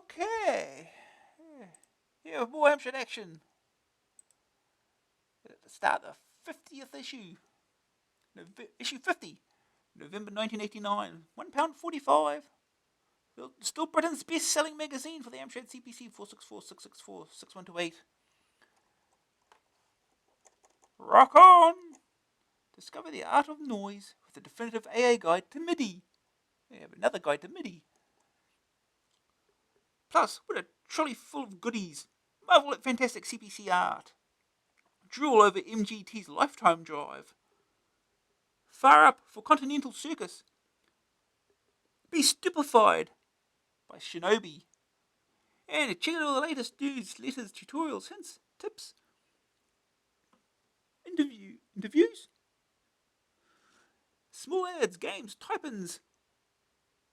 Okay. Here, more Amstrad Action. At the start of the 50th issue. Issue 50. November 1989. £1.45. Still Britain's best-selling magazine for the Amstrad CPC 464 664 6128. Rock on! Discover the art of noise with the definitive AA guide to MIDI. We have another guide to MIDI. Plus, what a trolley full of goodies. Marvel at fantastic CPC art. Drool over MGT's lifetime drive. Fire up for Continental Circus. Be stupefied by Shinobi. And check out all the latest news, letters, tutorials, hints, tips, interviews, small ads, games, type-ins,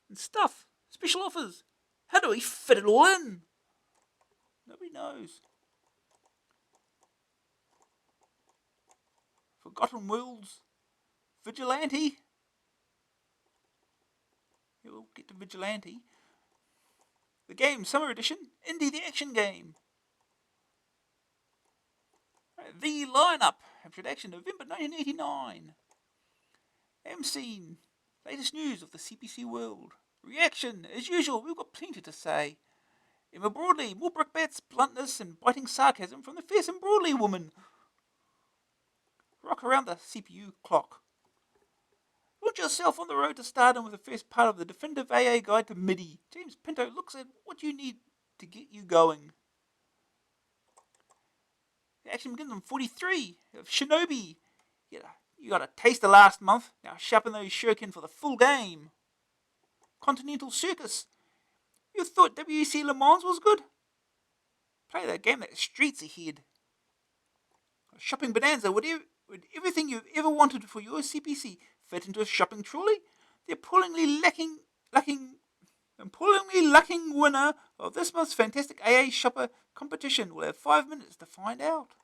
and stuff, special offers. How do we fit it all in? Nobody knows. Forgotten Worlds, Vigilante. Yeah, we'll get to Vigilante. The game, Summer Edition, Indie the Action Game. The lineup, Amstrad Action, November 1989. M-Scene, latest news of the CPC world. Reaction, as usual, we've got plenty to say. Emma Broadley, more brickbats, bluntness, and biting sarcasm from the fearsome Broadley woman. Rock around the CPU clock. Launch yourself on the road to stardom with the first part of the definitive AA guide to MIDI. James Pinto looks at what you need to get you going. The action begins on 43 of Shinobi. You got a taste of last month. Now sharpen those shuriken for the full game. Continental Circus. You thought WEC Le Mans was good? Play that game that streets ahead. Shopping Bonanza. Would everything you've ever wanted for your CPC fit into a shopping trolley? The appallingly lacking winner of this month's fantastic AA shopper competition will have 5 minutes to find out.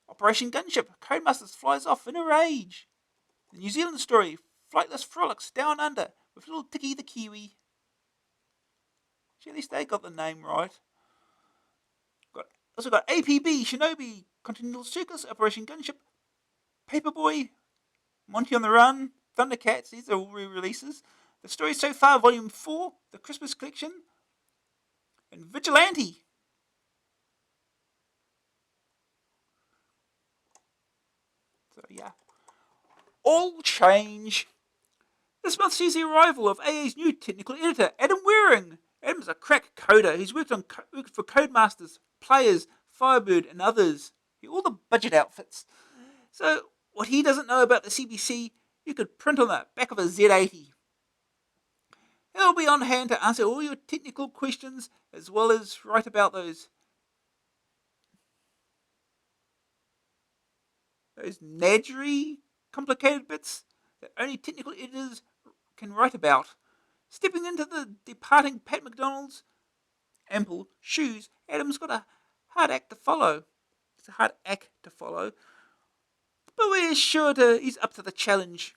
Operation Gunship. Codemasters flies off in a rage. The New Zealand story. Flightless frolics down under with little Tiki the Kiwi. At least they got the name right. Also got APB, Shinobi, Continental Circus, Operation Gunship, Paperboy, Monty on the Run, Thundercats. These are all re-releases. The Story So Far, Volume 4, the Christmas Collection, and Vigilante. So yeah, all change. This month sees the arrival of AA's new technical editor, Adam Waring. Adam's a crack coder. He's worked for Codemasters, Players, Firebird, and others. All the budget outfits. So what he doesn't know about the CPC, you could print on the back of a Z80. He'll be on hand to answer all your technical questions, as well as write about those nadgery, complicated bits that only technical editors can write about. Stepping into the departing Pat McDonald's ample shoes, Adam's got a hard act to follow. It's a hard act to follow, but we're sure he's up to the challenge.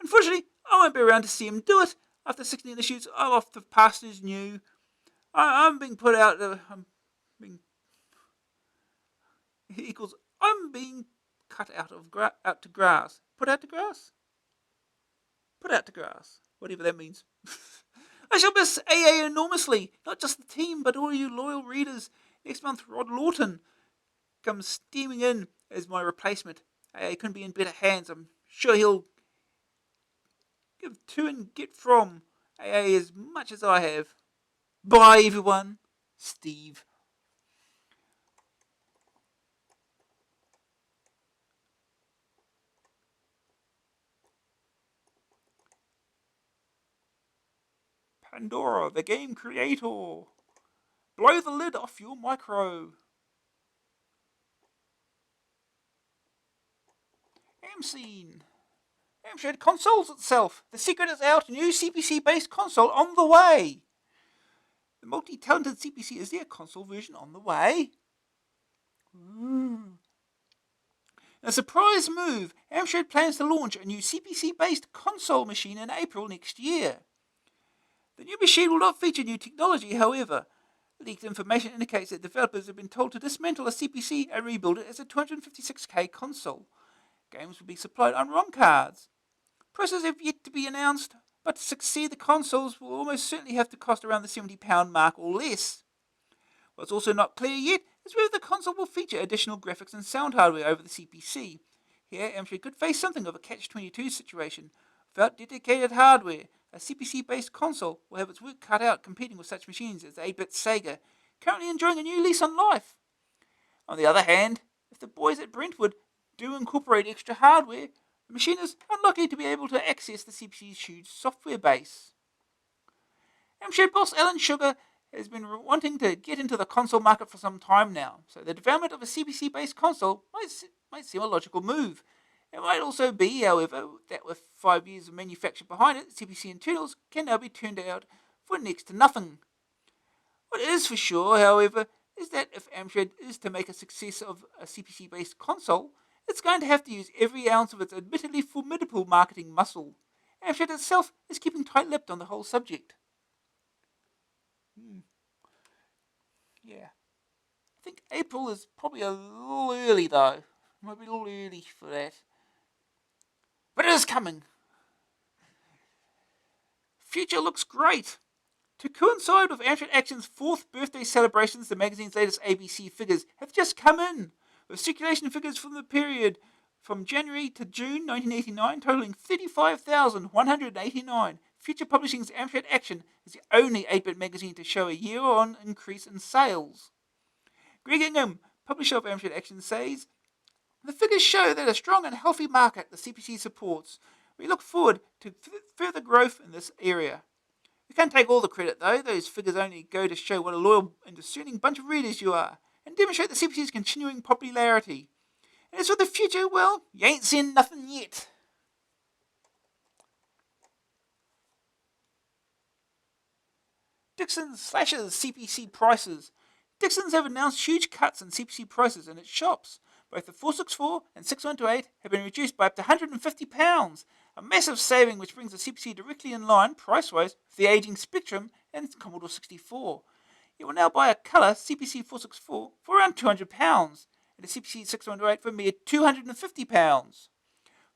Unfortunately, I won't be around to see him do it. After 16 issues, I'm off to pastures new. I'm being put out. I'm being cut out to grass. Put out to grass. Put out to grass. Whatever that means. I shall miss AA enormously. Not just the team, but all you loyal readers. Next month, Rod Lawton comes steaming in as my replacement. AA couldn't be in better hands. I'm sure he'll give to and get from AA as much as I have. Bye, everyone. Steve. Pandora, the game creator. Blow the lid off your micro. M-Scene. Amstrad consoles itself. The secret is out. New CPC-based console on the way. The multi-talented CPC is their console version on the way. Ooh. A surprise move. Amstrad plans to launch a new CPC-based console machine in April next year. The new machine will not feature new technology, however. Leaked information indicates that developers have been told to dismantle a CPC and rebuild it as a 256K console. Games will be supplied on ROM cards. Prices have yet to be announced, but to succeed, the consoles will almost certainly have to cost around the £70 mark or less. What's also not clear yet is whether the console will feature additional graphics and sound hardware over the CPC. Here, Amstrad could face something of a catch-22 situation. Without dedicated hardware, a CPC-based console will have its work cut out competing with such machines as 8-bit Sega, currently enjoying a new lease on life. On the other hand, if the boys at Brentwood do incorporate extra hardware, the machine is unlikely to be able to access the CPC's huge software base. Amstrad boss Alan Sugar has been wanting to get into the console market for some time now, so the development of a CPC-based console might seem a logical move. It might also be, however, that with 5 years of manufacture behind it, CPC internals can now be turned out for next to nothing. What is for sure, however, is that if Amstrad is to make a success of a CPC-based console, it's going to have to use every ounce of its admittedly formidable marketing muscle. Amstrad itself is keeping tight-lipped on the whole subject. Yeah. I think April is probably a little early, though. Might be a little early for that. But it is coming. Future looks great. To coincide with Amstrad Action's 4th birthday celebrations, the magazine's latest ABC figures have just come in, with circulation figures from the period from January to June 1989 totaling 35,189. Future Publishing's Amstrad Action is the only 8-bit magazine to show a year-on increase in sales. Greg Ingham, publisher of Amstrad Action, says, "The figures show that a strong and healthy market the CPC supports. We look forward to further growth in this area." We can't take all the credit, though. Those figures only go to show what a loyal and discerning bunch of readers you are, and demonstrate the CPC's continuing popularity. And as for the future, well, you ain't seen nothing yet. Dixons slashes CPC prices. Dixons have announced huge cuts in CPC prices in its shops. Both the 464 and 6128 have been reduced by up to £150, a massive saving which brings the CPC directly in line, price-wise, with the aging Spectrum and Commodore 64. You will now buy a colour CPC 464 for around £200, and a CPC 6128 for a mere £250.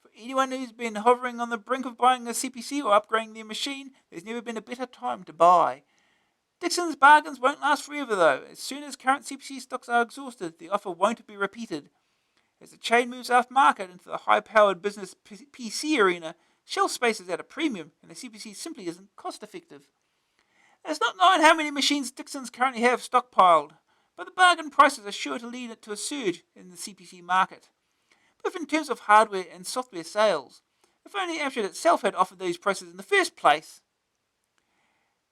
For anyone who's been hovering on the brink of buying a CPC or upgrading their machine, there's never been a better time to buy. Dixon's bargains won't last forever, though. As soon as current CPC stocks are exhausted, the offer won't be repeated. As the chain moves off-market into the high-powered business PC arena, shelf space is at a premium, and the CPC simply isn't cost-effective. It's not known how many machines Dixons currently have stockpiled, but the bargain prices are sure to lead it to a surge in the CPC market, both in terms of hardware and software sales. If only Amstrad itself had offered these prices in the first place.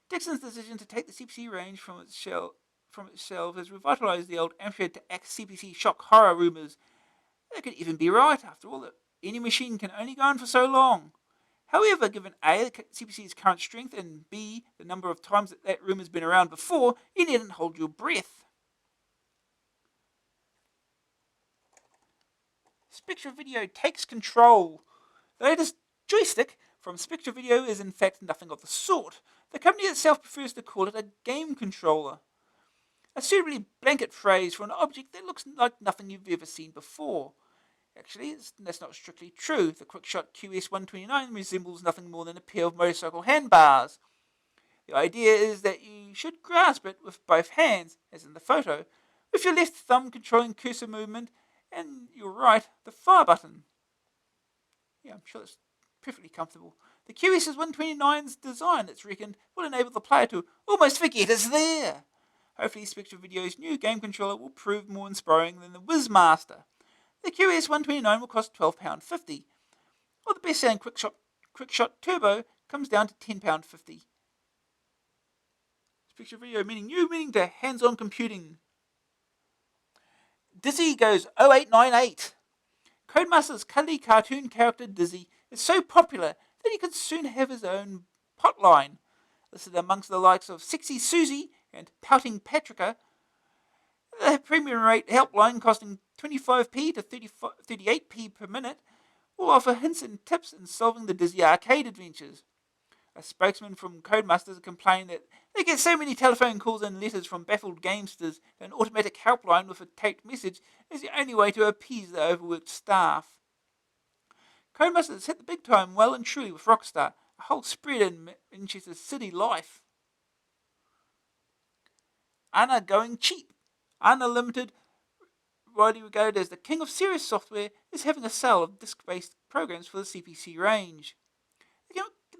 Dixon's decision to take the CPC range from its shelf has revitalised the old Amstrad to Act CPC shock horror rumours. They could even be right, after all, that any machine can only go on for so long. However, given A, the CPC's current strength, and B, the number of times that rumour's been around before, you needn't hold your breath. Spectra Video takes control. The latest joystick from Spectra Video is in fact nothing of the sort. The company itself prefers to call it a game controller. A suitably blanket phrase for an object that looks like nothing you've ever seen before. Actually, that's not strictly true. The Quickshot QS129 resembles nothing more than a pair of motorcycle handbars. The idea is that you should grasp it with both hands, as in the photo, with your left thumb controlling cursor movement and your right the fire button. Yeah, I'm sure that's perfectly comfortable. The QS129's design, it's reckoned, will enable the player to almost forget it's there. Hopefully Spectra Video's new game controller will prove more inspiring than the Whizmaster. The QS129 will cost £12.50, while the best-selling Quickshot Turbo comes down to £10.50. Spectra Video meaning to hands-on computing. Dizzy goes 0898. Codemaster's cuddly cartoon character Dizzy is so popular that he could soon have his own potline. Listed amongst the likes of Sexy Susie and Pouting Patricia, the premium rate helpline costing 25p to 38p per minute will offer hints and tips in solving the Dizzy arcade adventures. A spokesman from Codemasters complained that they get so many telephone calls and letters from baffled gamesters that an automatic helpline with a taped message is the only way to appease the overworked staff. Codemasters hit the big time well and truly with Rockstar, a whole spread in Manchester city life. Ana going cheap. Ana Limited, widely regarded as the king of serious software, is having a sale of disk-based programs for the CPC range.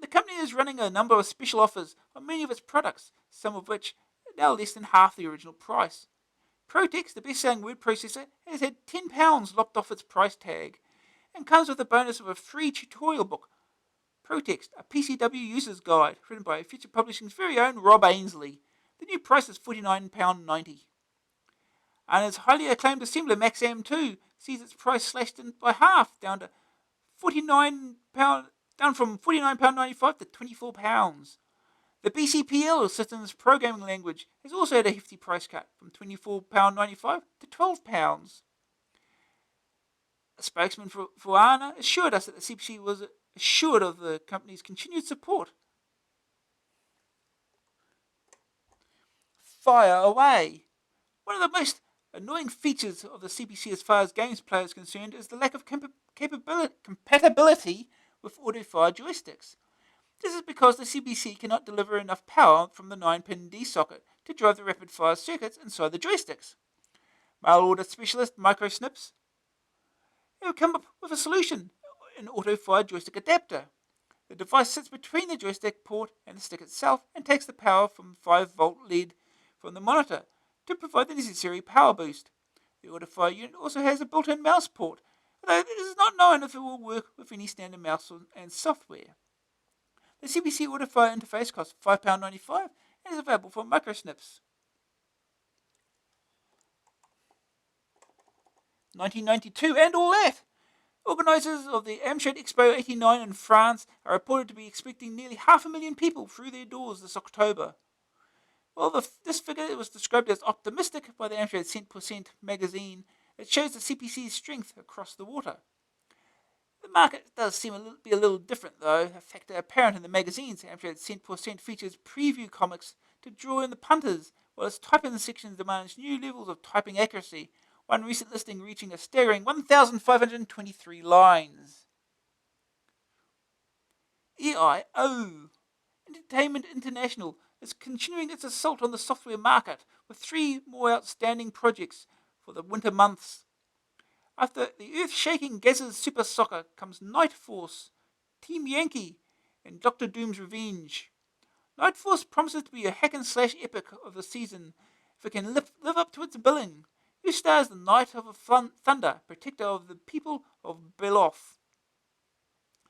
The company is running a number of special offers on many of its products, some of which are now less than half the original price. Protex, the best-selling word processor, has had £10 lopped off its price tag, and comes with a bonus of a free tutorial book, Protext, a PCW user's guide, written by Future Publishing's very own Rob Ainsley. The new price is £49.90. And its highly acclaimed assembler Max M2 sees its price slashed by half, down to £49, down from £49.95 to £24. The BCPL system's programming language has also had a hefty price cut from £24.95 to £12. A spokesman for ANA assured us that the CPC was assured of the company's continued support. Fire away! One of the most annoying features of the CPC as far as games players are concerned is the lack of compatibility with auto-fire joysticks. This is because the CPC cannot deliver enough power from the 9-pin D socket to drive the rapid-fire circuits inside the joysticks. Mail-order specialist Microsnips have come up with a solution, an auto-fire joystick adapter. The device sits between the joystick port and the stick itself and takes the power from 5-volt lead from the monitor to provide the necessary power boost. The auto-fire unit also has a built-in mouse port, although it is not known if it will work with any standard mouse and software. The CPC auto-fire interface costs £5.95 and is available from Microsnips. 1992 and all that! Organisers of the Amstrad Expo 89 in France are reported to be expecting nearly 500,000 people through their doors this October. While this figure was described as optimistic by the Amstrad Cent% magazine, it shows the CPC's strength across the water. The market does seem to be a little different, though, a factor apparent in the magazine's Amstrad Cent% features preview comics to draw in the punters, while its typing section demands new levels of typing accuracy, one recent listing reaching a staggering 1,523 lines. EIO, Entertainment International, is continuing its assault on the software market with 3 more outstanding projects for the winter months. After the earth-shaking Gaz's Super Soccer comes Night Force, Team Yankee, and Dr. Doom's Revenge. Night Force promises to be a hack-and-slash epic of the season if it can live up to its billing. Who stars the Knight of Thunder, protector of the people of Beloth.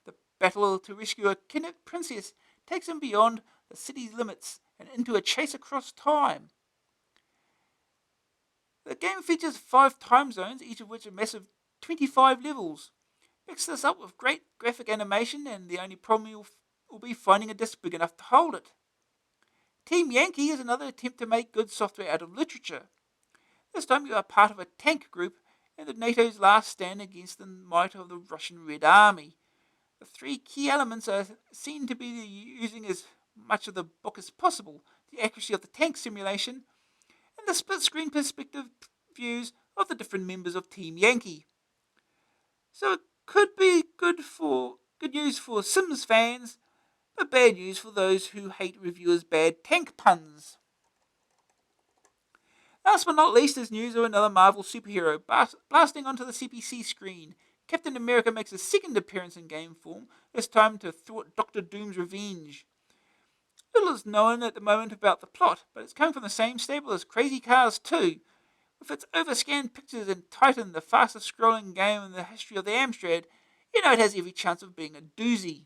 The battle to rescue a kidnapped princess takes him beyond the city's limits and into a chase across time. The game features 5 time zones, each of which a massive 25 levels. Mix this up with great graphic animation and the only problem will be finding a disc big enough to hold it. Team Yankee is another attempt to make good software out of literature. This time you are part of a tank group in the NATO's last stand against the might of the Russian Red Army. The 3 key elements are seen to be using as much of the book as possible: the accuracy of the tank simulation and the split-screen perspective views of the different members of Team Yankee. So it could be good news for Sims fans, but bad news for those who hate reviewers' bad tank puns. Last but not least is news of another Marvel superhero blasting onto the CPC screen. Captain America makes a second appearance in game form, this time to thwart Dr. Doom's Revenge. Little is known at the moment about the plot, but it's coming from the same stable as Crazy Cars 2. With its overscanned pictures and Titan, the fastest scrolling game in the history of the Amstrad, you know it has every chance of being a doozy.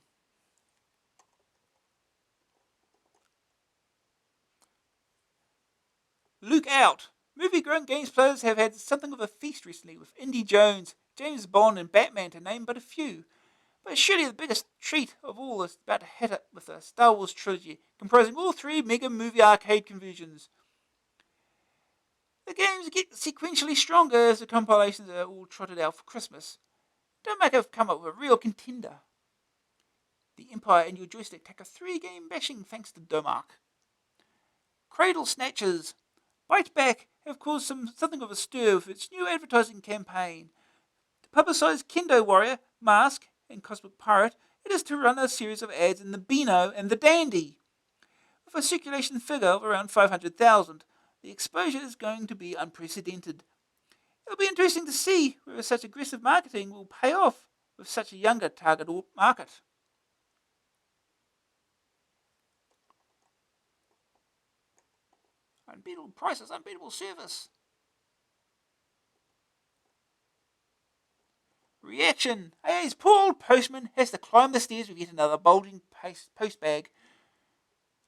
Look out! Movie-grown games players have had something of a feast recently, with Indy Jones, James Bond and Batman to name but a few. But surely the biggest treat of all is about to hit it with the Star Wars trilogy, comprising all 3 mega movie arcade conversions. The games get sequentially stronger as the compilations are all trotted out for Christmas. Don't make it come up with a real contender. The Empire and your joystick take a 3-game bashing thanks to Domark. Cradle Snatchers. Bite Back have caused something of a stir with its new advertising campaign. To publicise Kendo Warrior, Mask, and Cosmic Pirate, it is to run a series of ads in the Beano and the Dandy. With a circulation figure of around 500,000, the exposure is going to be unprecedented. It'll be interesting to see whether such aggressive marketing will pay off with such a younger target market. Unbeatable prices, unbeatable service. Reaction. AA's poor old postman has to climb the stairs with yet another bulging post bag.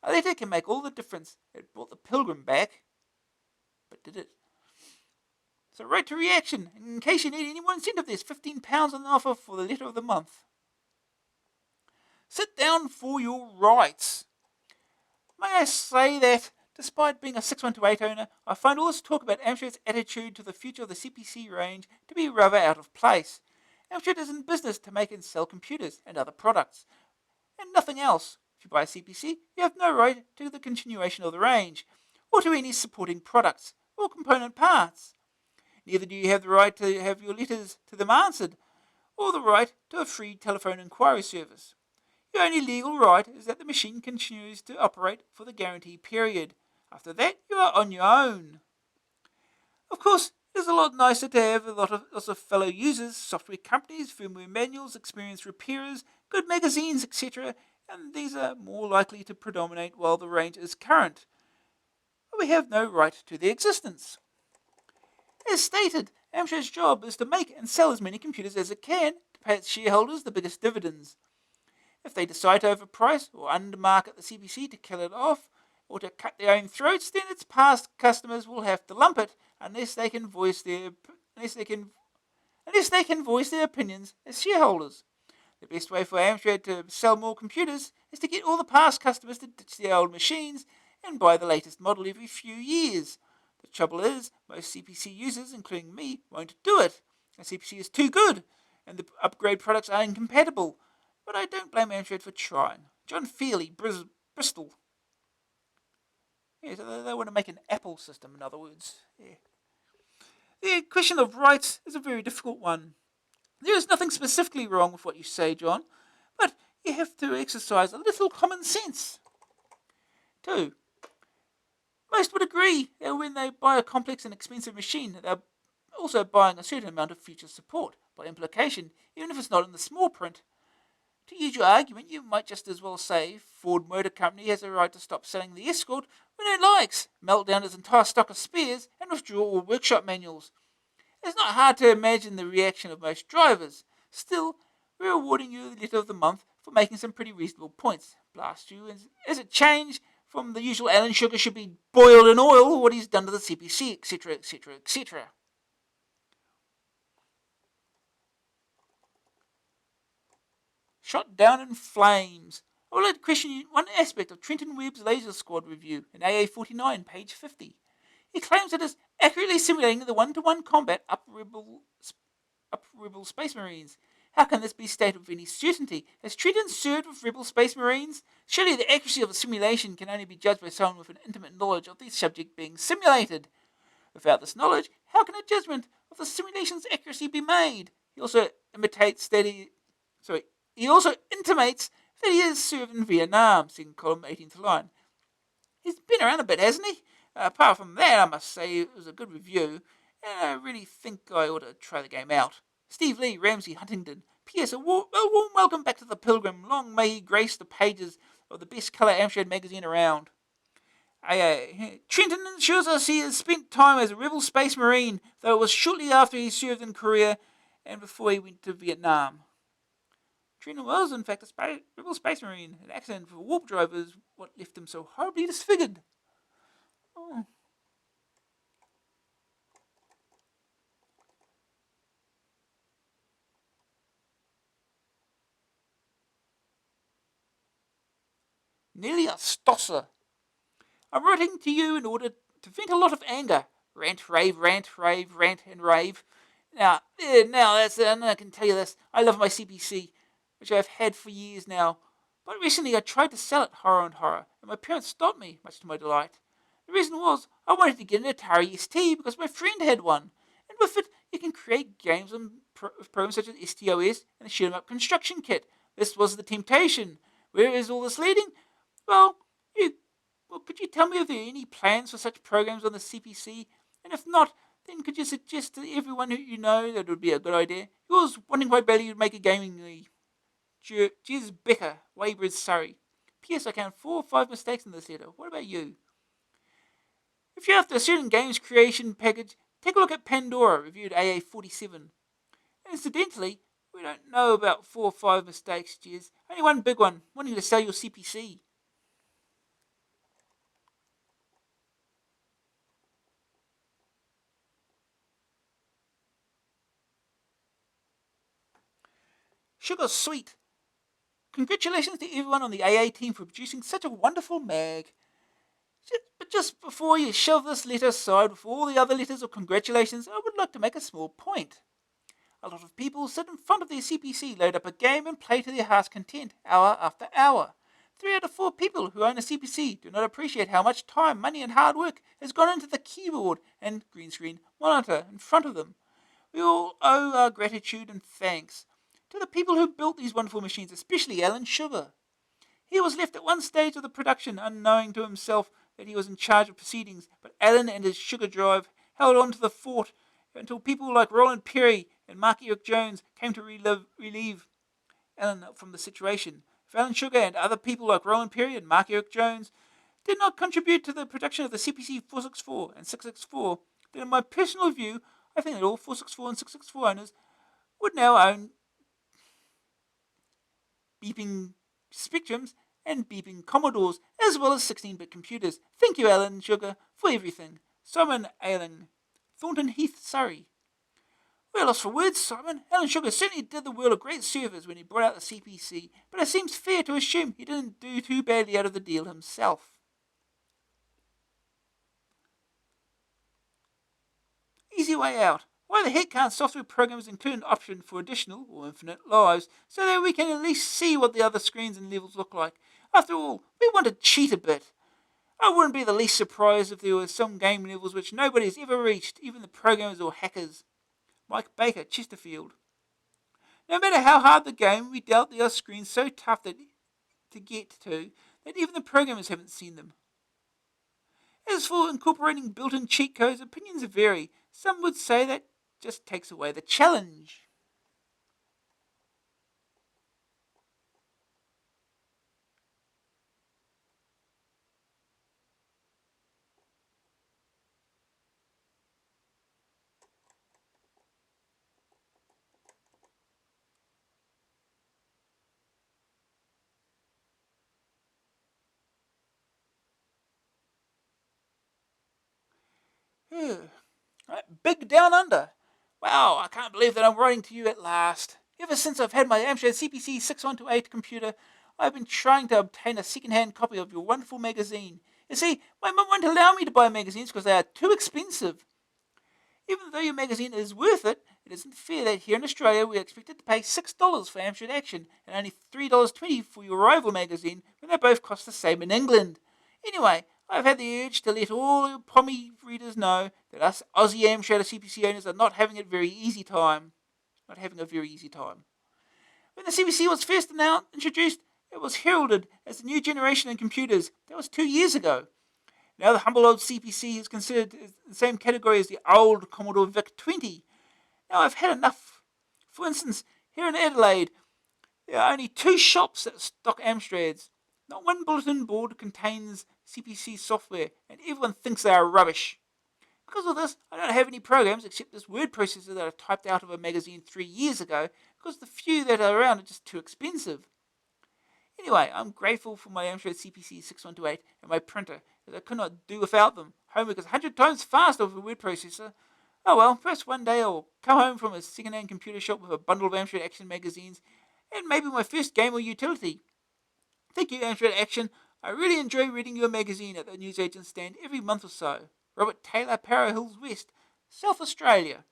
A letter can make all the difference. It brought the pilgrim back. But did it? So write to Reaction. In case you need any more incentive, there's £15 on offer for the letter of the month. Sit down for your rights. May I say that, despite being a 6128 owner, I find all this talk about Amstrad's attitude to the future of the CPC range to be rather out of place. Amstrad is in business to make and sell computers and other products, and nothing else. If you buy a CPC, you have no right to the continuation of the range, or to any supporting products or component parts. Neither do you have the right to have your letters to them answered, or the right to a free telephone inquiry service. Your only legal right is that the machine continues to operate for the guarantee period. After that, you are on your own. Of course, it is a lot nicer to have lots of fellow users, software companies, firmware manuals, experienced repairers, good magazines, etc., and these are more likely to predominate while the range is current. But we have no right to their existence. As stated, Amstrad's job is to make and sell as many computers as it can to pay its shareholders the biggest dividends. If they decide to overprice or undermarket the CPC to kill it off, or to cut their own throats, then its past customers will have to lump it unless they can voice their opinions as shareholders. The best way for Amstrad to sell more computers is to get all the past customers to ditch their old machines and buy the latest model every few years. The trouble is, most CPC users, including me, won't do it. A CPC is too good, and the upgrade products are incompatible. But I don't blame Amstrad for trying. John Feely, Bristol. Yeah, so they want to make an Apple system, in other words. Yeah. The question of rights is a very difficult one. There is nothing specifically wrong with what you say, John, but you have to exercise a little common sense. 2. Most would agree that when they buy a complex and expensive machine, they're also buying a certain amount of future support, by implication, even if it's not in the small print. To use your argument, you might just as well say Ford Motor Company has a right to stop selling the Escort when it likes, melt down its entire stock of spares, and withdraw all workshop manuals. It's not hard to imagine the reaction of most drivers. Still, we're awarding you the letter of the month for making some pretty reasonable points. Blast you, as it changed from the usual Alan Sugar should be boiled in oil, or what he's done to the CPC, etc., etc., etc. Shot down in flames. I would like to question one aspect of Trenton Webb's Laser Squad review in AA49, page 50. He claims it is accurately simulating the one-to-one combat up Rebel Space Marines. How can this be stated with any certainty? Has Trenton served with Rebel Space Marines? Surely the accuracy of a simulation can only be judged by someone with an intimate knowledge of the subject being simulated. Without this knowledge, how can a judgment of the simulation's accuracy be made? He also intimates that he has served in Vietnam, second column, 18th line. He's been around a bit, hasn't he? Apart from that, I must say it was a good review, and I really think I ought to try the game out. Steve Lee, Ramsey Huntington. P.S. A warm welcome back to the Pilgrim. Long may he grace the pages of the best colour Amstrad magazine around. Trenton assures us he has spent time as a Rebel Space Marine, though it was shortly after he served in Korea and before he went to Vietnam. Trenton was, in fact, a Rebel Space Marine. An accident for warp drive is what left him so horribly disfigured. Oh. Nearly a stosser. I'm writing to you in order to vent a lot of anger. Rant, rave, rant, rave, rant, and rave. Now, I can tell you this. I love my CPC, which I've had for years now. Quite recently I tried to sell it, horror and horror, and my parents stopped me, much to my delight. The reason was I wanted to get an Atari ST because my friend had one, and with it you can create games on programs such as STOS and a shoot 'em up construction kit. This was the temptation. Where is all this leading? Well, you could you tell me if there are any plans for such programs on the CPC? And if not, then could you suggest to everyone who you know that it would be a good idea? Yours, wanting quite badly to make a gaming league. Jez Becker, Weybridge, Surrey. P.S. I count 4 or 5 mistakes in this letter. What about you? If you're after a certain games creation package, take a look at Pandora, reviewed AA47. Incidentally, we don't know about 4 or 5 mistakes, Jez. Only one big one, wanting to sell your CPC. Sugar Sweet. Congratulations to everyone on the AA team for producing such a wonderful mag. But just before you shove this letter aside with all the other letters of congratulations, I would like to make a small point. A lot of people sit in front of their CPC, load up a game and play to their heart's content, hour after hour. 3 out of 4 people who own a CPC do not appreciate how much time, money and hard work has gone into the keyboard and green screen monitor in front of them. We all owe our gratitude and thanks to the people who built these wonderful machines, especially Alan Sugar. He was left at one stage of the production unknowing to himself that he was in charge of proceedings, but Alan and his sugar drive held on to the fort until people like Roland Perry and Mark Eric Jones came to relieve Alan from the situation. If Alan Sugar and other people like Roland Perry and Mark Eric Jones did not contribute to the production of the CPC 464 and 664, then in my personal view, I think that all 464 and 664 owners would now own beeping Spectrums and beeping Commodores, as well as 16-bit computers. Thank you, Alan Sugar, for everything. Simon Ailing, Thornton Heath, Surrey. We're lost for words, Simon. Alan Sugar certainly did the world a great service when he brought out the CPC, but it seems fair to assume he didn't do too badly out of the deal himself. Easy way out. Why the heck can't software programmers include an option for additional or infinite lives so that we can at least see what the other screens and levels look like? After all, we want to cheat a bit. I wouldn't be the least surprised if there were some game levels which nobody has ever reached, even the programmers or hackers. Mike Baker, Chesterfield. No matter how hard the game, we doubt there are screens so tough to get to that even the programmers haven't seen them. As for incorporating built-in cheat codes, opinions vary. Some would say that just takes away the challenge. Big Down Under. Wow, I can't believe that I'm writing to you at last. Ever since I've had my Amstrad CPC 6128 computer, I've been trying to obtain a second-hand copy of your wonderful magazine. You see, my mum won't allow me to buy magazines because they are too expensive. Even though your magazine is worth it, it isn't fair that here in Australia we are expected to pay $6 for Amstrad Action and only $3.20 for your rival magazine when they both cost the same in England. Anyway, I've had the urge to let all your pommy readers know that us Aussie Amstrad CPC owners are not having a very easy time. When the CPC was first introduced, it was heralded as the new generation in computers. That was 2 years ago. Now the humble old CPC is considered in the same category as the old Commodore VIC-20. Now I've had enough. For instance, here in Adelaide, there are only 2 shops that stock Amstrads. Not one bulletin board contains CPC software, and everyone thinks they are rubbish. Because of this, I don't have any programs except this word processor that I typed out of a magazine 3 years ago, because the few that are around are just too expensive. Anyway, I'm grateful for my Amstrad CPC 6128 and my printer, as I could not do without them. Homework is 100 times faster with a word processor. Oh well, perhaps one day I'll come home from a second-hand computer shop with a bundle of Amstrad Action magazines, and maybe my first game or utility. Thank you, Amstrad Action. I really enjoy reading your magazine at the newsagent stand every month or so. Robert Taylor, Para Hills West, South Australia.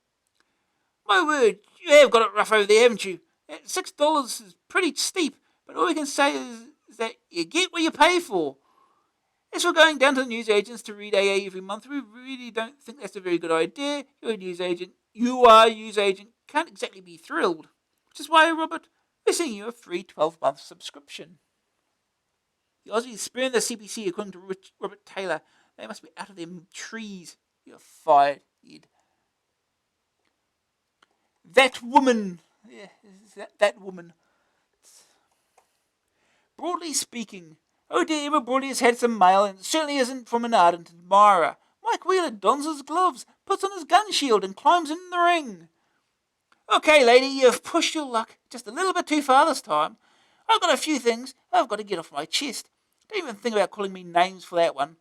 My word, you have got it rough over there, haven't you? $6 is pretty steep, but all we can say is that you get what you pay for. As for going down to the newsagents to read AA every month, we really don't think that's a very good idea. You are a newsagent, can't exactly be thrilled. Which is why, Robert, we're sending you a free 12-month subscription. The Aussies spurn the CPC according to Robert Taylor. They must be out of their trees. You're fired, Ed. That woman. Yeah, that woman. Broadly speaking, oh dear, Emma Broadley has had some mail and certainly isn't from an ardent admirer. Mike Wheeler dons his gloves, puts on his gun shield and climbs in the ring. Okay, lady, you've pushed your luck just a little bit too far this time. I've got a few things I've got to get off my chest. Don't even think about calling me names for that one.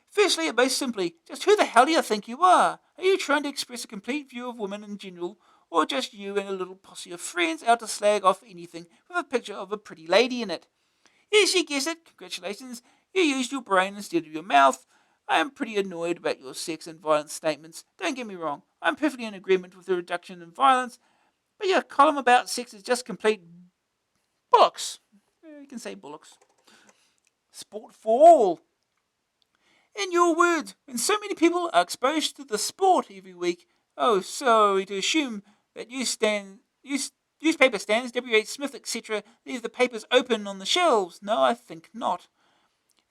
Firstly, and most simply, just who the hell do you think you are? Are you trying to express a complete view of women in general, or just you and a little posse of friends out to slag off anything with a picture of a pretty lady in it? Yes, you guessed it. Congratulations. You used your brain instead of your mouth. I am pretty annoyed about your sex and violence statements. Don't get me wrong. I'm perfectly in agreement with the reduction in violence, but your column about sex is just complete bollocks. You can say bollocks. Sport for all. In your words, when so many people are exposed to the sport every week, oh, sorry to assume that newspaper stands, W.H. Smith, etc., leave the papers open on the shelves. No, I think not.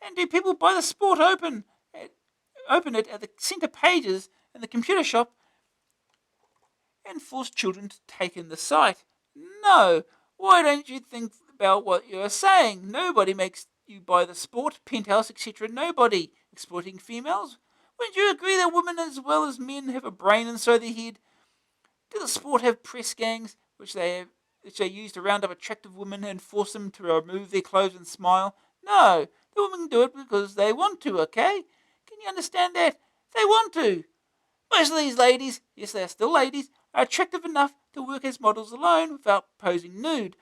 And do people buy the sport open it at the centre pages in the computer shop and force children to take in the site? No. Why don't you think about what you are saying? Nobody makes you buy the sport, penthouse, etc. Nobody. Exploiting females? Wouldn't you agree that women as well as men have a brain inside their head? Do the sport have press gangs which they use to round up attractive women and force them to remove their clothes and smile? No, the women do it because they want to, okay? Can you understand that? They want to. Most of these ladies, yes they are still ladies, are attractive enough to work as models alone without posing nude.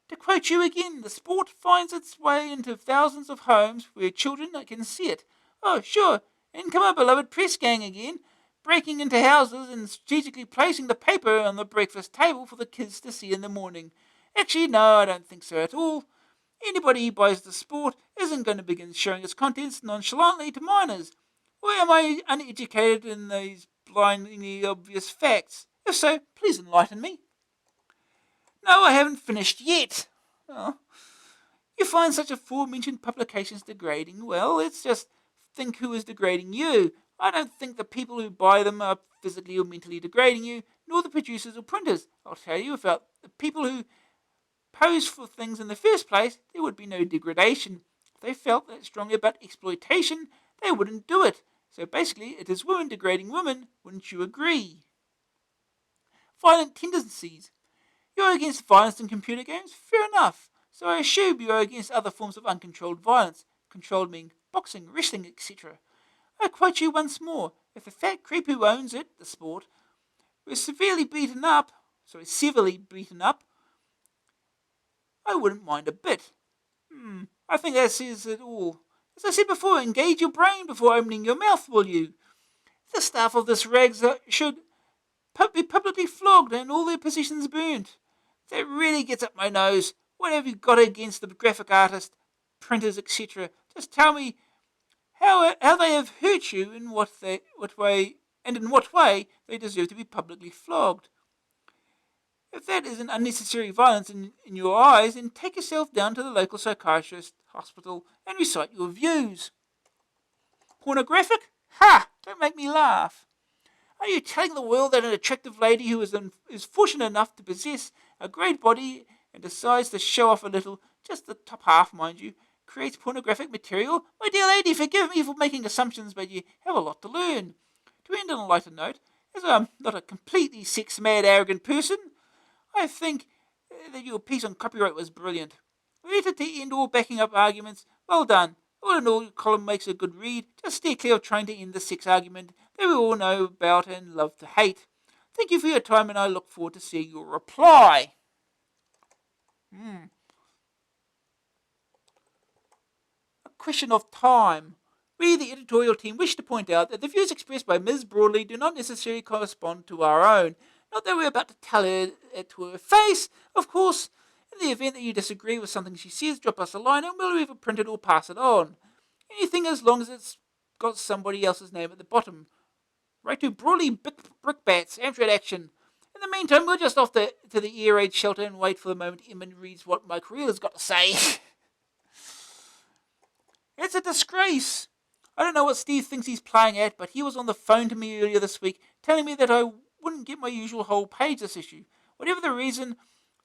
To quote you again, the sport finds its way into thousands of homes where children can see it. Oh, sure, in come our beloved press gang again, breaking into houses and strategically placing the paper on the breakfast table for the kids to see in the morning. Actually, no, I don't think so at all. Anybody who buys the sport isn't going to begin showing its contents nonchalantly to minors. Or am I uneducated in these blindingly obvious facts? If so, please enlighten me. No, I haven't finished yet. Oh. You find such aforementioned publications degrading? Well, let's just think who is degrading you. I don't think the people who buy them are physically or mentally degrading you, nor the producers or printers. I'll tell you, without the people who pose for things in the first place, there would be no degradation. If they felt that strongly about exploitation, they wouldn't do it. So basically, it is women degrading women, wouldn't you agree? Violent tendencies. You're against violence in computer games? Fair enough. So I assume you are against other forms of uncontrolled violence, controlled meaning boxing, wrestling, etc. I quote you once more. If the fat creep who owns it, the sport, was severely beaten up, I wouldn't mind a bit. I think that says it all. As I said before, engage your brain before opening your mouth, will you? The staff of this rags should be publicly flogged and all their positions burnt. That really gets up my nose. What have you got against the graphic artists, printers, etc.? Just tell me how they have hurt you, in what way they deserve to be publicly flogged. If that isn't unnecessary violence in your eyes, then take yourself down to the local psychiatrist hospital and recite your views. Pornographic? Ha! Don't make me laugh. Are you telling the world that an attractive lady who is fortunate enough to possess a great body and decides to show off a little, just the top half, mind you, creates pornographic material? My dear lady, forgive me for making assumptions, but you have a lot to learn. To end on a lighter note, as I'm not a completely sex-mad, arrogant person, I think that your piece on copyright was brilliant. Related to end all backing up arguments, well done. All in all, your column makes a good read. Just steer clear of trying to end the sex argument that we all know about and love to hate. Thank you for your time, and I look forward to seeing your reply. A question of time. We, the editorial team, wish to point out that the views expressed by Ms. Broadley do not necessarily correspond to our own. Not that we're about to tell her to her face, of course. In the event that you disagree with something she says, drop us a line and we'll either print it or pass it on. Anything as long as it's got somebody else's name at the bottom. Right to Brawley Brickbats, Amstrad Action. In the meantime, we're just off to the ear raid shelter and wait for the moment Emma reads what Mike Reel's got to say. It's a disgrace. I don't know what Steve thinks he's playing at, but he was on the phone to me earlier this week telling me that I wouldn't get my usual whole page this issue. Whatever the reason,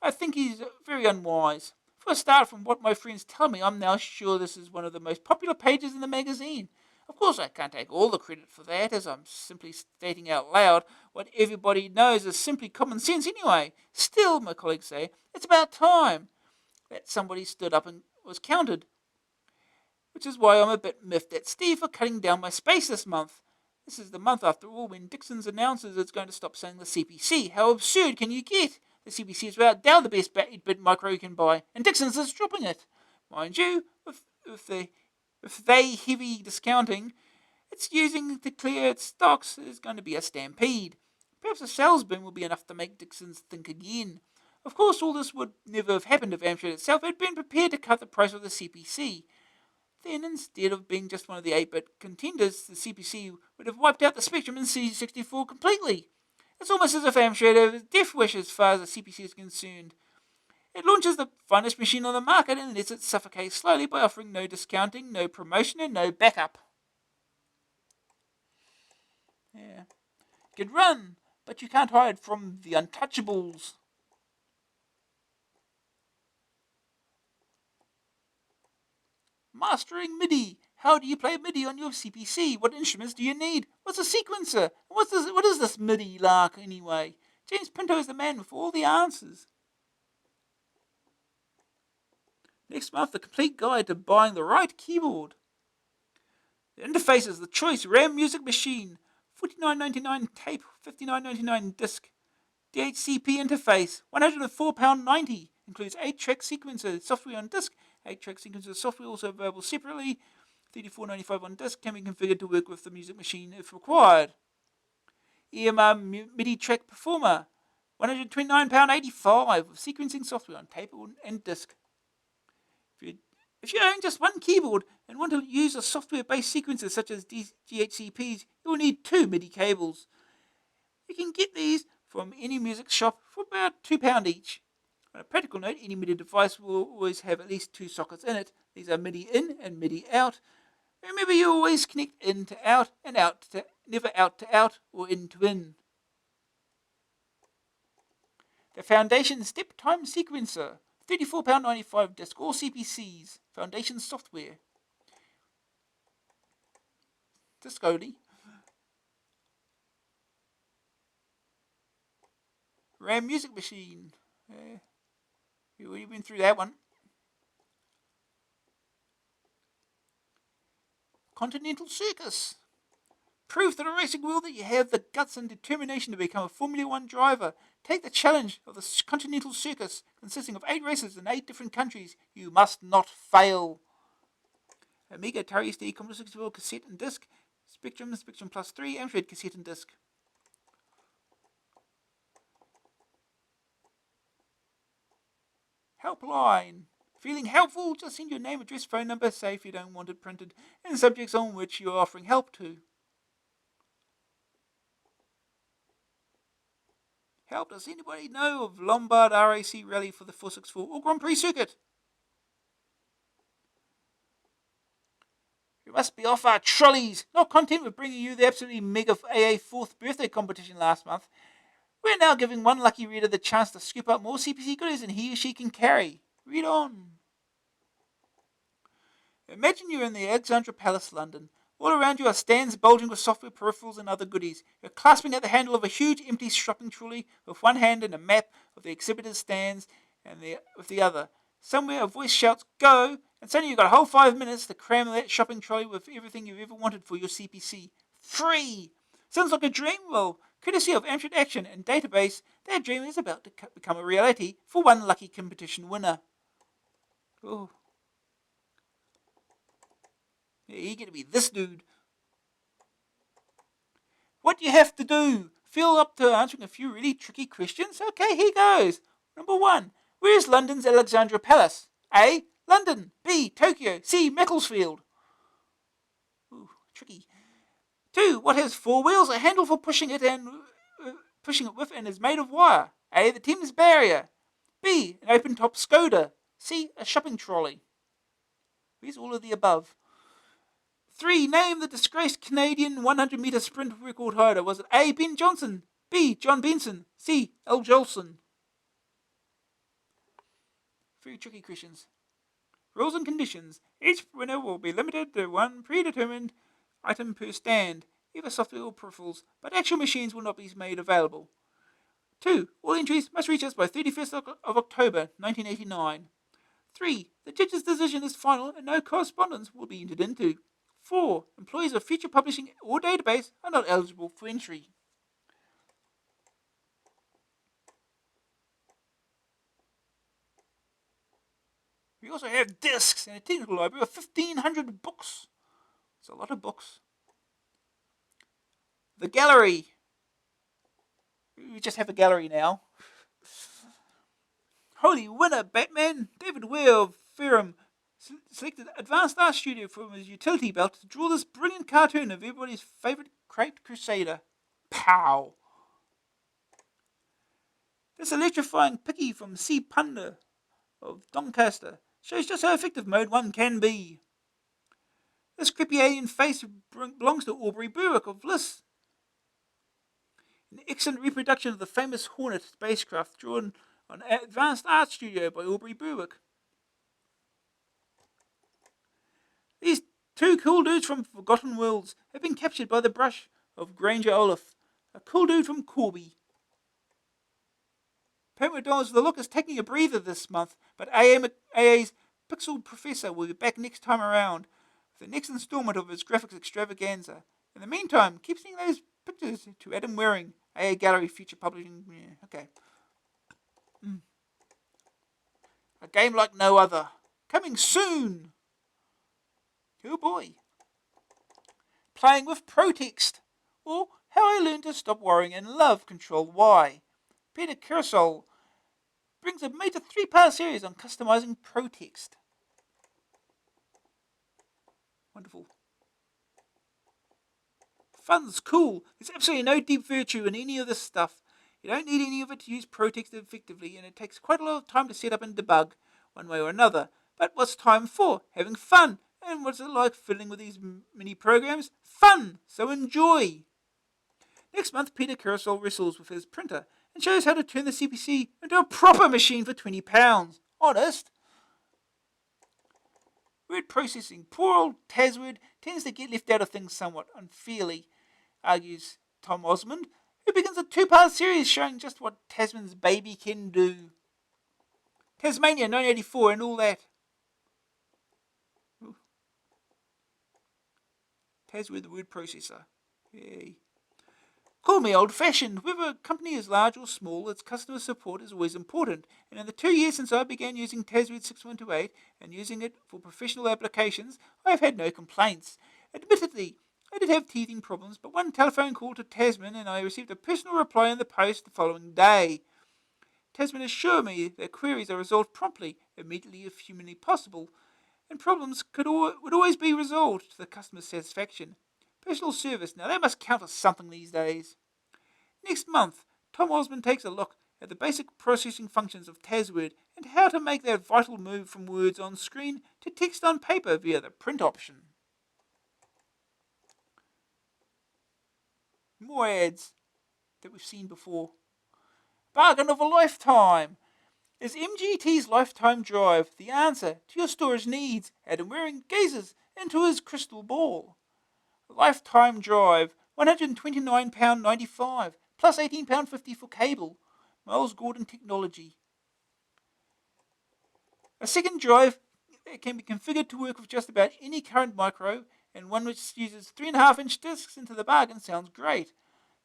I think he's very unwise. For a start, from what my friends tell me, I'm now sure this is one of the most popular pages in the magazine. Of course, I can't take all the credit for that, as I'm simply stating out loud what everybody knows is simply common sense anyway. Still, my colleagues say, it's about time that somebody stood up and was counted. Which is why I'm a bit miffed at Steve for cutting down my space this month. This is the month, after all, when Dixon's announces it's going to stop saying the CPC. How absurd can you get? The CPC is without doubt the best 8-bit micro you can buy, and Dixon's is dropping it. Mind you, with they heavy discounting it's using to clear its stocks, is going to be a stampede. Perhaps a sales boom will be enough to make Dixon's think again. Of course, all this would never have happened if Amstrad itself had been prepared to cut the price of the CPC. Then, instead of being just one of the 8-bit contenders, the CPC would have wiped out the Spectrum and C64 completely. It's almost as if Amstrad has a death wish as far as the CPC is concerned. It launches the finest machine on the market and lets it suffocate slowly by offering no discounting, no promotion, and no backup. Yeah. You can run, but you can't hide from the untouchables. Mastering MIDI. How do you play MIDI on your CPC? What instruments do you need? What's a sequencer? What is this MIDI lark anyway? James Pinto is the man with all the answers. Next month, the complete guide to buying the right keyboard. The interface is the choice RAM music machine. $49.99 tape, $59.99 disc. DHCP interface, £104.90. Includes 8-track sequencer software on disc. 8-track sequencer software also available separately. $34.95 on disc, can be configured to work with the music machine if required. EMR MIDI track performer, £129.85 with sequencing software on tape and disc. If you own just one keyboard and want to use a software-based sequencer such as DHCPs, you will need 2 MIDI cables. You can get these from any music shop for about £2 each. On a practical note, any MIDI device will always have at least 2 sockets in it. These are MIDI in and MIDI out. Remember, you always connect in to out and out to never out to out or in to in. The Foundation Step Time Sequencer, £34.95 disc, all CPCs, Foundation software. Disc only. RAM music machine. We've been through that one. Continental Circus. Prove to the racing world that you have the guts and determination to become a Formula One driver. Take the challenge of the Continental Circus, consisting of 8 races in 8 different countries. You must not fail. Amiga, Atari ST, Commodore 64 cassette and disc. Spectrum Plus 3, Amstrad cassette and disc. Helpline. Feeling helpful? Just send your name, address, phone number, say if you don't want it printed, and subjects on which you are offering help to. Help, does anybody know of Lombard RAC Rally for the 464 or Grand Prix circuit? We must be off our trolleys. Not content with bringing you the absolutely mega AA 4th birthday competition last month. We're now giving one lucky reader the chance to scoop up more CPC goodies than he or she can carry. Read on. Imagine you're in the Alexandra Palace, London. All around you are stands bulging with software peripherals and other goodies. You're clasping at the handle of a huge empty shopping trolley with one hand and a map of the exhibitors' stands and with the other. Somewhere a voice shouts, "Go!" and suddenly you've got a whole 5 minutes to cram that shopping trolley with everything you've ever wanted for your CPC. Free! Sounds like a dream. Well, courtesy of Amstrad Action and Database, that dream is about to become a reality for one lucky competition winner. Oh. Yeah, you're going to be this dude. What do you have to do? Feel up to answering a few really tricky questions? Okay, here goes. Number 1. Where is London's Alexandra Palace? A. London. B. Tokyo. C. Macclesfield. Ooh, tricky. 2. What has 4 wheels, a handle for pushing it with, and is made of wire? A. The Thames Barrier. B. An open-top Skoda. C. A shopping trolley. Where's all of the above? 3. Name the disgraced Canadian 100-metre sprint record holder. Was it A. Ben Johnson, B. John Benson, C. Al Jolson? Very tricky questions. Rules and conditions. Each winner will be limited to one predetermined item per stand, either software or peripherals, but actual machines will not be made available. 2. All entries must reach us by 31st of October 1989. 3. The judge's decision is final and no correspondence will be entered into. 4. Employees of Future Publishing or Database are not eligible for entry. We also have discs and a technical library of 1,500 books. It's a lot of books. The gallery. We just have a gallery now. Holy winner, Batman! David Ware of Ferrum selected Advanced Art Studio from his utility belt to draw this brilliant cartoon of everybody's favourite Crate Crusader. Pow! This electrifying picky from C. Punda of Doncaster shows just how effective Mode 1 can be. This creepy alien face belongs to Aubrey Burke of Bliss. An excellent reproduction of the famous Hornet spacecraft drawn on Advanced Art Studio by Aubrey Burke. These 2 cool dudes from Forgotten Worlds have been captured by the brush of Granger Olaf, a cool dude from Corby. Pat McDonald's The Look is taking a breather this month, but AA's Pixel Professor will be back next time around with the next installment of his graphics extravaganza. In the meantime, keep sending those pictures to Adam Waring, AA Gallery Future Publishing. Yeah, okay. A game like no other. Coming soon! Oh boy. Playing with ProText, or How I Learned to Stop Worrying and Love Control Y. Peter Kersol brings a major 3-part series on customizing ProText. Wonderful. Fun's cool. There's absolutely no deep virtue in any of this stuff. You don't need any of it to use ProText effectively, and it takes quite a lot of time to set up and debug, one way or another. But what's time for? Having fun. And what's it like fiddling with these mini programs? Fun! So enjoy! Next month, Peter Kersol wrestles with his printer and shows how to turn the CPC into a proper machine for £20. Honest? Word processing. Poor old Tazword tends to get left out of things somewhat unfairly, argues Tom Osmond, who begins a 2-part series showing just what Tasman's baby can do. Tasmania 984 and all that. Ooh. Tazword the word processor. Yay. Call me old-fashioned. Whether a company is large or small, its customer support is always important. And in the 2 years since I began using Tazword 6128 and using it for professional applications, I have had no complaints. Admittedly, I did have teething problems, but one telephone call to Tasman and I received a personal reply in the post the following day. Tasman assured me that queries are resolved promptly, immediately if humanly possible, and problems would always be resolved to the customer's satisfaction. Personal service, now that must count as something these days. Next month, Tom Osmond takes a look at the basic processing functions of Tazword and how to make that vital move from words on screen to text on paper via the print option. More ads that we've seen before. Bargain of a lifetime! Is MGT's lifetime drive the answer to your storage needs? Adam Waring gazes into his crystal ball. Lifetime drive, £129.95, plus £18.50 for cable. Miles Gordon Technology. A second drive can be configured to work with just about any current micro, and one which uses 3.5-inch discs into the bargain sounds great.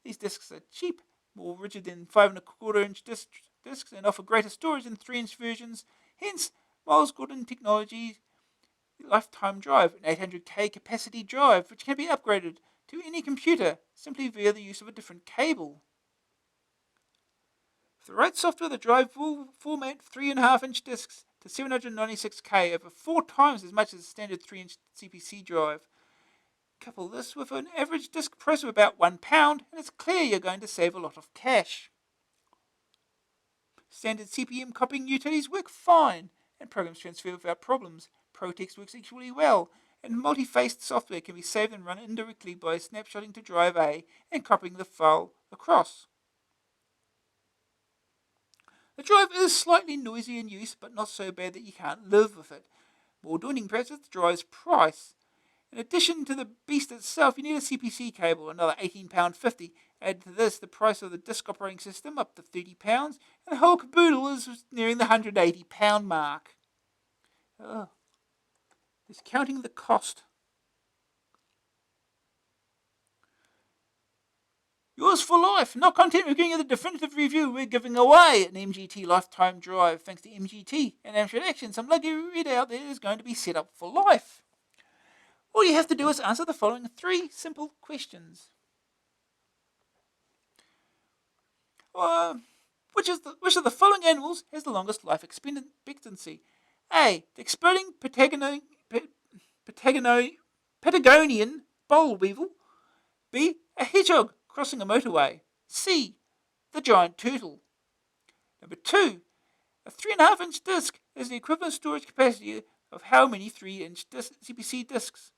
These discs are cheap, more rigid than 5.25-inch discs, and offer greater storage than 3-inch versions. Hence, Miles Gordon Technology Lifetime Drive, an 800K capacity drive which can be upgraded to any computer simply via the use of a different cable. With the right software, the drive will format 3.5-inch discs to 796K, over 4 times as much as a standard 3-inch CPC drive. Couple this with an average disc price of about £1, and it's clear you're going to save a lot of cash. Standard CPM copying utilities work fine, and programs transfer without problems. ProText works equally well, and multi-faced software can be saved and run indirectly by snapshotting to drive A and copying the file across. The drive is slightly noisy in use, but not so bad that you can't live with it. More daunting perhaps is the drive's price. In addition to the beast itself, you need a CPC cable, another £18.50. Add to this the price of the disk operating system, up to £30, and the whole caboodle is nearing the £180 mark. Discounting the cost. Yours for life. Not content with giving you the definitive review, we're giving away an MGT lifetime drive. Thanks to MGT and Amstrad Action, some lucky reader out there is going to be set up for life. All you have to do is answer the following 3 simple questions. Which of the following animals has the longest life expectancy? A. The exploding Patagonian boll weevil. B. A hedgehog crossing a motorway. C. The giant turtle. Number 2. A 3.5-inch disc is the equivalent storage capacity of how many 3-inch CPC discs?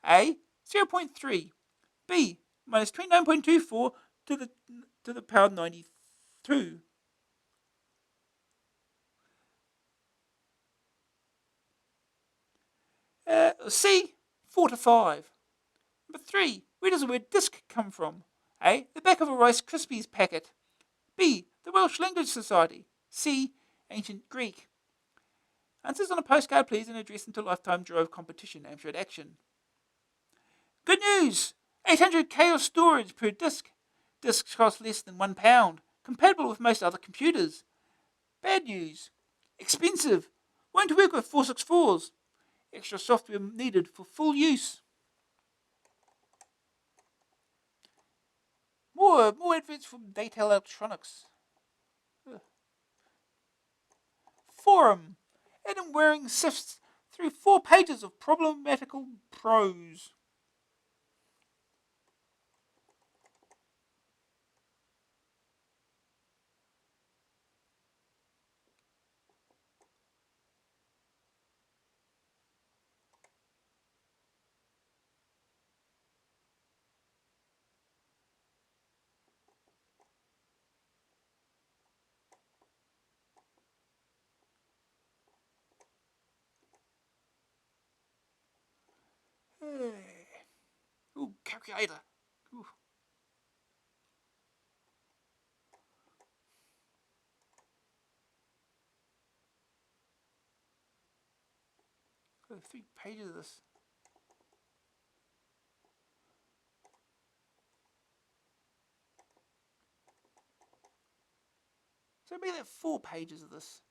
A. 0.3. B. Minus 29.24 to the power 92. C. 4 to 5. Number 3. Where does the word disc come from? A. The back of a Rice Krispies packet. B. The Welsh Language Society. C. Ancient Greek. Answers on a postcard, please, and address them to Lifetime Drive Competition, Amstrad Action. Good news! 800K of storage per disc. Discs cost less than £1. Compatible with most other computers. Bad news. Expensive. Won't work with 464s. Extra software needed for full use. More adverts from Data Electronics. Forum. Adam Waring sifts through 4 pages of problematical prose. Ooh, calculator. Ooh. Got 3 pages of this. So maybe that 4 pages of this.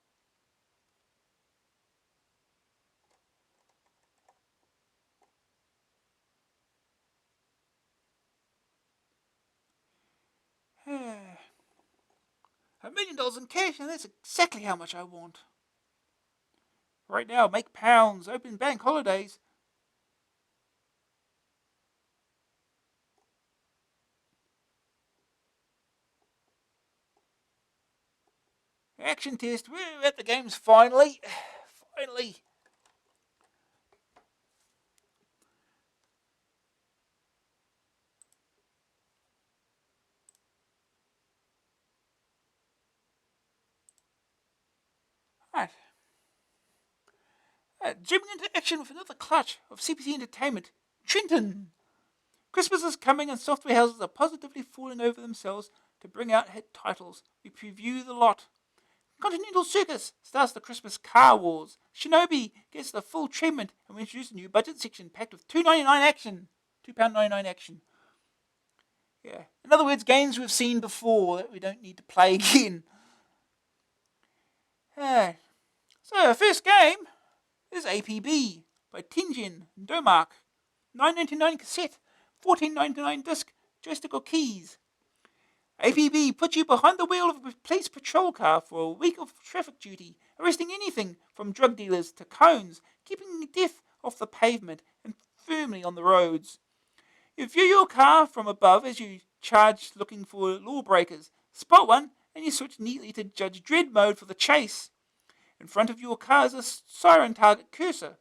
$1 million in cash, and that's exactly how much I want. Right now, make pounds, open bank holidays. Action test, we're at the games finally. Finally. Right. Jumping into action with another clutch of CPC entertainment. Trenton. Christmas is coming and software houses are positively falling over themselves to bring out hit titles. We preview the lot. Continental Circus starts the Christmas Car Wars. Shinobi gets the full treatment, and we introduce a new budget section packed with £2.99 action. £2.99 action. Yeah. In other words, games we've seen before that we don't need to play again. So, our first game is APB by Tenjin Domark. $9.99 cassette, $14.99 disc, joystick or keys. APB put you behind the wheel of a police patrol car for a week of traffic duty, arresting anything from drug dealers to cones, keeping death off the pavement and firmly on the roads. You view your car from above as you charge looking for lawbreakers, spot one, and you switch neatly to Judge Dredd mode for the chase. In front of your car is a siren target cursor,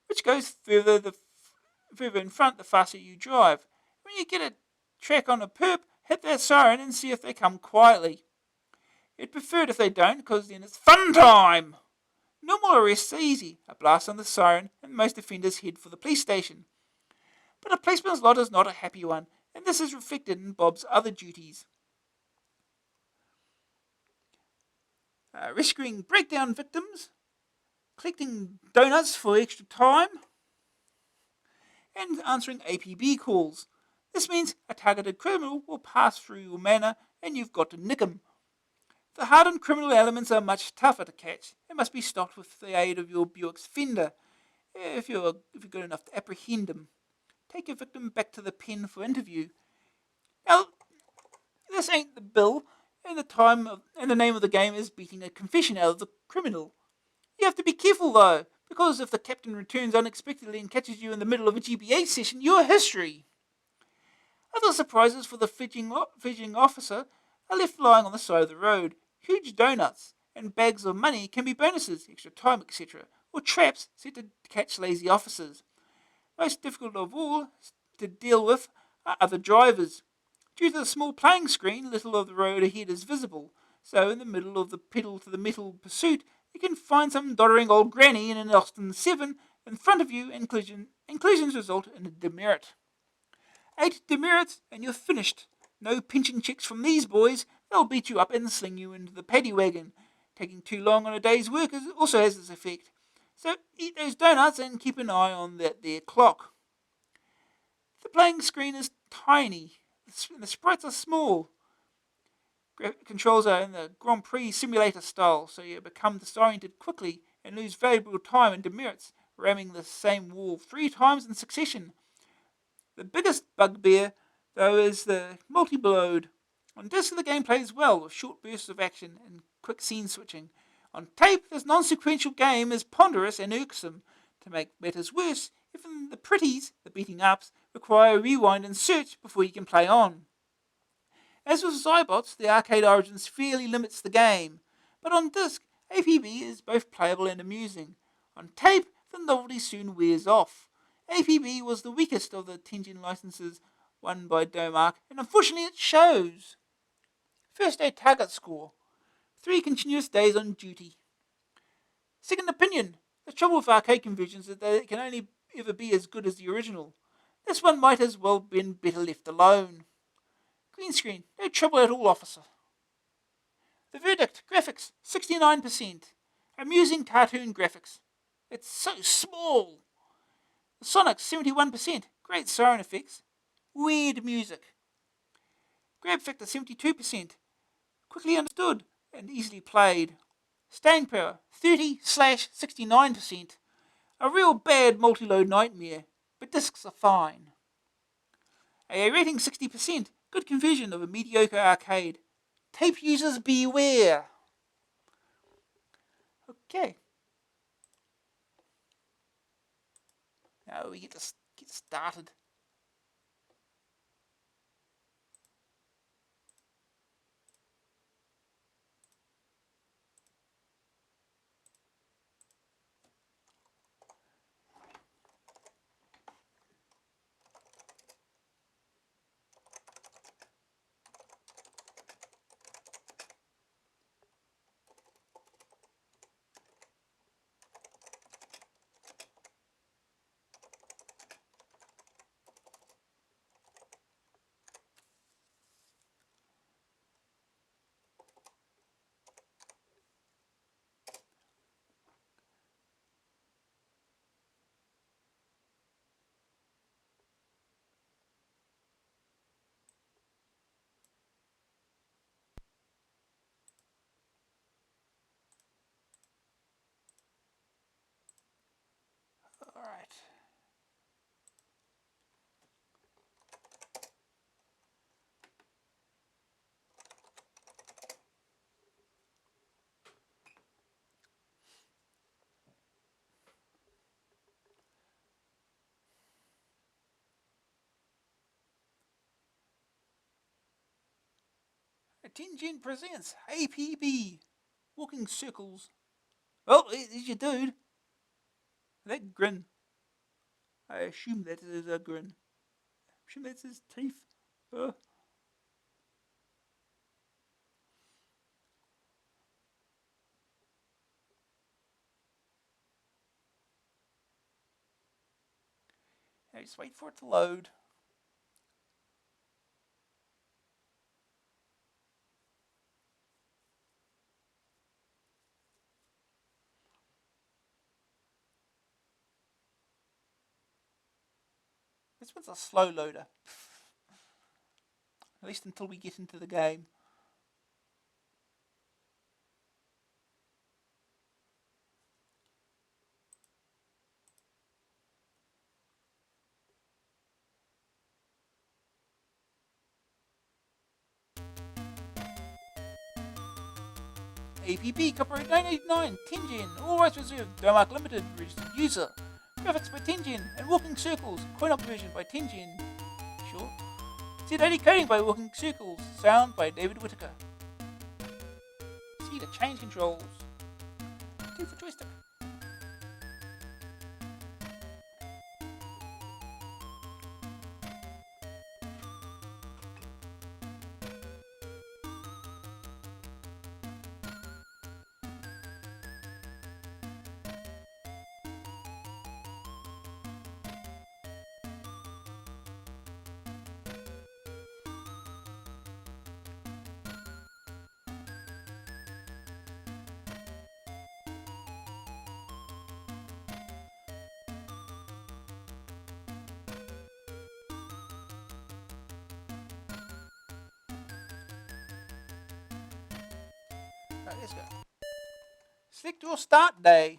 which goes further in front the faster you drive. When you get a track on a perp, hit that siren and see if they come quietly. It's preferred if they don't, because then it's fun time! Normal arrests are easy. A blast on the siren, and most offenders head for the police station. But a policeman's lot is not a happy one, and this is reflected in Bob's other duties. Rescuing breakdown victims, collecting donuts for extra time, and answering APB calls. This means a targeted criminal will pass through your manor and you've got to nick him. The hardened criminal elements are much tougher to catch and must be stopped with the aid of your Buick's fender if you're good enough to apprehend him. Take your victim back to the pen for interview. Now, this ain't the bill, and the name of the game is beating a confession out of the criminal. You have to be careful though, because if the captain returns unexpectedly and catches you in the middle of a GBA session, you're history. Other surprises for the fidgeting officer are left lying on the side of the road. Huge donuts and bags of money can be bonuses, extra time, etc., or traps set to catch lazy officers. Most difficult of all to deal with are other drivers. Due to the small playing screen, little of the road ahead is visible, so in the middle of the pedal-to-the-metal pursuit, you can find some doddering old granny in an Austin 7 in front of you, and collisions result in a demerit. 8 demerits and you're finished. No pinching checks from these boys. They'll beat you up and sling you into the paddy wagon. Taking too long on a day's work also has this effect. So eat those donuts and keep an eye on that there clock. The playing screen is tiny. The sprites are small. Controls are in the Grand Prix simulator style, so you become disoriented quickly and lose valuable time and demerits, ramming the same wall 3 times in succession. The biggest bugbear, though, is the multi-load. On disc, the game plays well, with short bursts of action and quick scene switching. On tape, this non-sequential game is ponderous and irksome. To make matters worse, even the pretties, the beating ups, require a rewind and search before you can play on. As with Zybots, the arcade origin severely limits the game, but on disc, APB is both playable and amusing. On tape, the novelty soon wears off. APB was the weakest of the Tengen licenses won by Domark, and unfortunately it shows. First day target score. 3 continuous days on duty. Second opinion. The trouble with arcade conversions is that it can only ever be as good as the original. This one might as well been better left alone. Green screen. No trouble at all, officer. The verdict. Graphics. 69%. Amusing cartoon graphics. It's so small. The Sonic. 71%. Great siren effects. Weird music. Grab factor. 72%. Quickly understood and easily played. Staying power. 30/69%. A real bad multi-load nightmare, but discs are fine. AA rating 60%. Good conversion of a mediocre arcade. Tape users beware. Okay. Now we get started. Tinjin presents APB. Walking circles. Oh, there's your dude. That grin. I assume that is a grin. I assume that's his teeth. Now just wait for it to load. This one's a slow loader. At least until we get into the game. APB, copyright 989, Tinjin, all rights reserved, Domark Limited, registered user. Graphics by Tinjin, and Walking Circles, coin-op version by Tinjin. Sure. Z80 coding by Walking Circles, sound by David Whittaker. See the change controls. 2 for joystick. Right, let's go. Select your start day.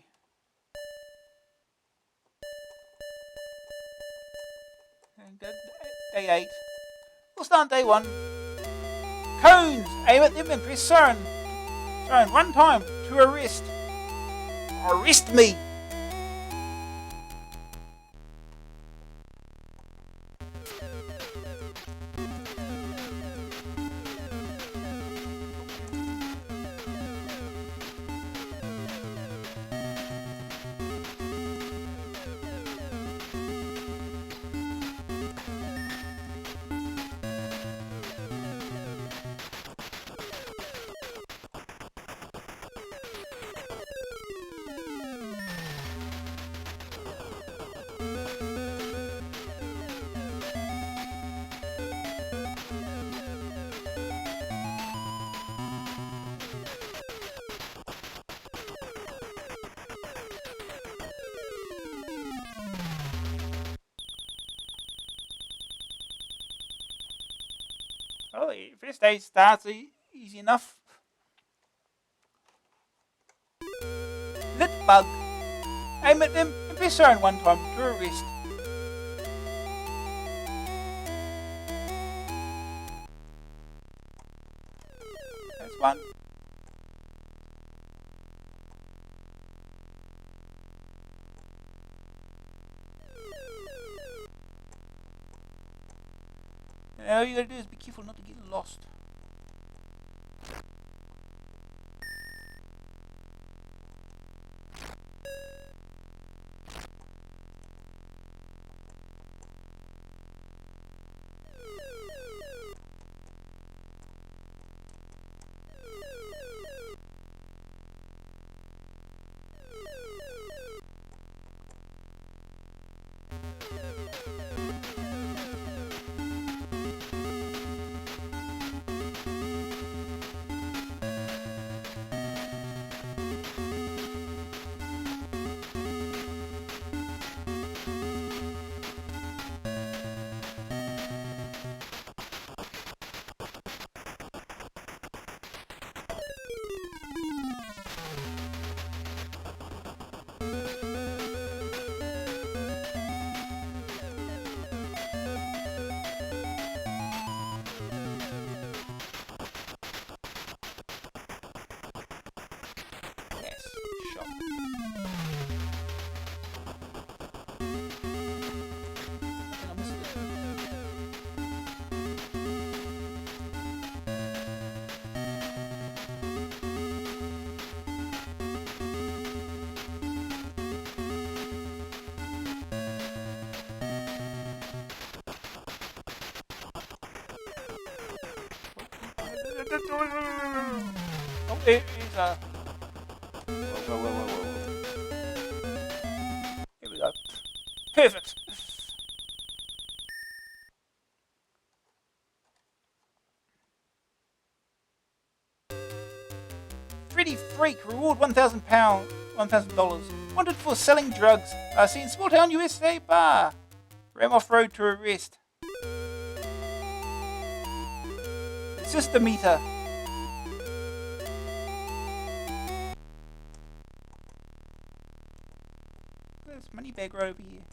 And go day 8. We'll start on day 1. Cones! Aim at them and press siren. Siren 1 time to arrest. Arrest me! Oh, the first day starts easy enough. Lit bug. Aim at them and press siren 1 time to arrest. That's 1. Now all you gotta do is be careful not to get lost. Oh, there is a... Whoa. Here we go. Perfect. 3D Freak, reward £1,000. $1,000. Wanted for selling drugs. Seen small town USA bar. Ram off road to arrest. Sister meter. There's money bag right over here.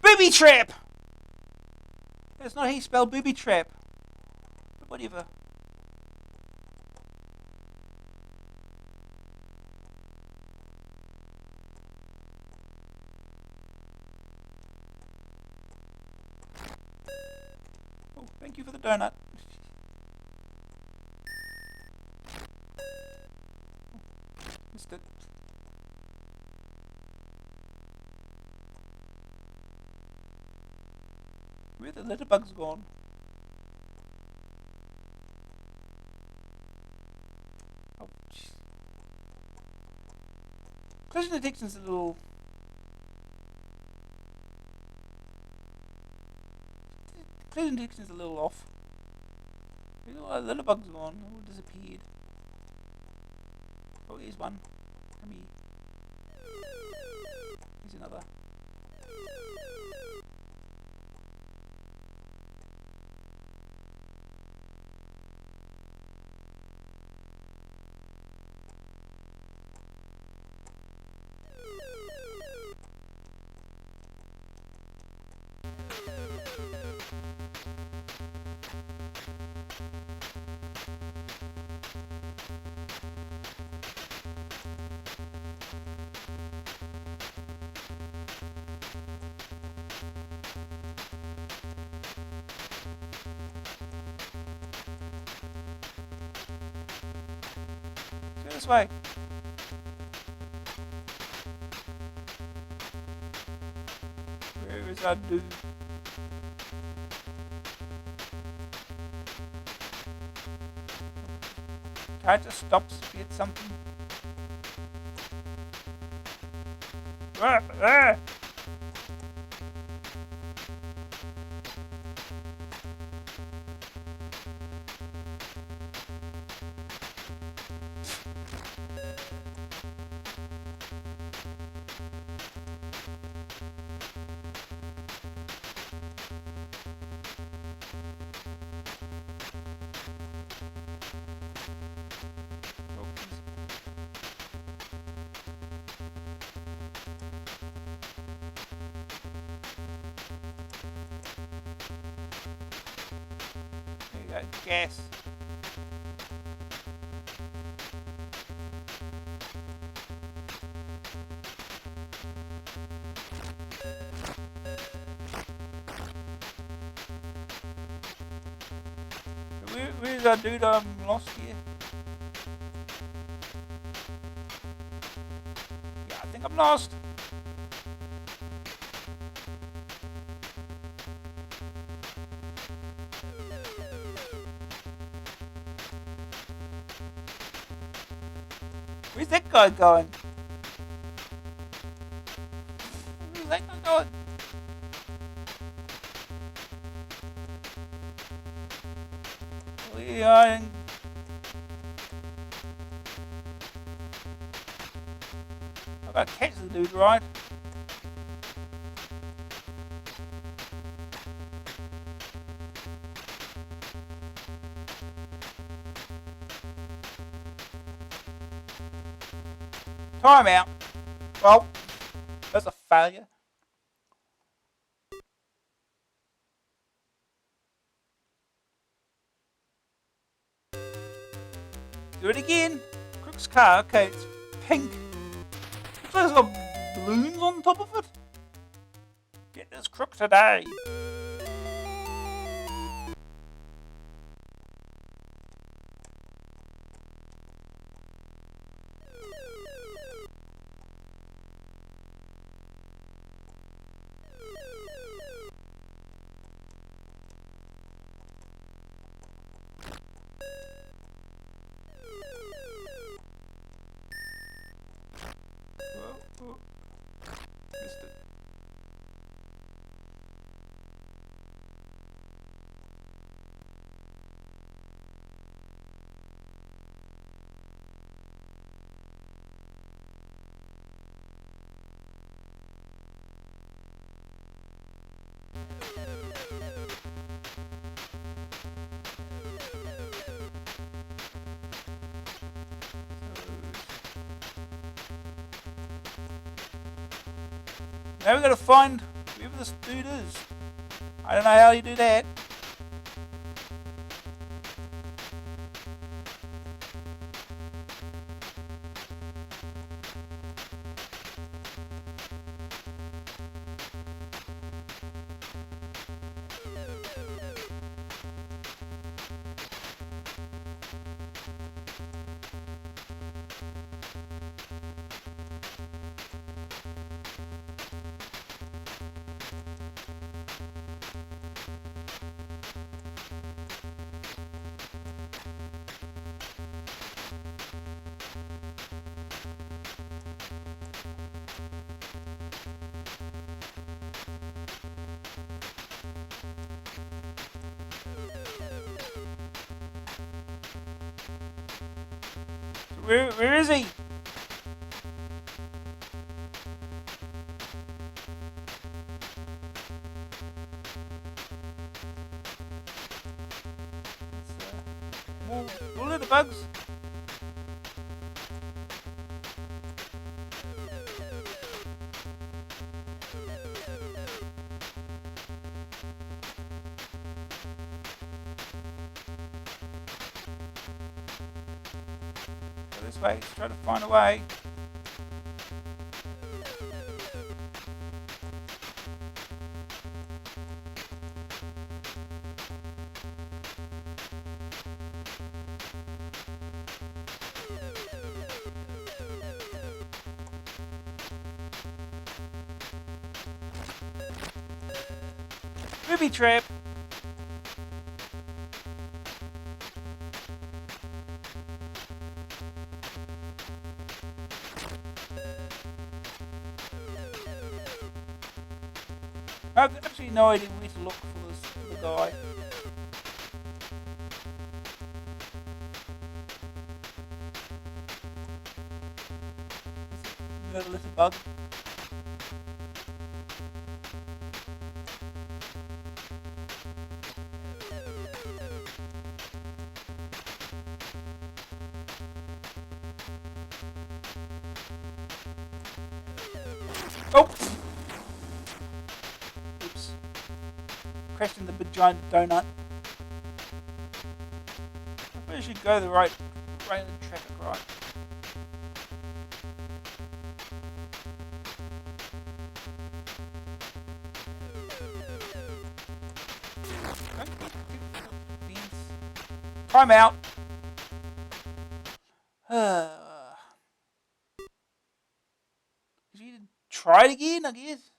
Booby trap! That's not how you spell booby trap. But whatever. Oh, thank you for the donut. Missed it. Where the litter bug's gone? Oh, jeez. Collision detection's a little... Collision detection's a little off. Oh, the litter bug's gone. Oh, disappeared. Oh, here's one. Come here. Here's another. Go this way. Where is that dude? Try to stop to get something. Ah! Gas. Where's that dude I'm lost here? Yeah, I think I'm lost. Where's that guy going? Where's that guy going? We are in... I've got to catch the dude, right? Time out. Well, that's a failure. Do it again. Crook's car. Okay, it's pink. Looks like it's got balloons on top of it. Get this crook today. Oh, missed it. Now we gotta find whoever this dude is. I don't know how you do that. Where is he? More little bugs. Go this way. Let's try to find a way. Booby trap. I have absolutely no idea where to look for the guy. Another little bug. Oh! Oops. Crashed in the big giant donut. I suppose you should go the right in the traffic, right? Time out. You try it again, I guess.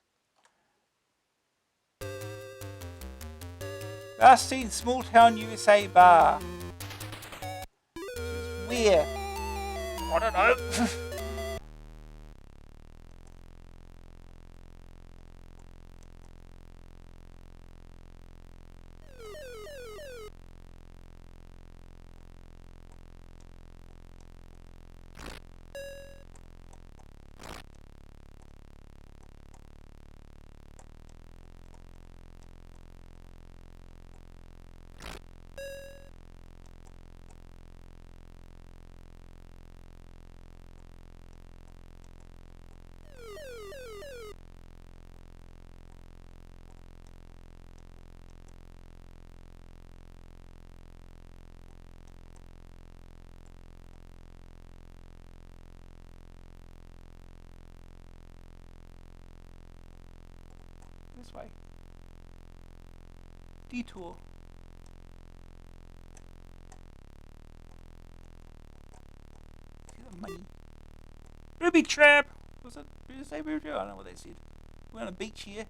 Last seen small town USA bar. Where? I don't know. This way. Detour. See the money. Booby trap! Was it? Did you say booby trap? I don't know what they said. We're on a beach here.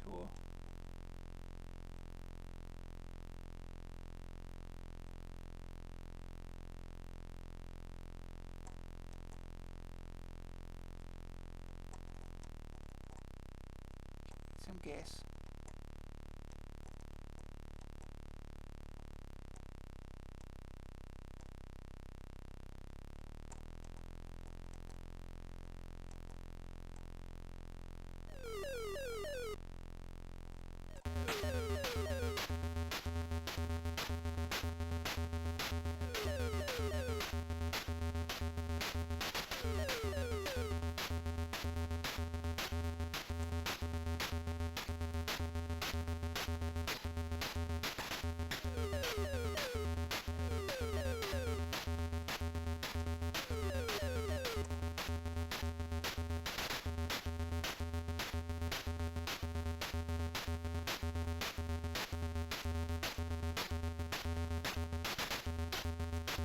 sure. Some gas.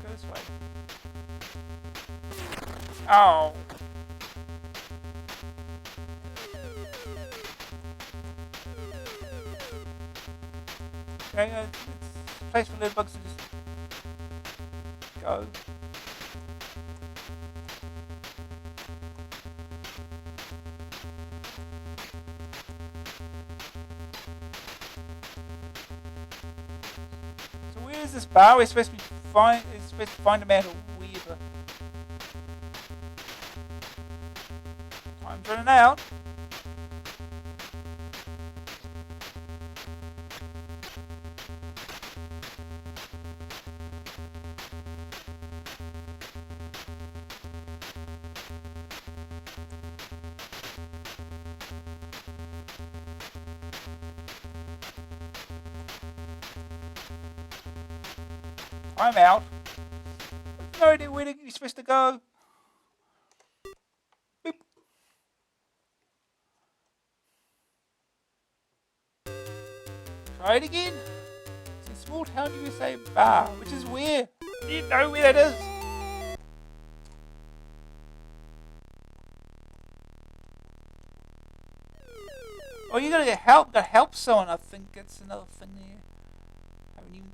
Go this way. Oh. Okay, it's a place for little bugs to just go. So where is this bar? We're supposed to find them out of wherever. Time's running out. I'm out. No idea where you're supposed to go. Boop. Try it again. It's a small town USA bar, which is where? You know where that is. Oh, you gotta get help. Gotta help someone. I think it's another thing there. Haven't even.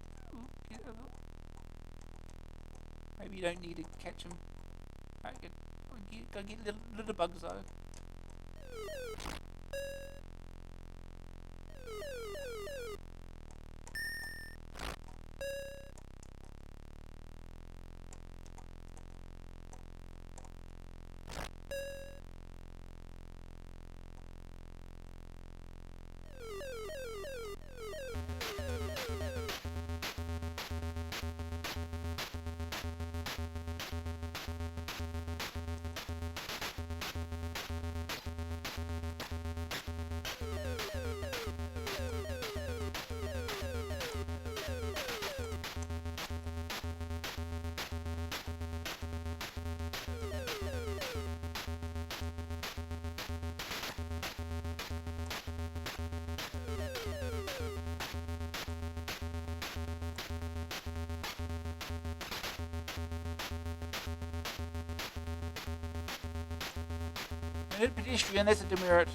Maybe you don't need to catch them. Go get little bugs though. A pedestrian, that's a demerit.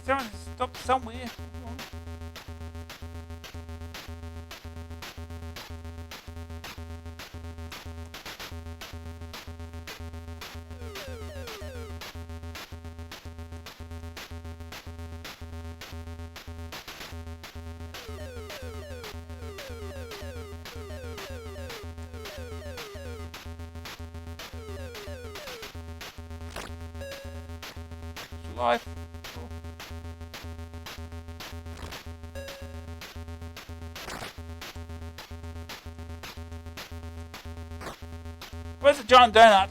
Someone stop somewhere. Life. Where's the giant donut?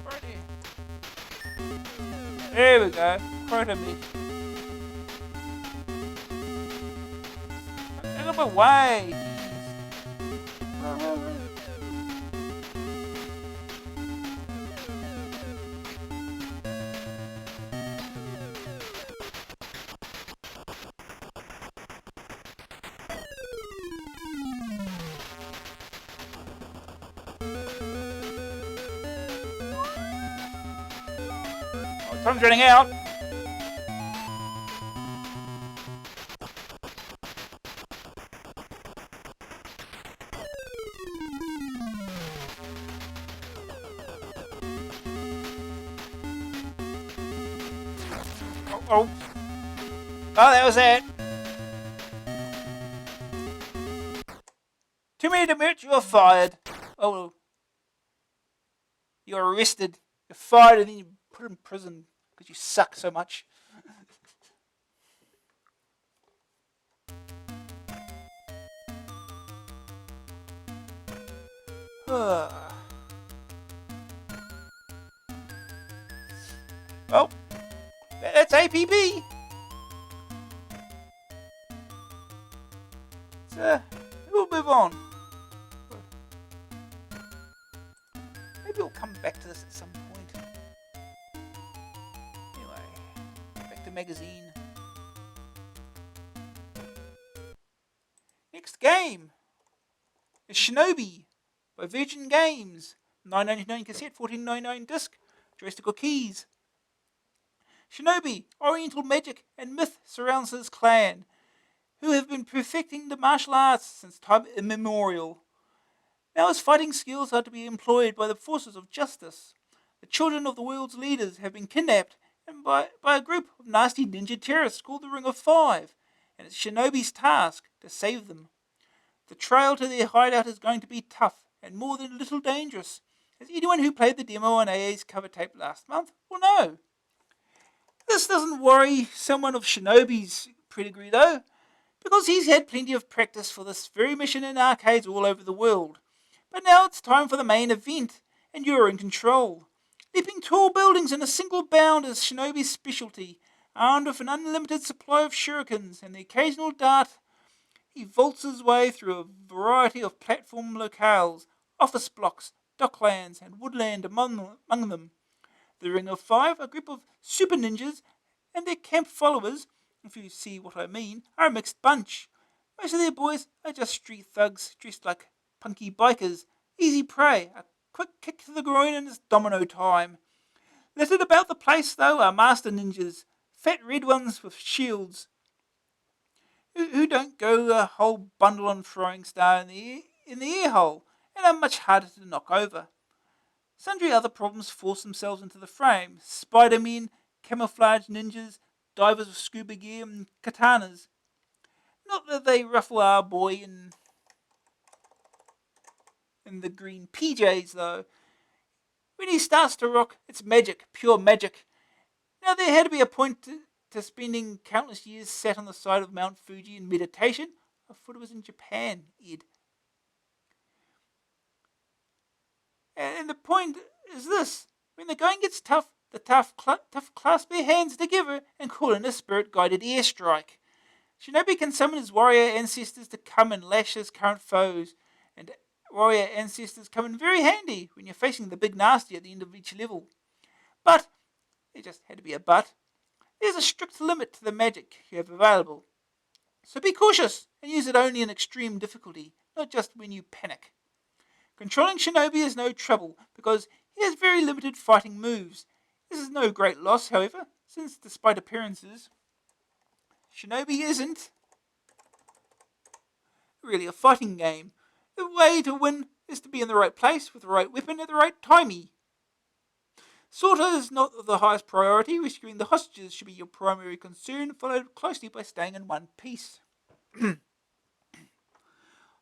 Right here. There we go. Quota meat. Get out of my way. Oh, time's running out. Oh, that was it. 2 minute minutes, you are fired. Oh, you're arrested. You're fired and then you put in prison because you suck so much. Well, that's APB. So, we'll move on. Maybe we'll come back to this at some point. Anyway, back to magazine. Next game is Shinobi by Virgin Games. $9.99 cassette, $14.99 disc, joystick or keys. Shinobi, Oriental magic and myth surrounds his clan, who have been perfecting the martial arts since time immemorial. Now his fighting skills are to be employed by the forces of justice. The children of the world's leaders have been kidnapped and by a group of nasty ninja terrorists called the Ring of Five, and it's Shinobi's task to save them. The trail to their hideout is going to be tough and more than a little dangerous, as anyone who played the demo on AA's cover tape last month will know. This doesn't worry someone of Shinobi's pedigree though, because he's had plenty of practice for this very mission in arcades all over the world. But now it's time for the main event, and you're in control. Leaping tall buildings in a single bound is Shinobi's specialty. Armed with an unlimited supply of shurikens and the occasional dart, he vaults his way through a variety of platform locales, office blocks, docklands, and woodland among them. The Ring of Five, a group of super ninjas, and their camp followers, if you see what I mean, are a mixed bunch. Most of their boys are just street thugs dressed like punky bikers. Easy prey, a quick kick to the groin and it's domino time. Littered about the place, though, are master ninjas, fat red ones with shields, who don't go a whole bundle on throwing star in the ear hole, and are much harder to knock over. Sundry other problems force themselves into the frame. Spider-Men, camouflage ninjas, divers with scuba gear, and katanas. Not that they ruffle our boy in the green PJs, though. When he starts to rock, it's magic, pure magic. Now, there had to be a point to spending countless years sat on the side of Mount Fuji in meditation. I thought it was in Japan, Ed. And the point is this: when the going gets tough, the tough clasp their hands together and call in a spirit-guided airstrike. Shinobi can summon his warrior ancestors to come and lash his current foes, and warrior ancestors come in very handy when you're facing the big nasty at the end of each level. But, there just had to be a but, there's a strict limit to the magic you have available. So be cautious and use it only in extreme difficulty, not just when you panic. Controlling Shinobi is no trouble, because he has very limited fighting moves. This is no great loss, however, since despite appearances, Shinobi isn't really a fighting game. The way to win is to be in the right place with the right weapon at the right timey. Slaughter is not the highest priority. Rescuing the hostages should be your primary concern, followed closely by staying in one piece.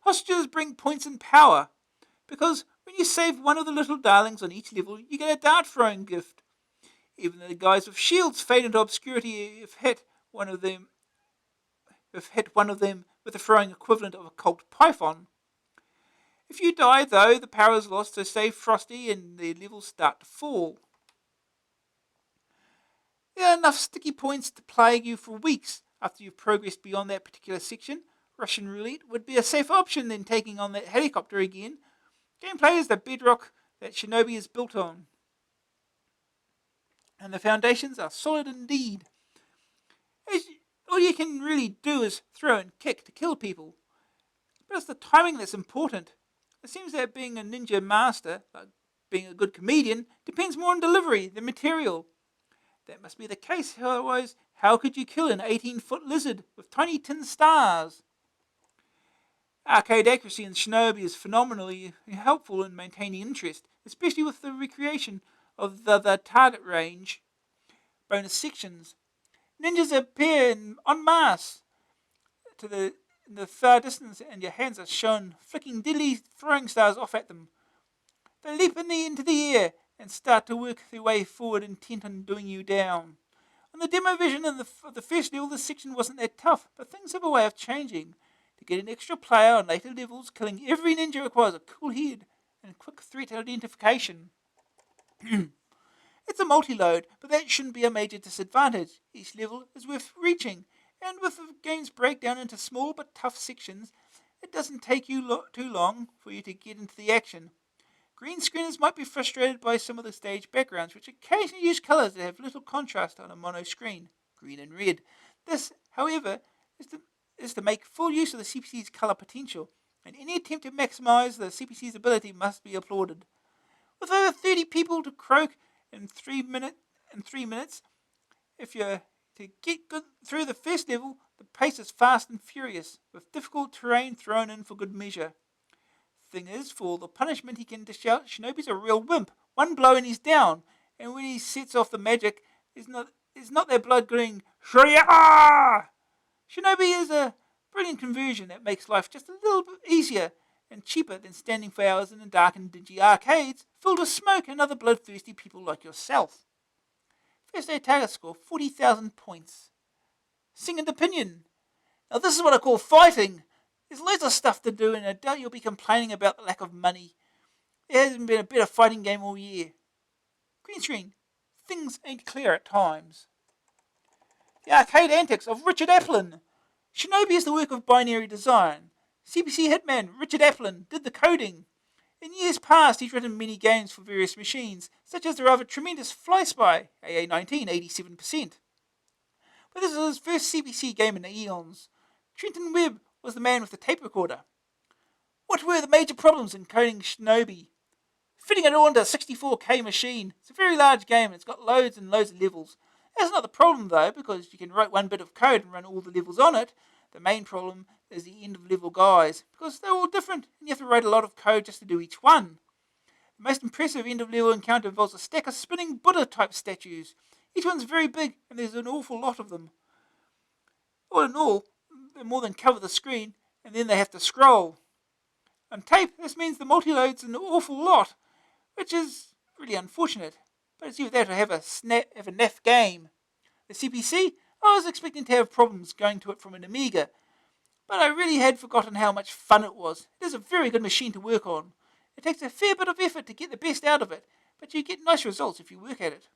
Hostages bring points and power, because when you save one of the little darlings on each level, you get a dart throwing gift. Even the guys with shields fade into obscurity if hit one of them with the throwing equivalent of a Colt Python. If you die, though, the power is lost, so stay frosty and the levels start to fall. There are enough sticky points to plague you for weeks after you've progressed beyond that particular section. Russian roulette would be a safer option than taking on that helicopter again. Gameplay is the bedrock that Shinobi is built on, and the foundations are solid indeed. All you can really do is throw and kick to kill people. But it's the timing that's important. It seems that being a ninja master, like being a good comedian, depends more on delivery than material. That must be the case, otherwise how could you kill an 18-foot lizard with tiny tin stars? Arcade accuracy in Shinobi is phenomenally helpful in maintaining interest, especially with the recreation of the target range bonus sections. Ninjas appear en masse in the far distance, and your hands are shown flicking deadly throwing stars off at them. They leap into the air and start to work their way forward, intent on doing you down. On the demo version of the first level, this section wasn't that tough, but things have a way of changing. To get an extra player on later levels, killing every ninja requires a cool head and quick threat identification. It's a multi-load, but that shouldn't be a major disadvantage. Each level is worth reaching, and with the game's breakdown into small but tough sections, it doesn't take you too long for you to get into the action. Green screeners might be frustrated by some of the stage backgrounds, which occasionally use colours that have little contrast on a mono screen, green and red. This, however, is to make full use of the CPC's colour potential, and any attempt to maximise the CPC's ability must be applauded. With over 30 people to croak in 3 minutes, if you're to get good through the first level, the pace is fast and furious, with difficult terrain thrown in for good measure. Thing is, for all the punishment he can dish out, Shinobi's a real wimp. One blow and he's down, and when he sets off the magic, it's not their blood going Shurya! Shinobi is a brilliant conversion that makes life just a little bit easier and cheaper than standing for hours in the dark and dingy arcades filled with smoke and other bloodthirsty people like yourself. First day target score, 40,000 points. Second opinion. Now this is what I call fighting. There's loads of stuff to do, and I doubt you'll be complaining about the lack of money. There hasn't been a better fighting game all year. Green screen. Things ain't clear at times. The arcade antics of Richard Applin. Shinobi is the work of binary design. CPC hitman Richard Applin did the coding. In years past, he's written many games for various machines, such as the rather tremendous Fly Spy, AA19, 87%. But this is his first CPC game in eons. Trenton Webb was the man with the tape recorder. What were the major problems in coding Shinobi? Fitting it all into a 64K machine. It's a very large game and it's got loads and loads of levels. That's not the problem though, because you can write one bit of code and run all the levels on it. The main problem is the end of level guys, because they're all different and you have to write a lot of code just to do each one. The most impressive end of level encounter involves a stack of spinning Buddha type statues. Each one's very big and there's an awful lot of them. All in all, they more than cover the screen, and then they have to scroll. On tape, this means the multi-load's an awful lot, which is really unfortunate, but it's either that or have a naff game. The CPC, I was expecting to have problems going to it from an Amiga, but I really had forgotten how much fun it was. It is a very good machine to work on. It takes a fair bit of effort to get the best out of it, but you get nice results if you work at it.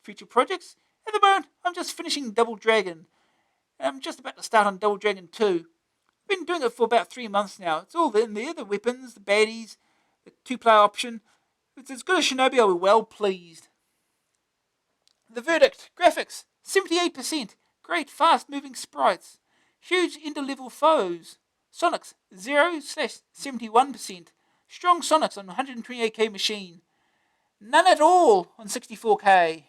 Future projects? At the moment, I'm just finishing Double Dragon. I'm just about to start on Double Dragon 2. I've been doing it for about 3 months now. It's all in there, the weapons, the baddies, the 2-player option. If it's as good as Shinobi, I'll be well pleased. The verdict. Graphics, 78%. Great fast-moving sprites. Huge end-of-level foes. Sonics, 0/71%. Strong Sonics on 128K machine. None at all on 64K.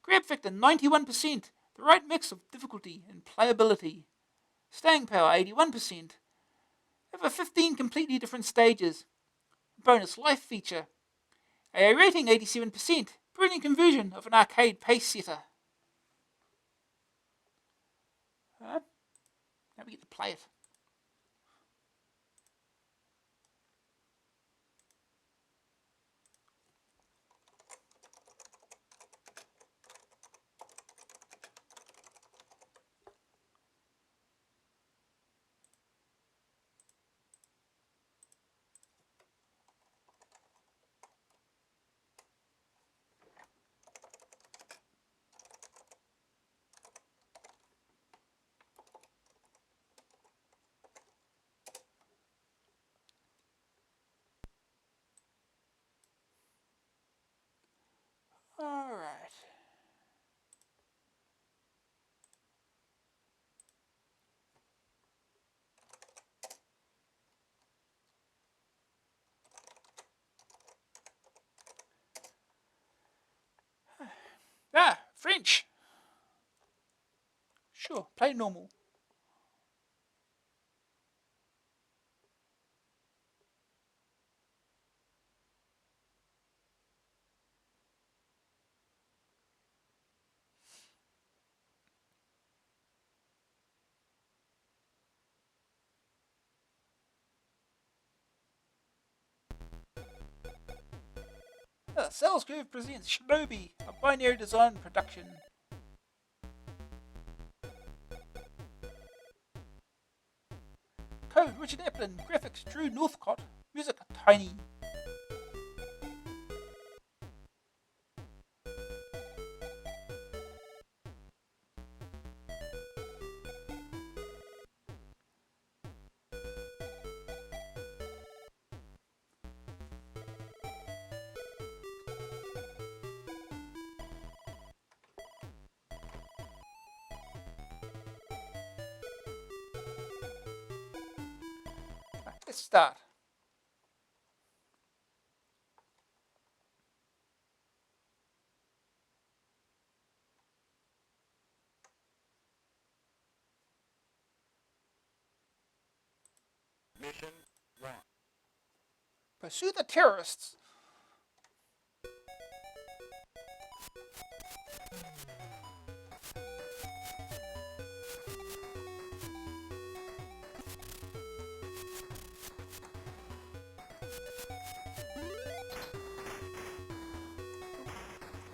Grab factor, 91%. The right mix of difficulty and playability. Staying power, 81%. Over 15 completely different stages. Bonus life feature. A rating 87%. Brilliant conversion of an arcade pace setter. Now we get to play it. Alright. French. Sure, play normal. Sales Groove presents Shinobi, a binary design production. Code Richard Applin, graphics Drew Northcott, music Tiny. Let's start. Mission 1. Pursue the terrorists.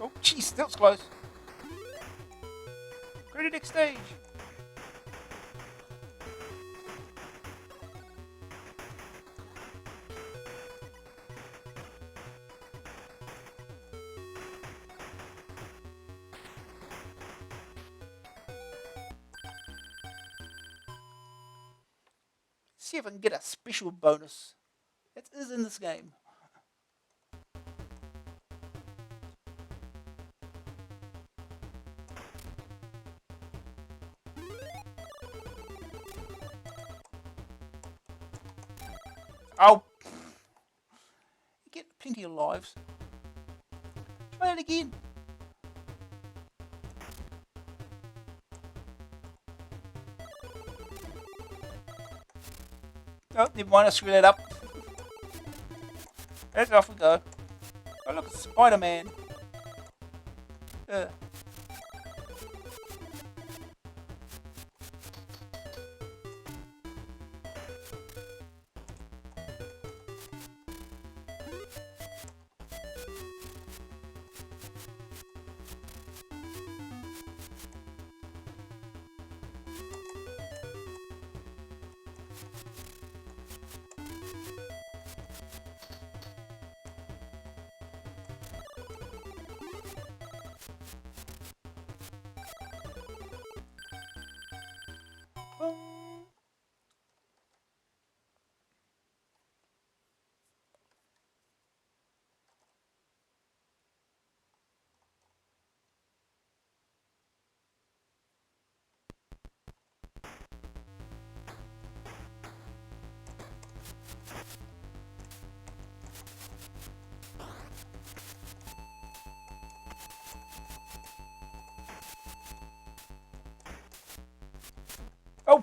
Oh, jeez, that was close. Go to the next stage. See if I can get a special bonus. That is in this game. Oh, you get plenty of lives. Try it again. Oh, never mind, I screwed that up. Let's off we go. Oh look, it's Spider-Man. Oh.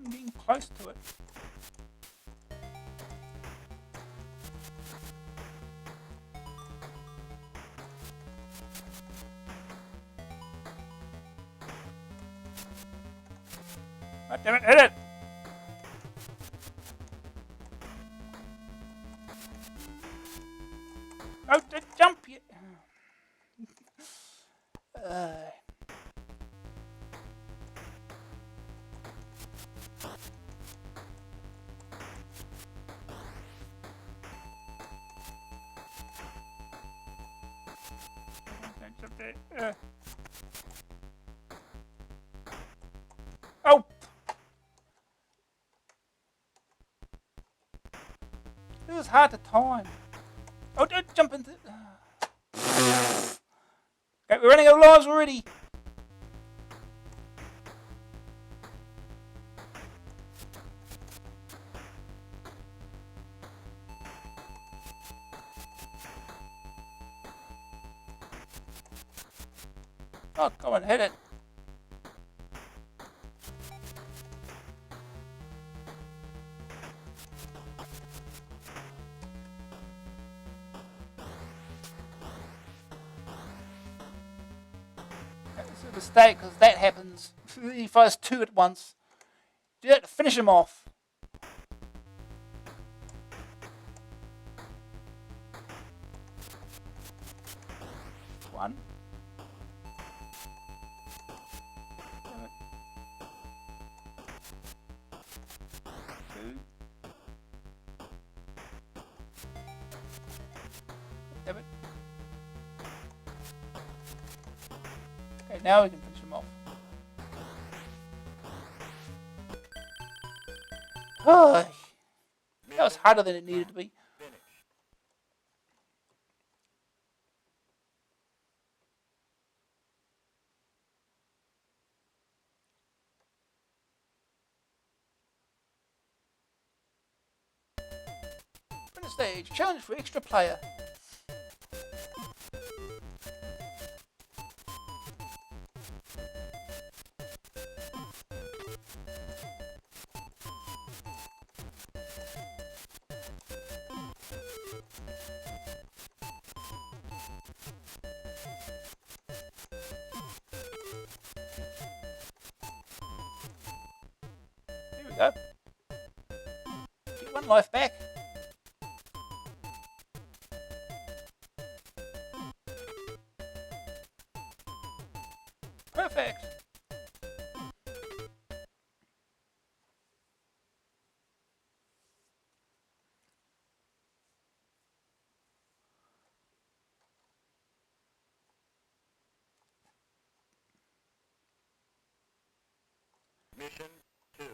I'm getting close to it. Oh, damn it, hit it! Oh, jump! Don't jump there. Oh! It was hard to time. Oh, don't jump into it. Okay, we're running out of lives already. Oh, come on, hit it. It's a mistake because that happens. He fires two at once. Do that to finish him off. One. Two. Damn it. Okay, now we can finish him off. Oh, that was harder than it needed to be. Finish stage. Challenge for extra player. Here we go. Get one life back. Perfect. Mission 2.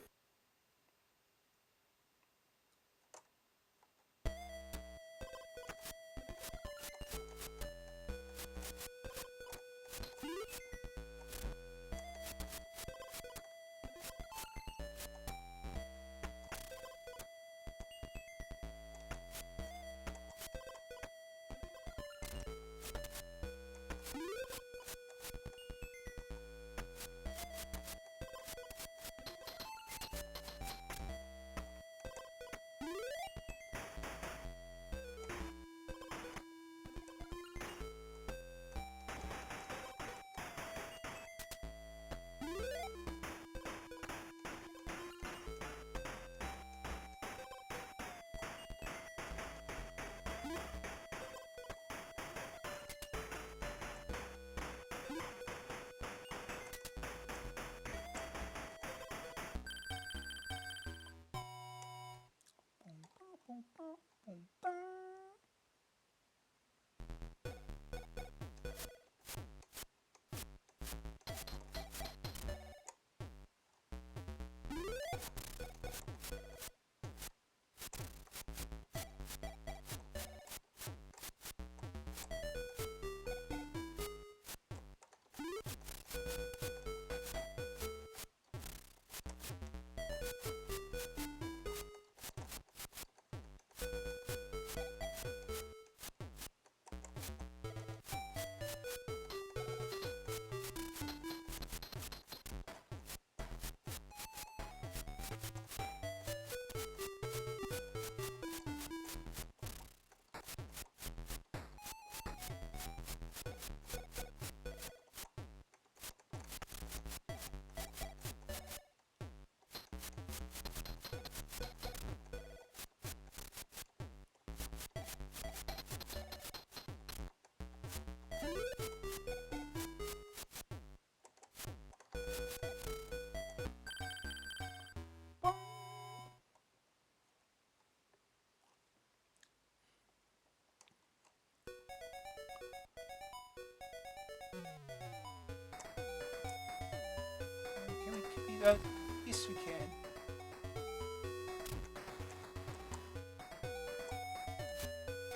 Can we copy those? Yes, we can.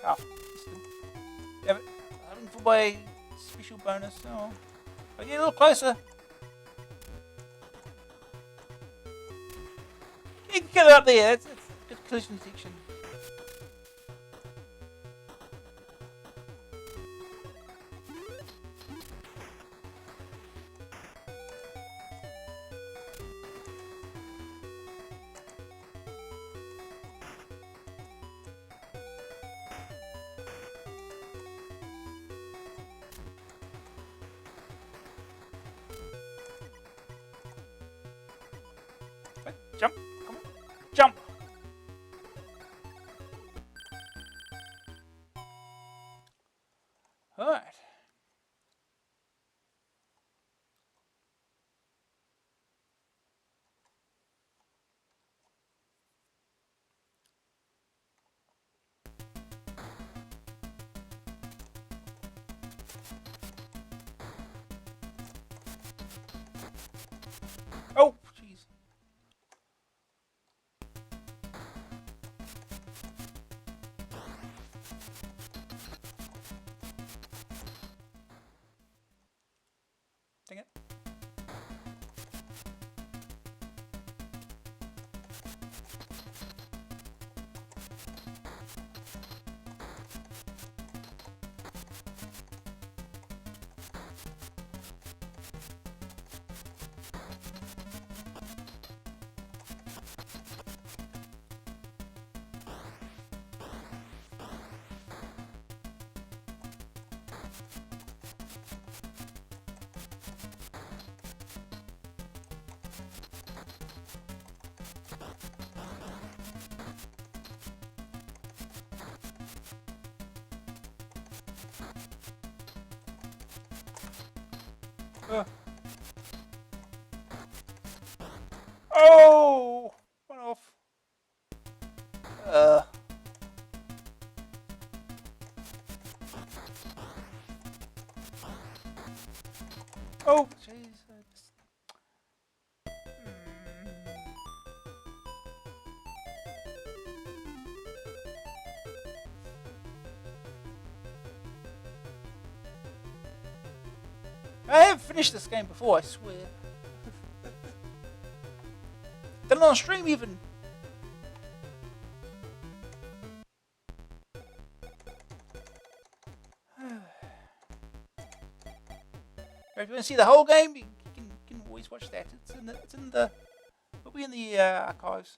Ah, system. Damn it. I'm looking for my special bonus. Oh, I get a little closer. You can get it up there. That's good collision detection. Right, jump. Come on. Jump. Alright. Oh, jeez. Dang it. Oh! One off. Uh. Oh, jeez. I have finished this game before, I swear. Done it on stream even. If you want to see the whole game, you can always watch that. It'll be in the archives.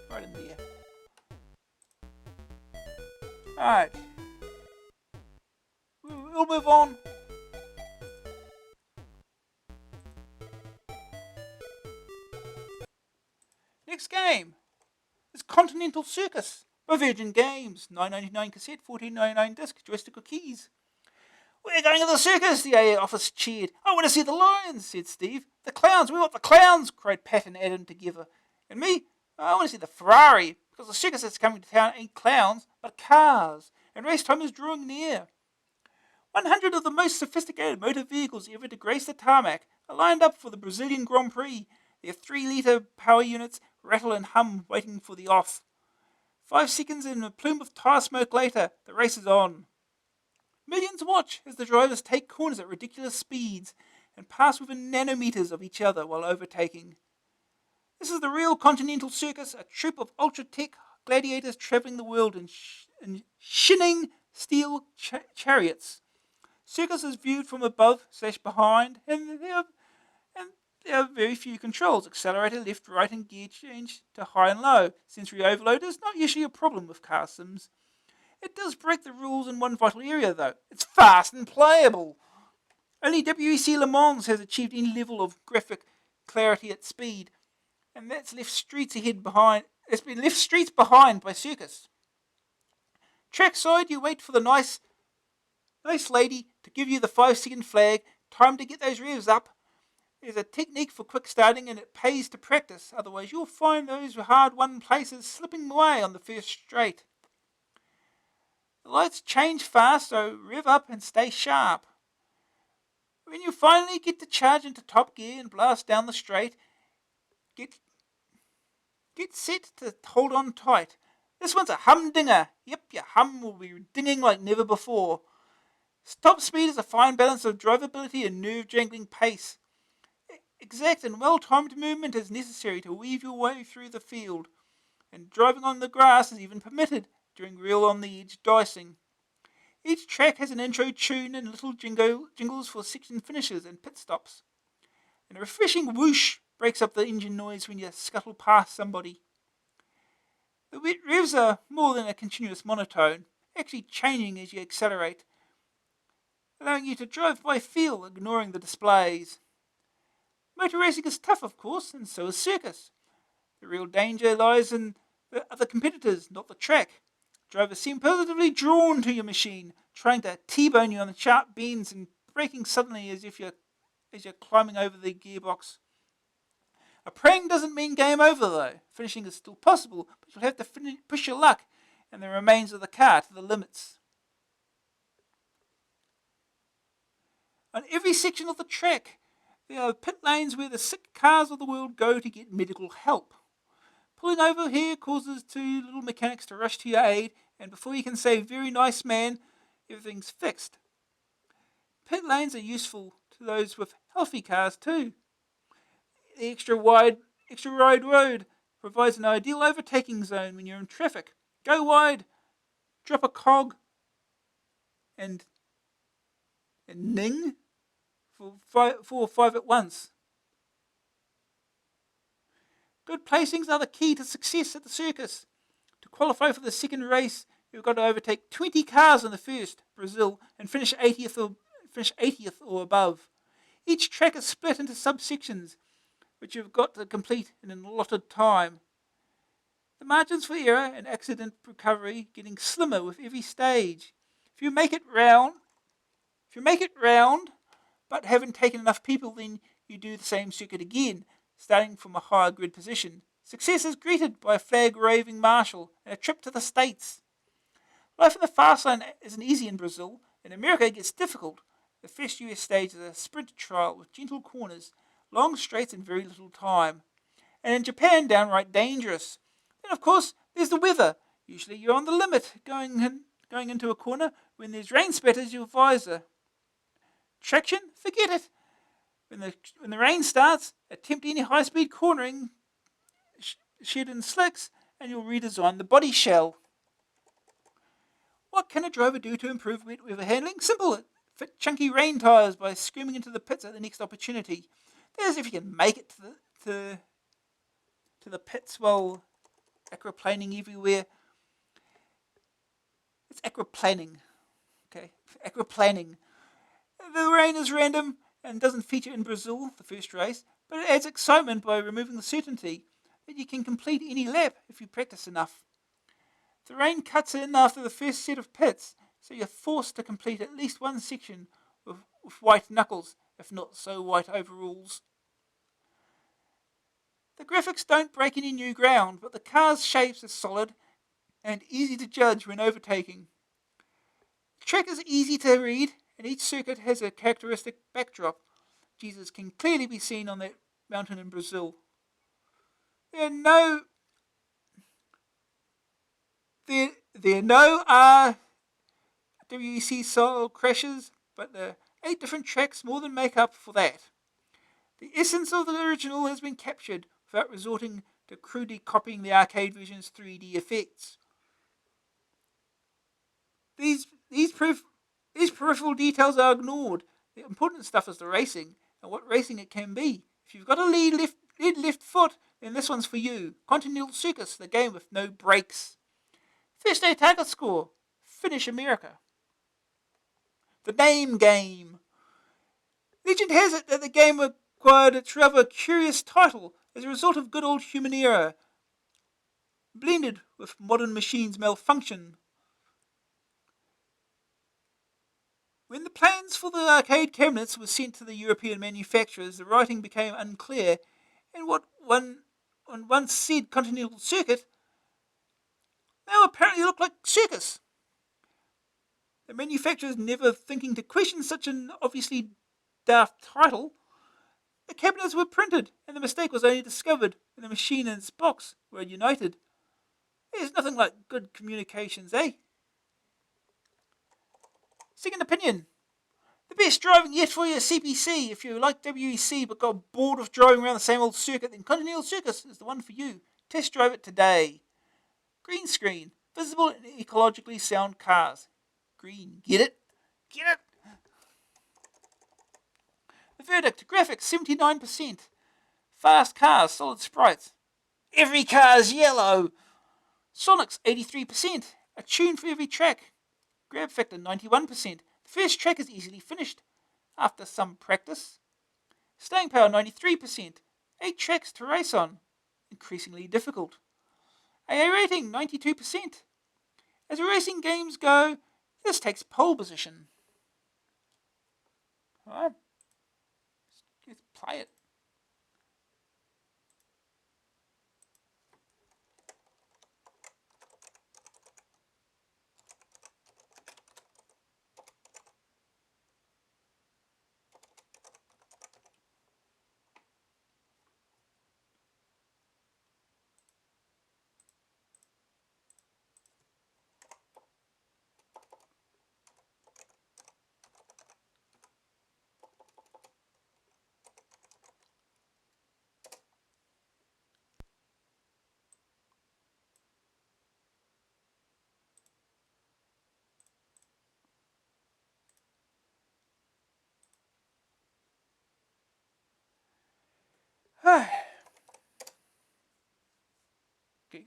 Right in there. Alright. We'll move on. Next game is Continental Circus by Virgin Games. $9.99 cassette, $14.99 disc, joystick or keys. We're going to the circus, the AA office cheered. I want to see the lions, said Steve. The clowns, we want the clowns, cried Pat and Adam together. And me, I want to see the Ferrari, because the circus that's coming to town ain't clowns, but cars, and race time is drawing near. 100 of the most sophisticated motor vehicles ever to grace the tarmac are lined up for the Brazilian Grand Prix. Their 3-litre power units rattle and hum, waiting for the off. 5 seconds and a plume of tire smoke later, the race is on. Millions watch as the drivers take corners at ridiculous speeds and pass within nanometers of each other while overtaking. This is the real Continental Circus, a troupe of ultra-tech gladiators travelling the world in shinning steel chariots. Circus is viewed from above/behind, and there are very few controls. Accelerator, left, right, and gear change to high and low. Sensory overload is not usually a problem with car sims. It does break the rules in one vital area, though. It's fast and playable. Only WEC Le Mans has achieved any level of graphic clarity at speed, and that's left streets behind by Circus. Trackside, you wait for the nice lady to give you the 5-second flag. Time to get those revs up. There's a technique for quick starting and it pays to practice. Otherwise, you'll find those hard-won places slipping away on the first straight. The lights change fast, so rev up and stay sharp. When you finally get to charge into top gear and blast down the straight, get set to hold on tight. This one's a humdinger. Yep, your hum will be dinging like never before. Top speed is a fine balance of drivability and nerve-jangling pace. Exact and well-timed movement is necessary to weave your way through the field, and driving on the grass is even permitted during real on-the-edge dicing. Each track has an intro tune and little jingles for section finishes and pit stops. And a refreshing whoosh breaks up the engine noise when you scuttle past somebody. The wet revs are more than a continuous monotone, actually changing as you accelerate, allowing you to drive by feel, ignoring the displays. Motor racing is tough, of course, and so is circus. The real danger lies in the other competitors, not the track. Drivers seem positively drawn to your machine, trying to T-bone you on the sharp bends and braking suddenly as you're climbing over the gearbox. A prang doesn't mean game over, though. Finishing is still possible, but you'll have to push your luck and the remains of the car to the limits. On every section of the track, there are pit lanes where the sick cars of the world go to get medical help. Pulling over here causes 2 little mechanics to rush to your aid, and before you can say, "Very nice man," everything's fixed. Pit lanes are useful to those with healthy cars too. The extra wide road provides an ideal overtaking zone when you're in traffic. Go wide, drop a cog, and ning for 4 or 5 at once. Good placings are the key to success at the circus. To qualify for the second race, you've got to overtake 20 cars in the first, Brazil, and finish 80th or above. Each track is split into subsections, which you've got to complete in an allotted time. The margins for error and accident recovery getting slimmer with every stage. If you make it round, but haven't taken enough people, then you do the same circuit again, starting from a higher grid position. Success is greeted by a flag-waving marshal and a trip to the States. Life in the fast lane isn't easy in Brazil. In America, it gets difficult. The first US stage is a sprint trial with gentle corners, long straights, and very little time. And in Japan, downright dangerous. Then, of course, there's the weather. Usually you're on the limit, going into a corner. When there's rain spatters your visor. Traction? Forget it. When the rain starts, attempt any high-speed cornering, shed in slicks, and you'll redesign the body shell. What can a driver do to improve wet weather handling? Simple. Fit chunky rain tyres by screaming into the pits at the next opportunity. There's if you can make it to the pits while aquaplaning everywhere. It's aquaplaning. Okay, aquaplaning. The rain is random and doesn't feature in Brazil, the first race, but it adds excitement by removing the certainty that you can complete any lap if you practice enough. The rain cuts in after the first set of pits, so you're forced to complete at least one section with white knuckles, if not so white overalls. The graphics don't break any new ground, but the car's shapes are solid and easy to judge when overtaking. The track is easy to read, and each circuit has a characteristic backdrop. Jesus can clearly be seen on that mountain in Brazil. There are no RWC style crashes, but there are 8 different tracks more than make up for that. The essence of the original has been captured without resorting to crudely copying the arcade version's 3D effects. These peripheral details are ignored. The important stuff is the racing, and what racing it can be. If you've got a lead left foot, then this one's for you. Continental Circus, the game with no brakes. First day target score. Finish America. The name game. Legend has it that the game acquired its rather curious title as a result of good old human error, blended with modern machines' malfunction. When the plans for the arcade cabinets were sent to the European manufacturers, the writing became unclear, and on one said Continental Circuit, now apparently look like Circus. The manufacturers, never thinking to question such an obviously daft title, the cabinets were printed, and the mistake was only discovered when the machine and its box were united. There's nothing like good communications, eh? Second opinion. The best driving yet for your CPC. If you like WEC but got bored of driving around the same old circuit, then Continental Circus is the one for you. Test drive it today. Green screen. Visible and ecologically sound cars. Green. Get it? Get it? The verdict. Graphics 79%. Fast cars. Solid sprites. Every car's yellow. Sonics 83%. A tune for every track. Grab factor 91%. The first track is easily finished after some practice. Staying power 93%. 8 tracks to race on. Increasingly difficult. AA rating 92%. As racing games go, this takes pole position. Alright. Let's play it.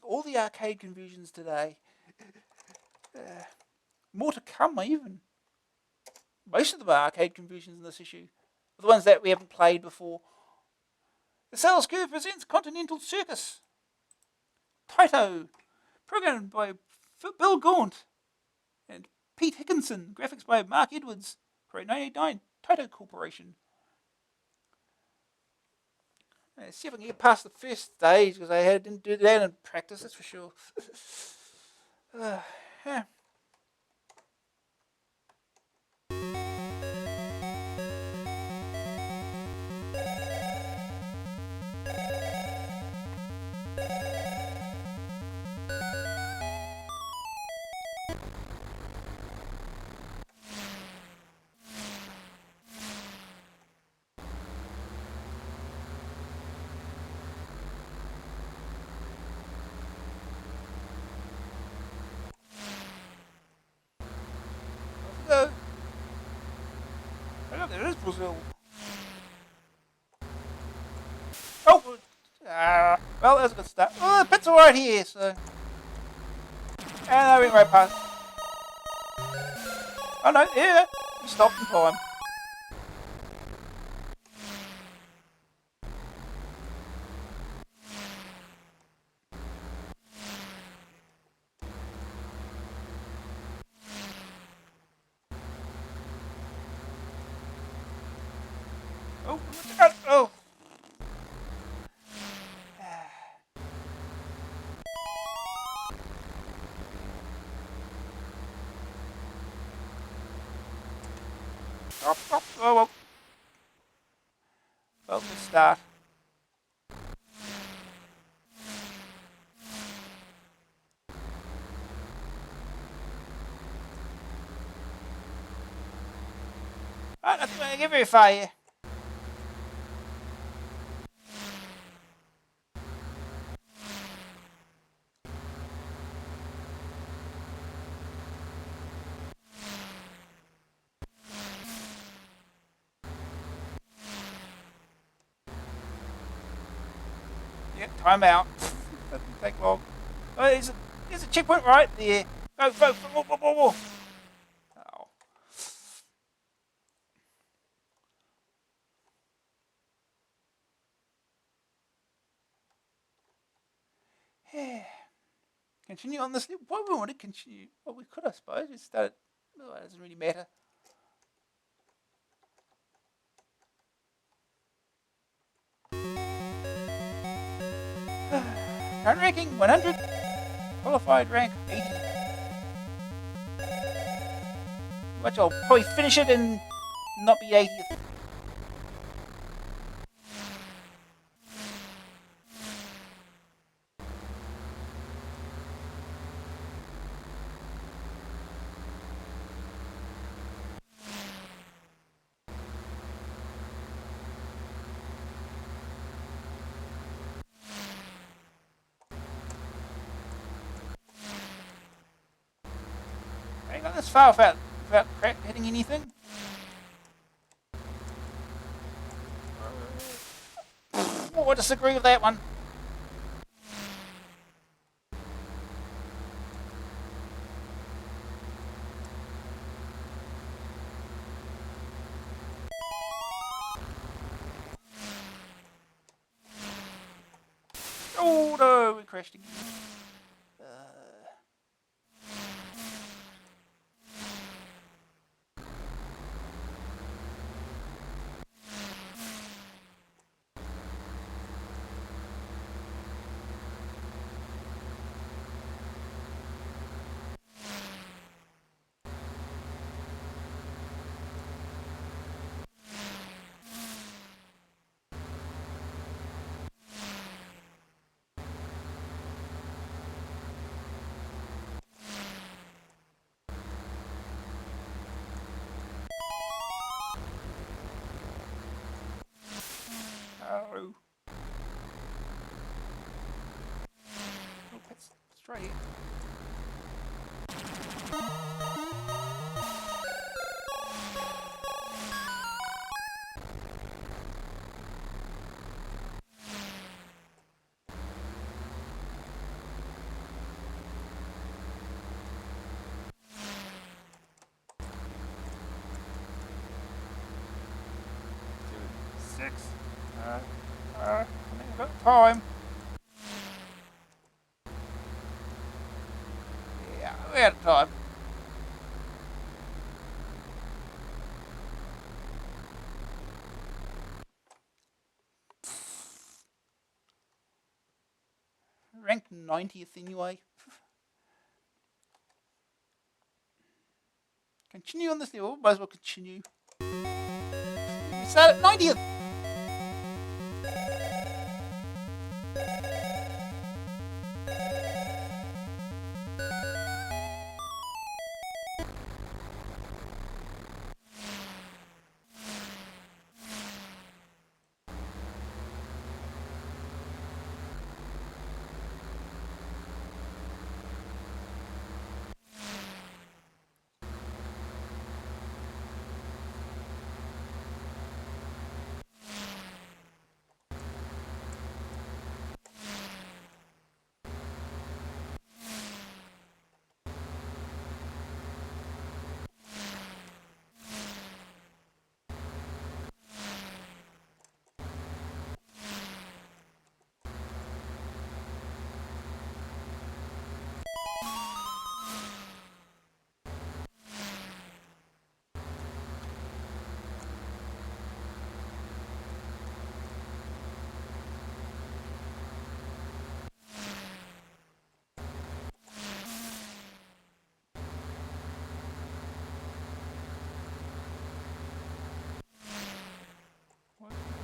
All the arcade conversions today. More to come, even. Most of them are arcade conversions in this issue. The ones that we haven't played before. The Sales Curve presents Continental Circus. Taito. Programmed by Bill Gaunt and Pete Hickinson. Graphics by Mark Edwards. For 1989. Taito Corporation. Let's see if I can get past the first stage, because I didn't do that in practice, that's for sure. Yeah. Off we go. Oh, there is Brazil. Oh, well, that's a good start. Oh, the pits are right here, so. And I went right past. Oh no, yeah, we stopped in time. Oh, oh. Oh, well. Well, good start. Alright, I think we're going to get very far here. Yep, time out. Doesn't take long. Oh, there's a checkpoint right there. Go, go, whoa, whoa, whoa, whoa. Oh. Continue on this. Why we want to continue? Well, we could, I suppose. We started. Well, it doesn't really matter. Current ranking 100. Qualified rank 80. Watch, I'll probably finish it and not be 80th. I ain't got this far without hitting anything. Oh, I disagree with that one. Oh no, we crashed again. Oh. Oh, let's try it. Six. I think I've got time. Yeah, we're out of time. Ranked 90th anyway. Continue on this level, might as well continue. We start at 90th!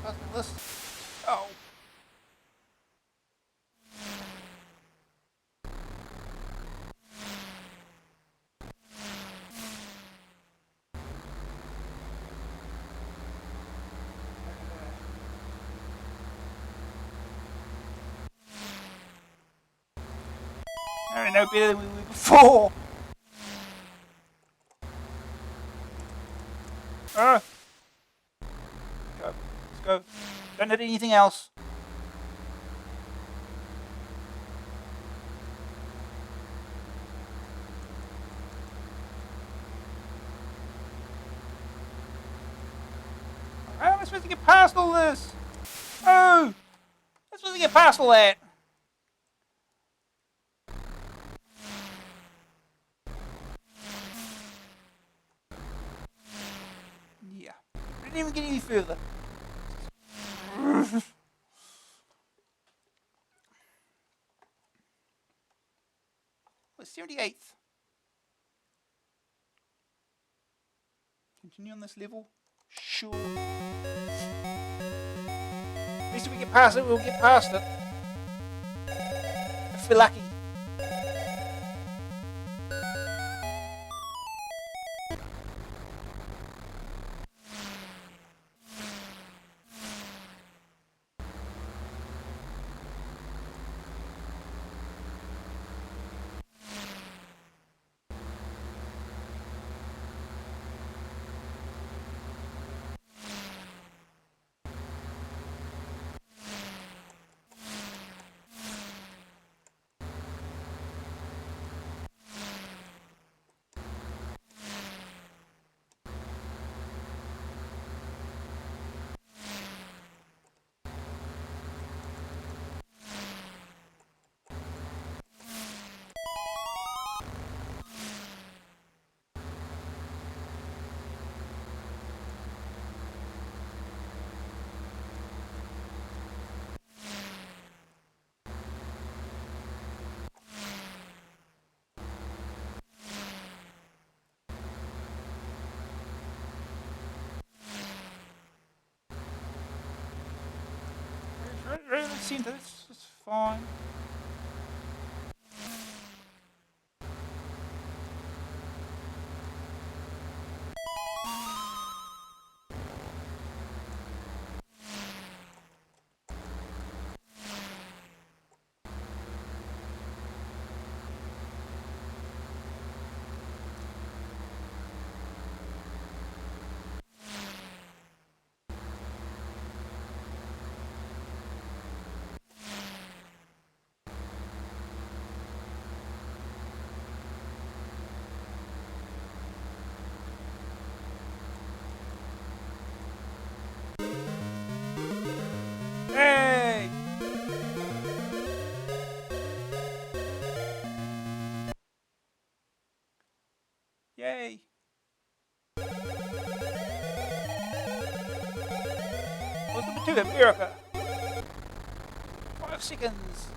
What's the list? Oh. I know better than we were before. Let's go. Let's go. Don't hit anything else. How am I supposed to get past all this? Oh! I'm supposed to get past all that. Yeah. I didn't even get any further. 78th. Continue on this level. Sure. At least if we get past it, we'll get past it. If we're lucky. Really center, that's fine. Hey! Yay! What's number 2? America. 5 seconds.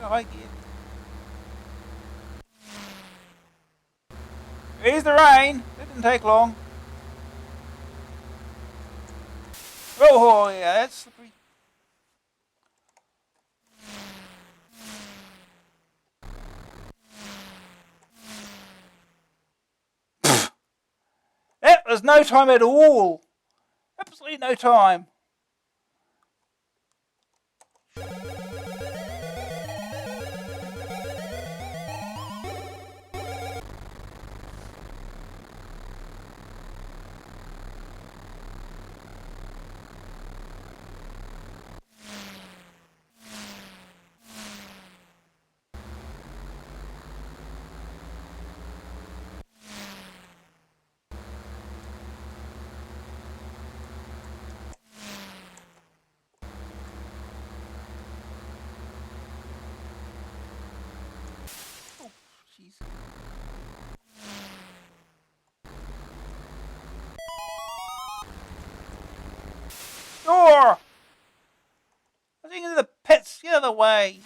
High gear. Here's the rain. That didn't take long. Oh yeah, that's slippery. That was no time at all. Absolutely no time. Oh, jeez. Door! I was into the pits the other way.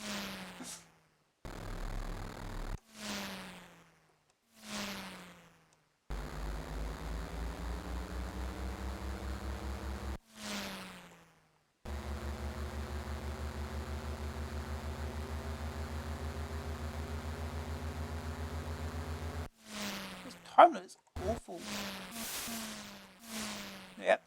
This timer is awful. Yep.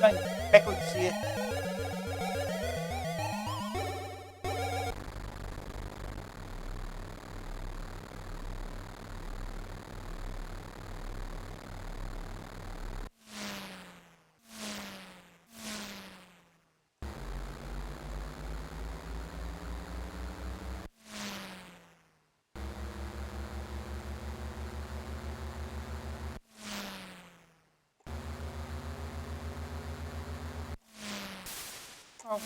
Going backwards here. Oh.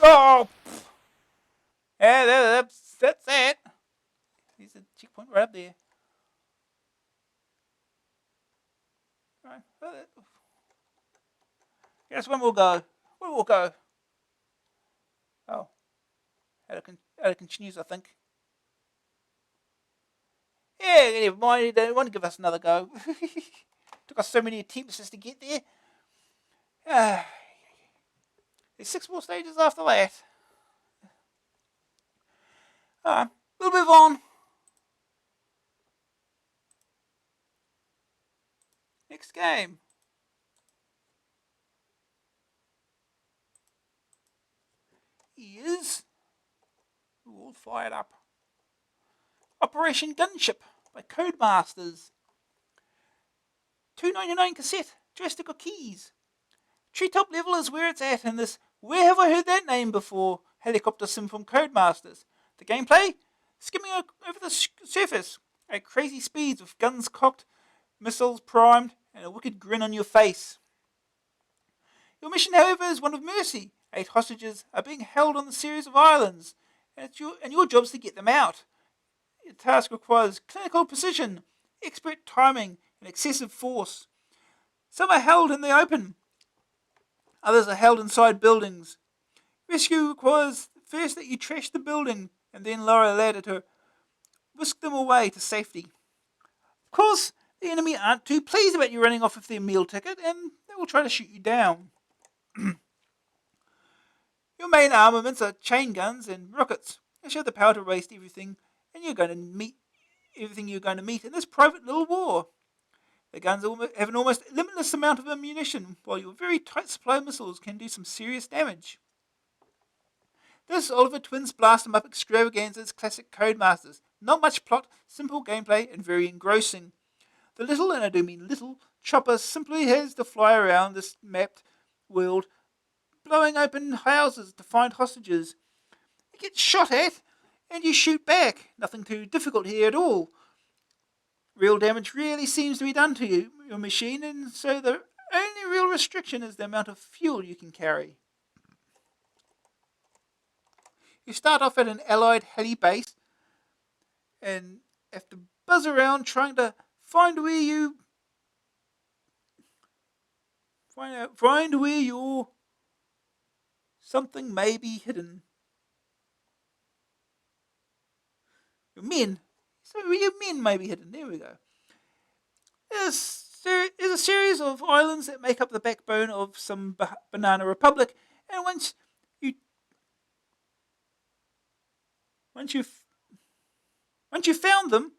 Oh! Yeah, that's it. There's a checkpoint right up there. Right. Yes, one more go. One more go. Oh. How to continues, I think. Yeah, never mind. They don't want to give us another go. Took us so many attempts just to get there. There's 6 more stages after that. We'll move on. Next game. Is all fired up. Operation Gunship by Codemasters. $2.99 cassette. Joystick or keys. Treetop level is where it's at in this Where Have I Heard That Name Before helicopter sim from Codemasters. The gameplay? Skimming over the surface at crazy speeds with guns cocked, missiles primed, and a wicked grin on your face. Your mission, however, is one of mercy. 8 hostages are being held on the series of islands, and your job is to get them out. Your task requires clinical precision, expert timing, and excessive force. Some are held in the open, others are held inside buildings. Rescue requires first that you trash the building and then lower a ladder to whisk them away to safety. Of course, the enemy aren't too pleased about you running off with their meal ticket and they will try to shoot you down. Your main armaments are chain guns and rockets. They show the power to waste everything you're going to meet in this private little war. The guns have an almost limitless amount of ammunition, while your very tight supply of missiles can do some serious damage. This Oliver Twins blast 'em up extravaganza is classic Codemasters. Not much plot, simple gameplay, and very engrossing. The little, and I do mean little, chopper simply has to fly around this mapped world, blowing open houses to find hostages. You get shot at, and you shoot back. Nothing too difficult here at all. Real damage really seems to be done to your machine, and so the only real restriction is the amount of fuel you can carry. You start off at an Allied heli base and have to buzz around trying to find where your something may be hidden. Your men. So your men may be hidden. There we go. There's a series of islands that make up the backbone of some banana republic, and once you've found them,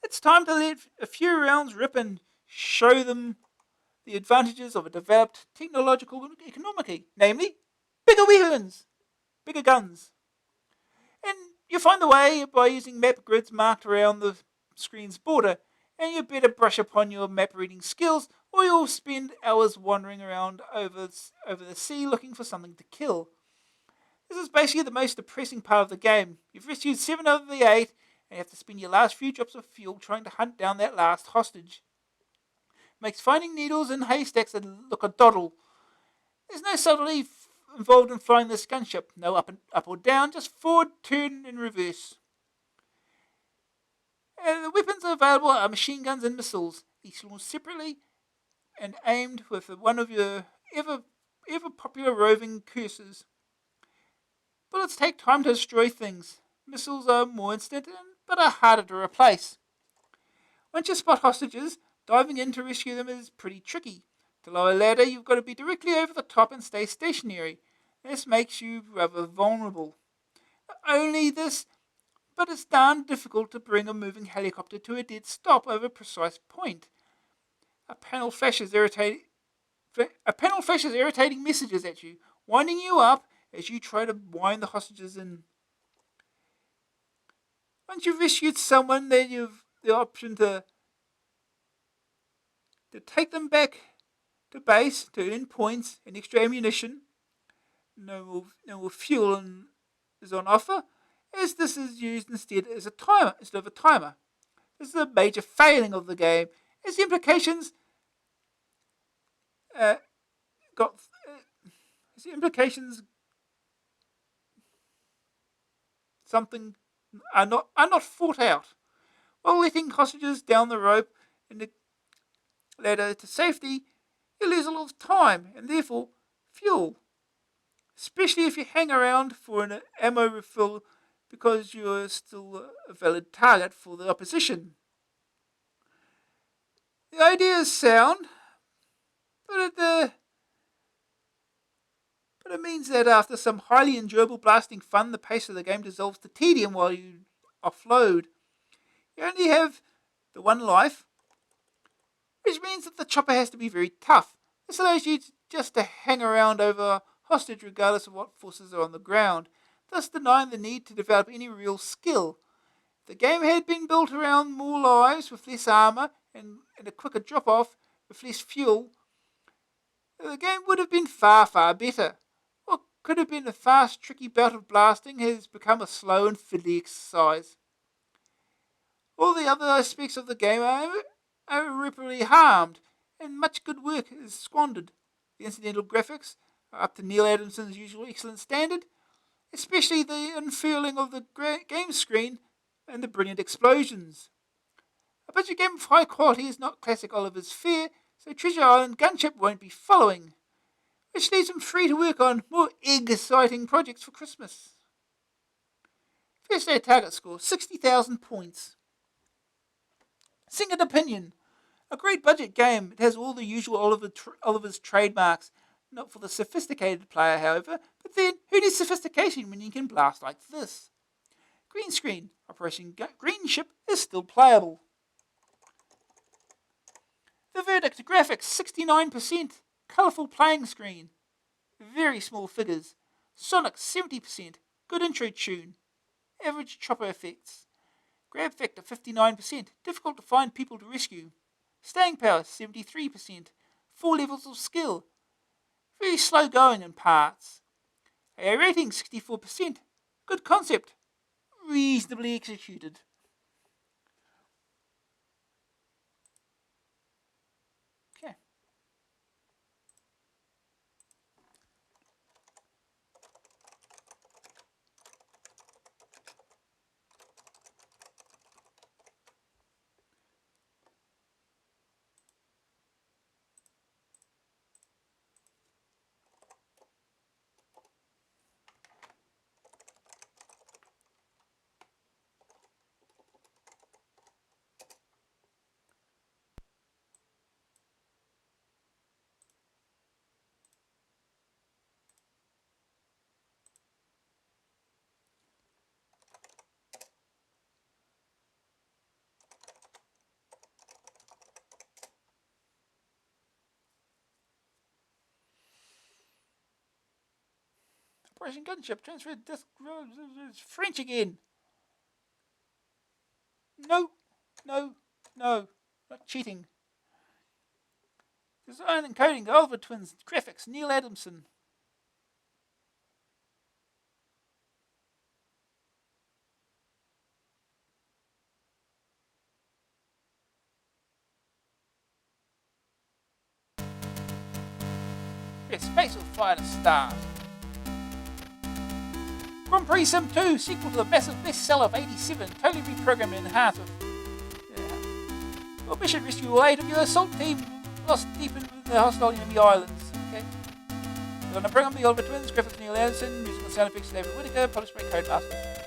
it's time to let a few rounds rip and show them the advantages of a developed technological economy, namely bigger weapons, bigger guns. And you find the way by using map grids marked around the screen's border, and you better brush upon your map reading skills, or you'll spend hours wandering around over the sea looking for something to kill. This is basically the most depressing part of the game. You've rescued 7 out of the 8, and you have to spend your last few drops of fuel trying to hunt down that last hostage. It makes finding needles in haystacks look a doddle. There's no subtlety involved in flying this gunship. No up or down, just forward, turn, and reverse. The weapons available are machine guns and missiles, each launched separately and aimed with one of your ever popular roving cursors. Bullets take time to destroy things. Missiles are more instant, but are harder to replace. Once you spot hostages, diving in to rescue them is pretty tricky. To lower a ladder, you've got to be directly over the top and stay stationary. This makes you rather vulnerable. Not only this, but it's darn difficult to bring a moving helicopter to a dead stop over a precise point. A panel flashes irritating messages at you, winding you up as you try to wind the hostages in. Once you've rescued someone, then you've the option to take them back to base to earn points and extra ammunition. No more fuel is on offer, as this is used instead of a timer. This is a major failing of the game, as the implications uh, got as the implications something are not thought out. While letting hostages down the rope in the ladder to safety, you lose a lot of time and therefore fuel, especially if you hang around for an ammo refill because you're still a valid target for the opposition. The idea is sound, but it means that after some highly enjoyable blasting fun, the pace of the game dissolves to tedium while you offload. You only have the one life, which means that the chopper has to be very tough. This allows you just to hang around over hostage regardless of what forces are on the ground, thus denying the need to develop any real skill. If the game had been built around more lives with less armour and a quicker drop-off with less fuel, the game would have been far, far better. What could have been a fast, tricky bout of blasting has become a slow and fiddly exercise. All the other aspects of the game are irreparably harmed, and much good work is squandered. The incidental graphics are up to Neil Adamson's usual excellent standard, especially the unfurling of the game screen and the brilliant explosions. A budget game of high quality is not classic Oliver's fare, so Treasure Island Gunship won't be following, which leaves him free to work on more exciting projects for Christmas. First day target score, 60,000 points. Second opinion, a great budget game. It has all the usual Oliver's trademarks. Not for the sophisticated player, however, but then who needs sophistication when you can blast like this? Green screen, Operation Gunship is still playable. The verdict, graphics 69%, colourful playing screen, very small figures, Sonic 70%, good intro tune, average chopper effects, grab factor 59%, difficult to find people to rescue, staying power 73%, 4 levels of skill, very slow going in parts, a rating 64%, good concept, reasonably executed. Okay. Operation Gunship, transfer disc, French again. No, not cheating. Design and coding, the Oliver Twins, graphics, Neil Adamson. Yes, Space will fire a star. Grand Prix Sim 2, sequel to the massive bestseller of 87, totally reprogrammed and enhanced with your mission rescue all 8 of your assault team lost deep into the hostile enemy islands. Okay. We're going to bring on the Oliver Twins, graphics Neil Anderson, musical sound effects David Whittaker, published by Codemasters.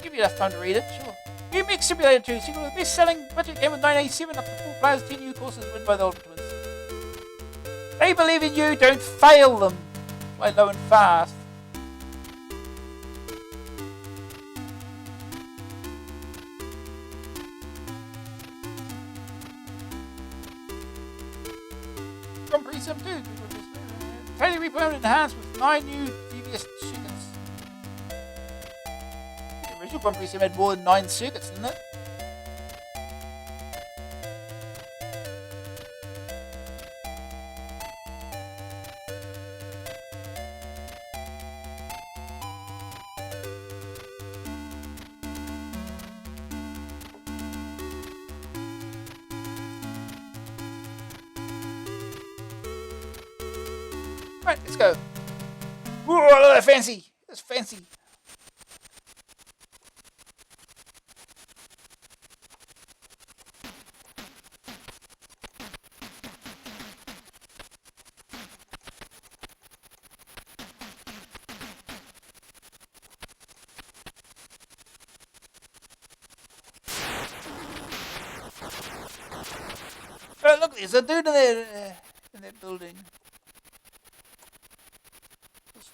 Give you enough time to read it, sure. Remix Simulator 2, sequel to the best-selling budget game of 1987, up to 4 players, 10 new courses written by the Oliver Twins. They believe in you, don't fail them. Play low and fast. Grand Prix Sim 2. Totally replanted and enhanced with 9 new devious circuits. The original Grand Prix Sim had more than 9 circuits, didn't it? Right, let's go. Whoa, look at that fancy. That's fancy. Oh, look, there's a dude in that building.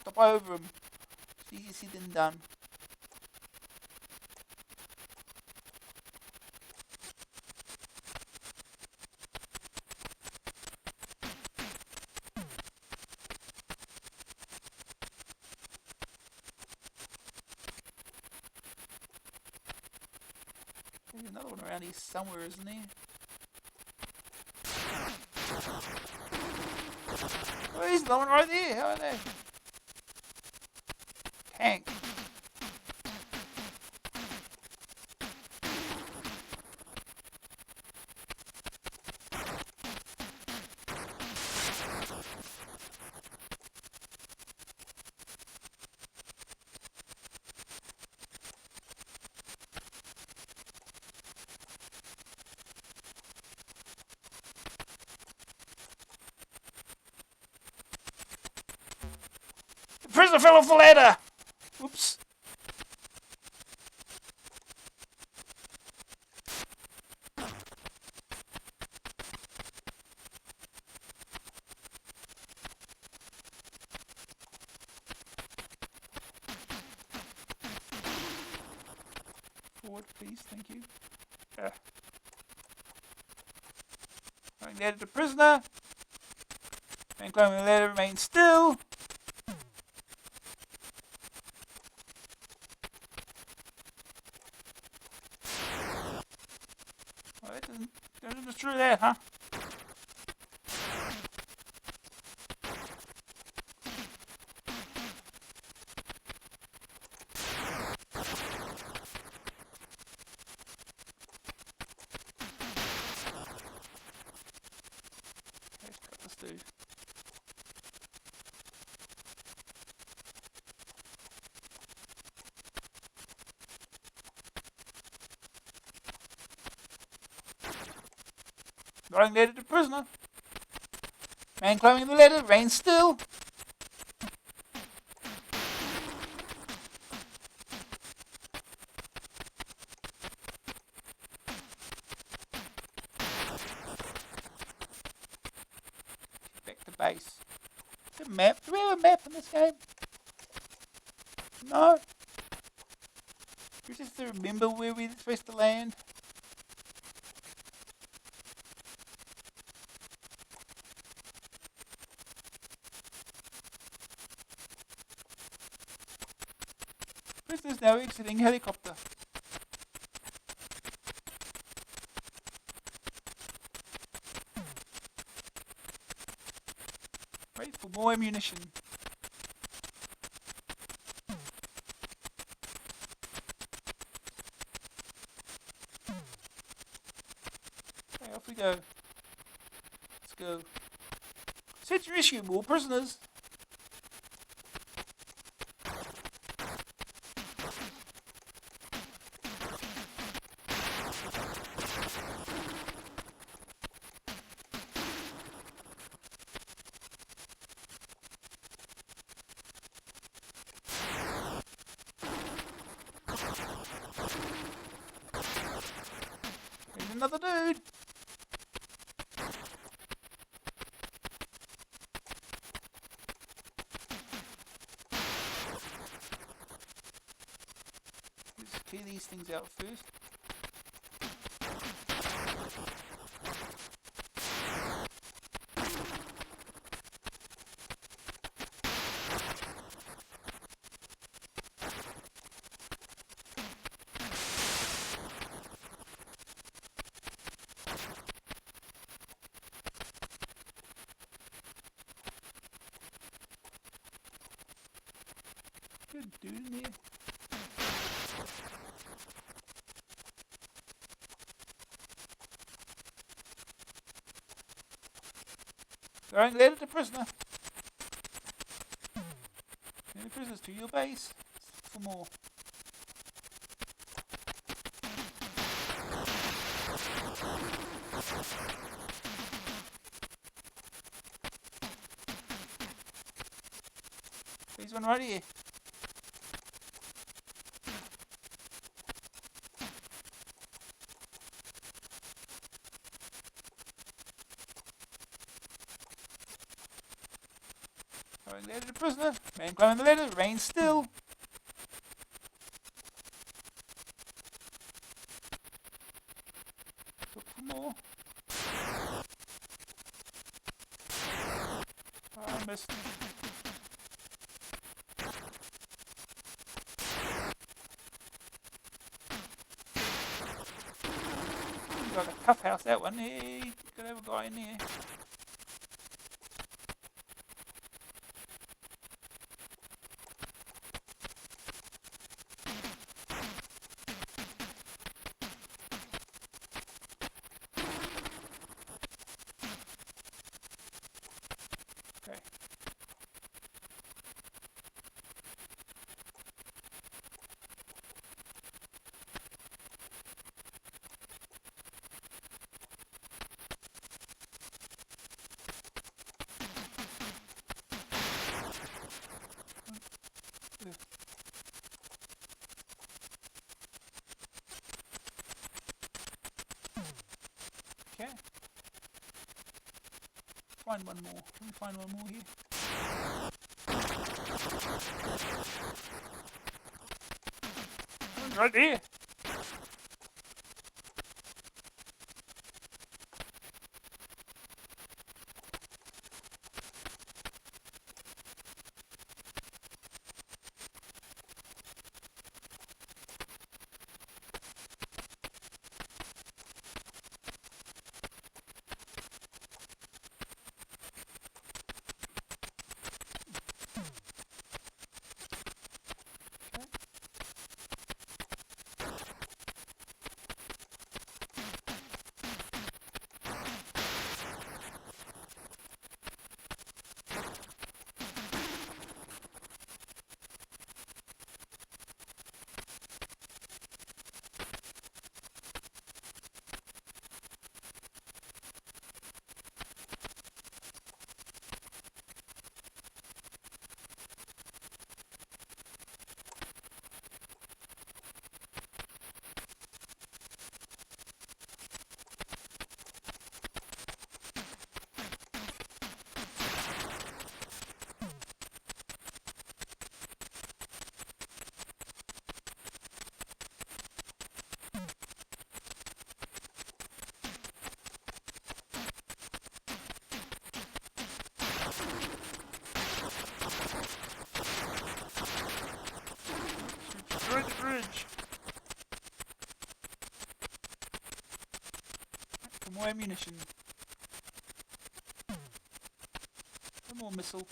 Stop over him. It's easy said than done. There's another one around here somewhere, isn't there? Oh, there's another one right there. How are they? Tank. The prisoner fell off the ladder. Whoops. Forward, please, thank you. Going there to the prisoner. Man climbing the ladder remains still. Oh, that doesn't destroy that, huh? Let's cut this dude. Going there to the prisoner. Man climbing the ladder, remains still. Back to base. The map. Do we have a map in this game? No. We just have to remember where we're supposed to land. Prisoners now exiting helicopter. Wait for more ammunition. Okay, off we go. Let's go. Set to rescue more prisoners. There's another dude. clear these things out first. Good dude in here. Going later to prisoner. Send the prisoners to your base for more. There's one right here. Going later to prisoner. Man climbing the ladder. Remain still. Look for more. Oh, I missed. Like a tough house, that one. Hey, gotta have a guy in there. Okay. Okay. Find one more. Let me find one more here. One's right there. Destroy the bridge. For more ammunition. One more missile.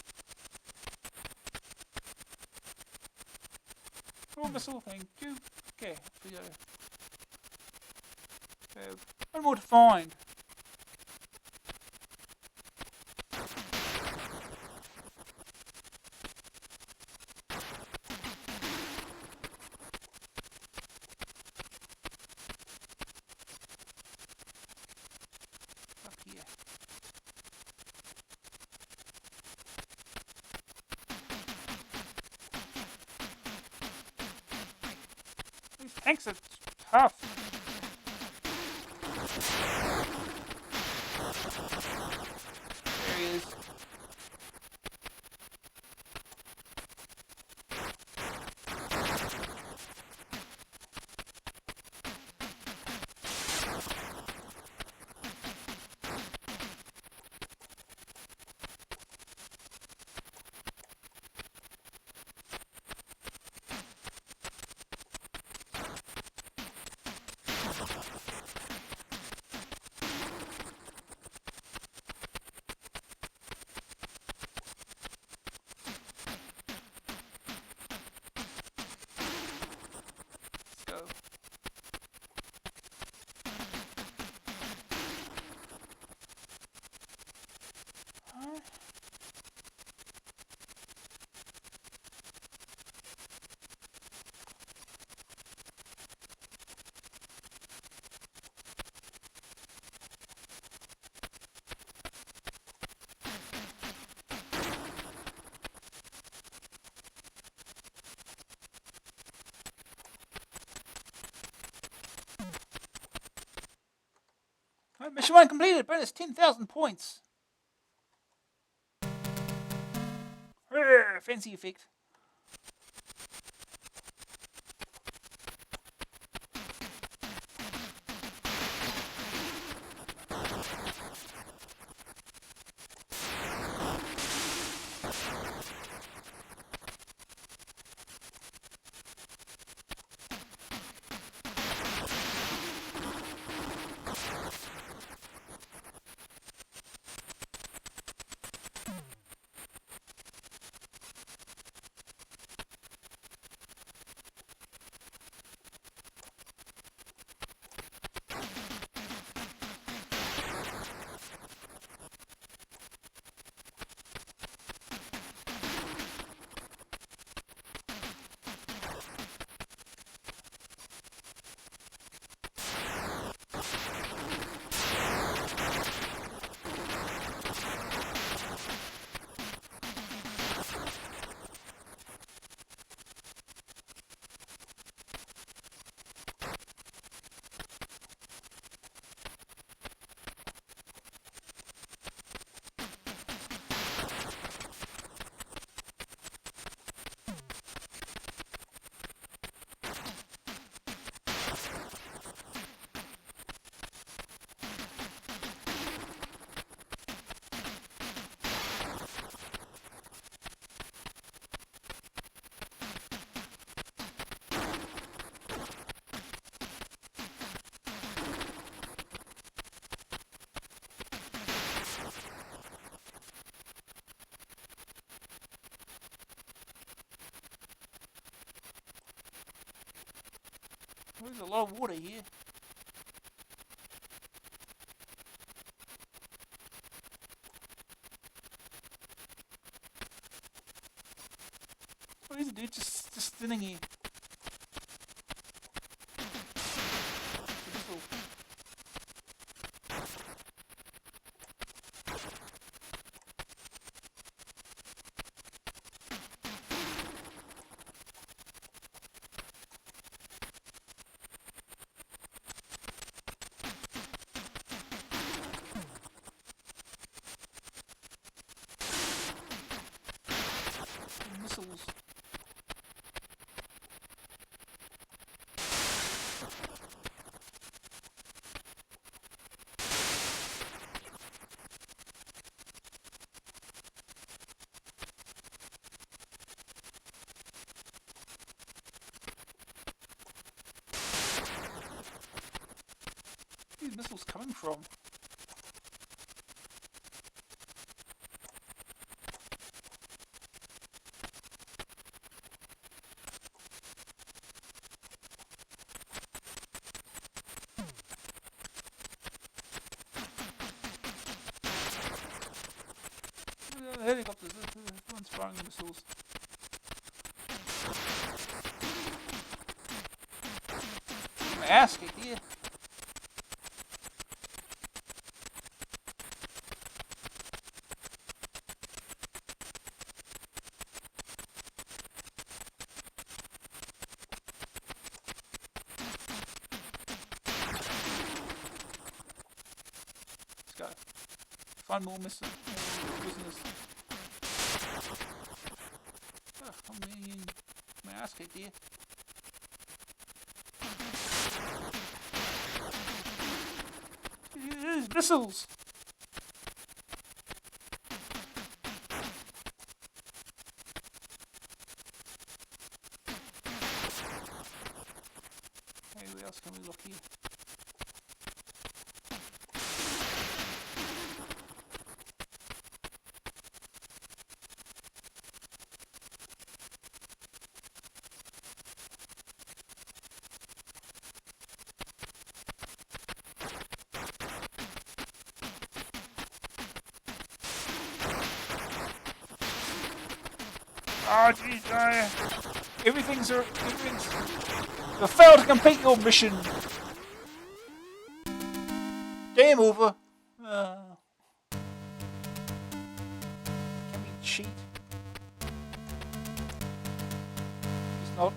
More missile, thank you. Okay, we go. So, one more to find. Up here. These tanks are tough. There he is. Mission 1 completed. Bonus 10,000 points. Fancy effect. There's a lot of water here. What is it, dude? Just sitting here. Missiles. Where are these missiles coming from? The helicopters, this one's firing missiles. My ass kicked here. Let's go. Find more missiles. Business. Oh, I'm getting my ass kicked here. There's missiles! Hey, where else can we look here? Oh jeez, everything's you failed to complete your mission. Game over. Can we cheat? It's not.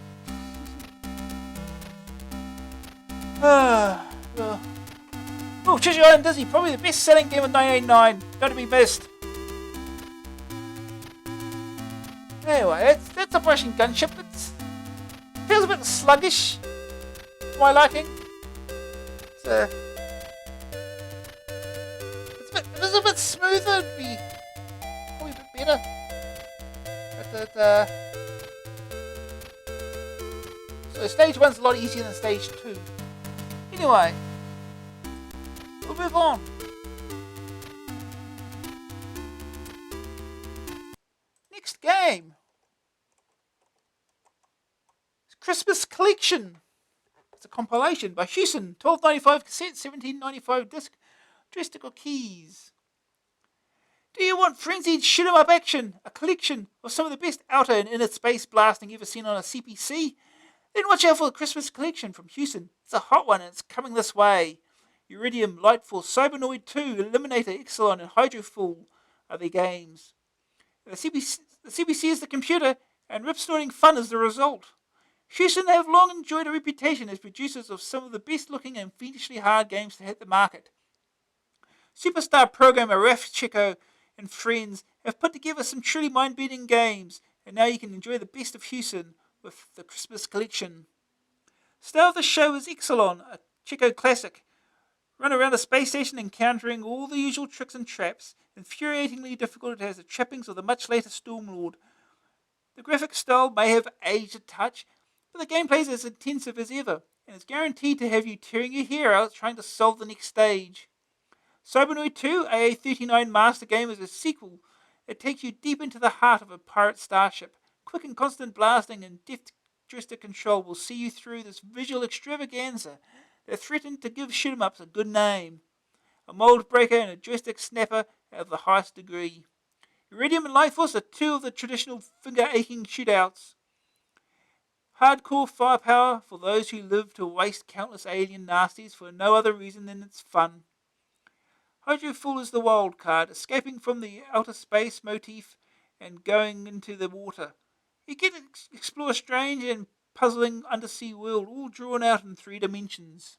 Oh, Oh, Treasure Island Disney, probably the best-selling game of 1989. Not to be missed. Anyway, that's Operation Gunship. It feels a bit sluggish for my liking. It was a bit smoother. It'd be probably a bit better. But so stage 1's a lot easier than stage 2. Anyway, we'll move on. Next game. Christmas Collection. It's a compilation by Houston, 12.95 cassette, 17.95 disc, joystick keys. Do you want frenzied shoot 'em up action, a collection of some of the best outer and inner space blasting ever seen on a CPC? Then watch out for the Christmas Collection from Houston. It's a hot one and it's coming this way. Iridium, Lightforce, Cybernoid 2, Eliminator, Ixalan, and Hydrofool are the games. The CPC is the computer, and rip-snorting fun is the result. Houston have long enjoyed a reputation as producers of some of the best-looking and fiendishly hard games to hit the market. Superstar programmer Raf Chico and friends have put together some truly mind-bending games, and now you can enjoy the best of Houston with the Christmas Collection. Star of the show is Ixalan, a Chico classic. Run around a space station encountering all the usual tricks and traps. Infuriatingly difficult, it has the trappings of the much later Stormlord. The graphic style may have aged a touch, but the gameplay is as intensive as ever, and is guaranteed to have you tearing your hair out trying to solve the next stage. Cybernoid 2, AA39 Master Game, is a sequel that takes you deep into the heart of a pirate starship. Quick and constant blasting and deft joystick control will see you through this visual extravaganza that threatened to give shoot-em-ups a good name. A mold breaker and a joystick snapper of the highest degree. Iridium and Lightforce are two of the traditional finger-aching shootouts. Hardcore firepower for those who live to waste countless alien nasties for no other reason than it's fun. Hydrofool is the wild card, escaping from the outer space motif and going into the water. You get to explore a strange and puzzling undersea world, all drawn out in 3 dimensions.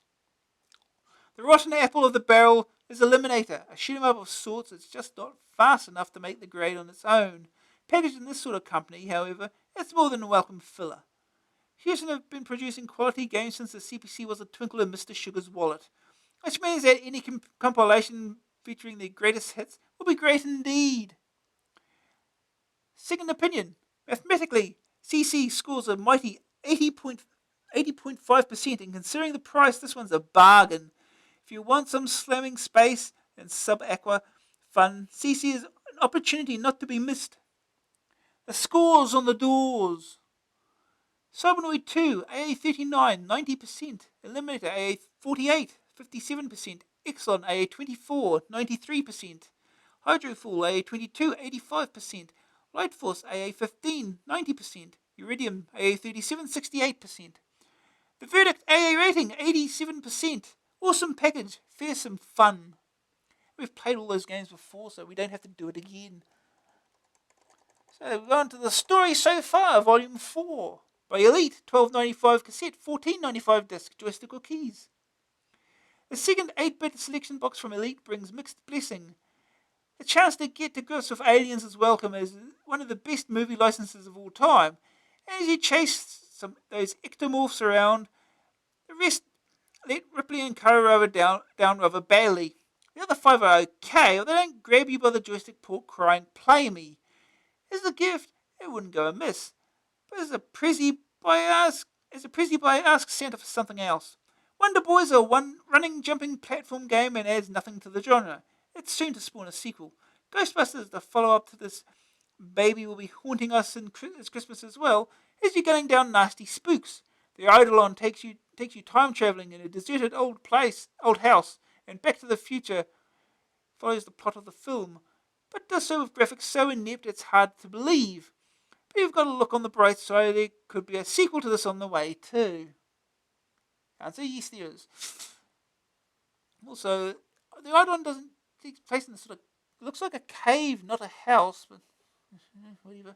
The rotten apple of the barrel is Eliminator, a shoot-em-up of sorts that's just not fast enough to make the grade on its own. Packaged in this sort of company, however, it's more than a welcome filler. Houston have been producing quality games since the CPC was a twinkle in Mr. Sugar's wallet, which means that any compilation featuring the greatest hits will be great indeed. Second opinion. Mathematically, CC scores a mighty 80.5%, and considering the price, this one's a bargain. If you want some slamming space and sub-aqua fun, CC is an opportunity not to be missed. The scores on the doors. Cybernoid 2, AA39, 90%. Eliminator, AA48, 57%. Ixalan, AA24, 93%. Hydrofool, AA22, 85%. Lightforce, AA15, 90%. Iridium, AA37, 68%. The verdict, AA rating, 87%. Awesome package, fearsome fun. We've played all those games before, so we don't have to do it again. So we're on to the story so far, Volume 4. By Elite, 12.95 cassette, 14.95 disc, joystick or keys. The second 8-bit selection box from Elite brings mixed blessing. The chance to get to grips with aliens is welcome as one of the best movie licenses of all time. And as you chase those ectomorphs around, the rest let Ripley and Co. rubber down rather badly. The other 5 are okay, or they don't grab you by the joystick port crying, "Play me." As a gift, it wouldn't go amiss. But as a Prezi by ask Santa for something else. Wonder Boy is a running, jumping platform game and adds nothing to the genre. It's soon to spawn a sequel. Ghostbusters, the follow-up to this baby, will be haunting us in Christmas as well, as you're going down nasty spooks. The Eidolon takes you time travelling in a deserted old house, and Back to the Future follows the plot of the film, but does so with graphics so inept it's hard to believe. But you've got to look on the bright side, there could be a sequel to this on the way too. Answer, yes there is. Also, the Eidolon doesn't take place in this sort of, looks like a cave, not a house, but whatever.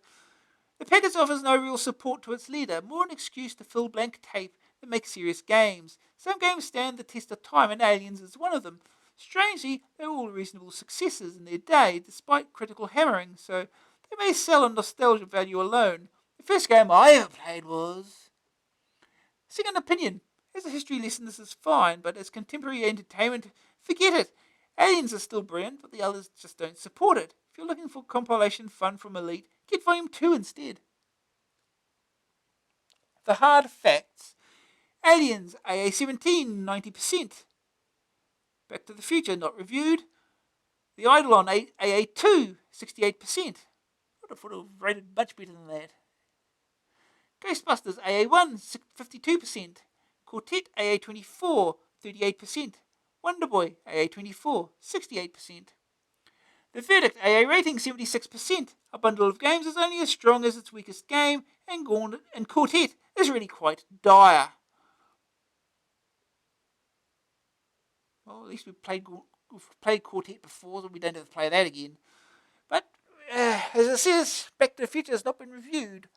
The package offers no real support to its leader, more an excuse to fill blank tape than make serious games. Some games stand the test of time, and Aliens is one of them. Strangely, they're all reasonable successes in their day, despite critical hammering, so they may sell on nostalgia value alone. The first game I ever played was... Second opinion. As a history lesson, this is fine, but as contemporary entertainment, forget it. Aliens are still brilliant, but the others just don't support it. If you're looking for compilation fun from Elite, get Volume 2 instead. The hard facts. Aliens, AA17, 90%. Back to the Future, not reviewed. The Eidolon, AA2, 68%. I would have thought it would rated much better than that. Ghostbusters, AA1, 52%. Quartet, AA24, 38%. Wonderboy, AA24, 68%. The Verdict, AA rating, 76%. A bundle of games is only as strong as its weakest game, and Gauntlet and Quartet is really quite dire. Well, at least we've played Quartet before, so we don't have to play that again. But, as it says, Back to the Future has not been reviewed.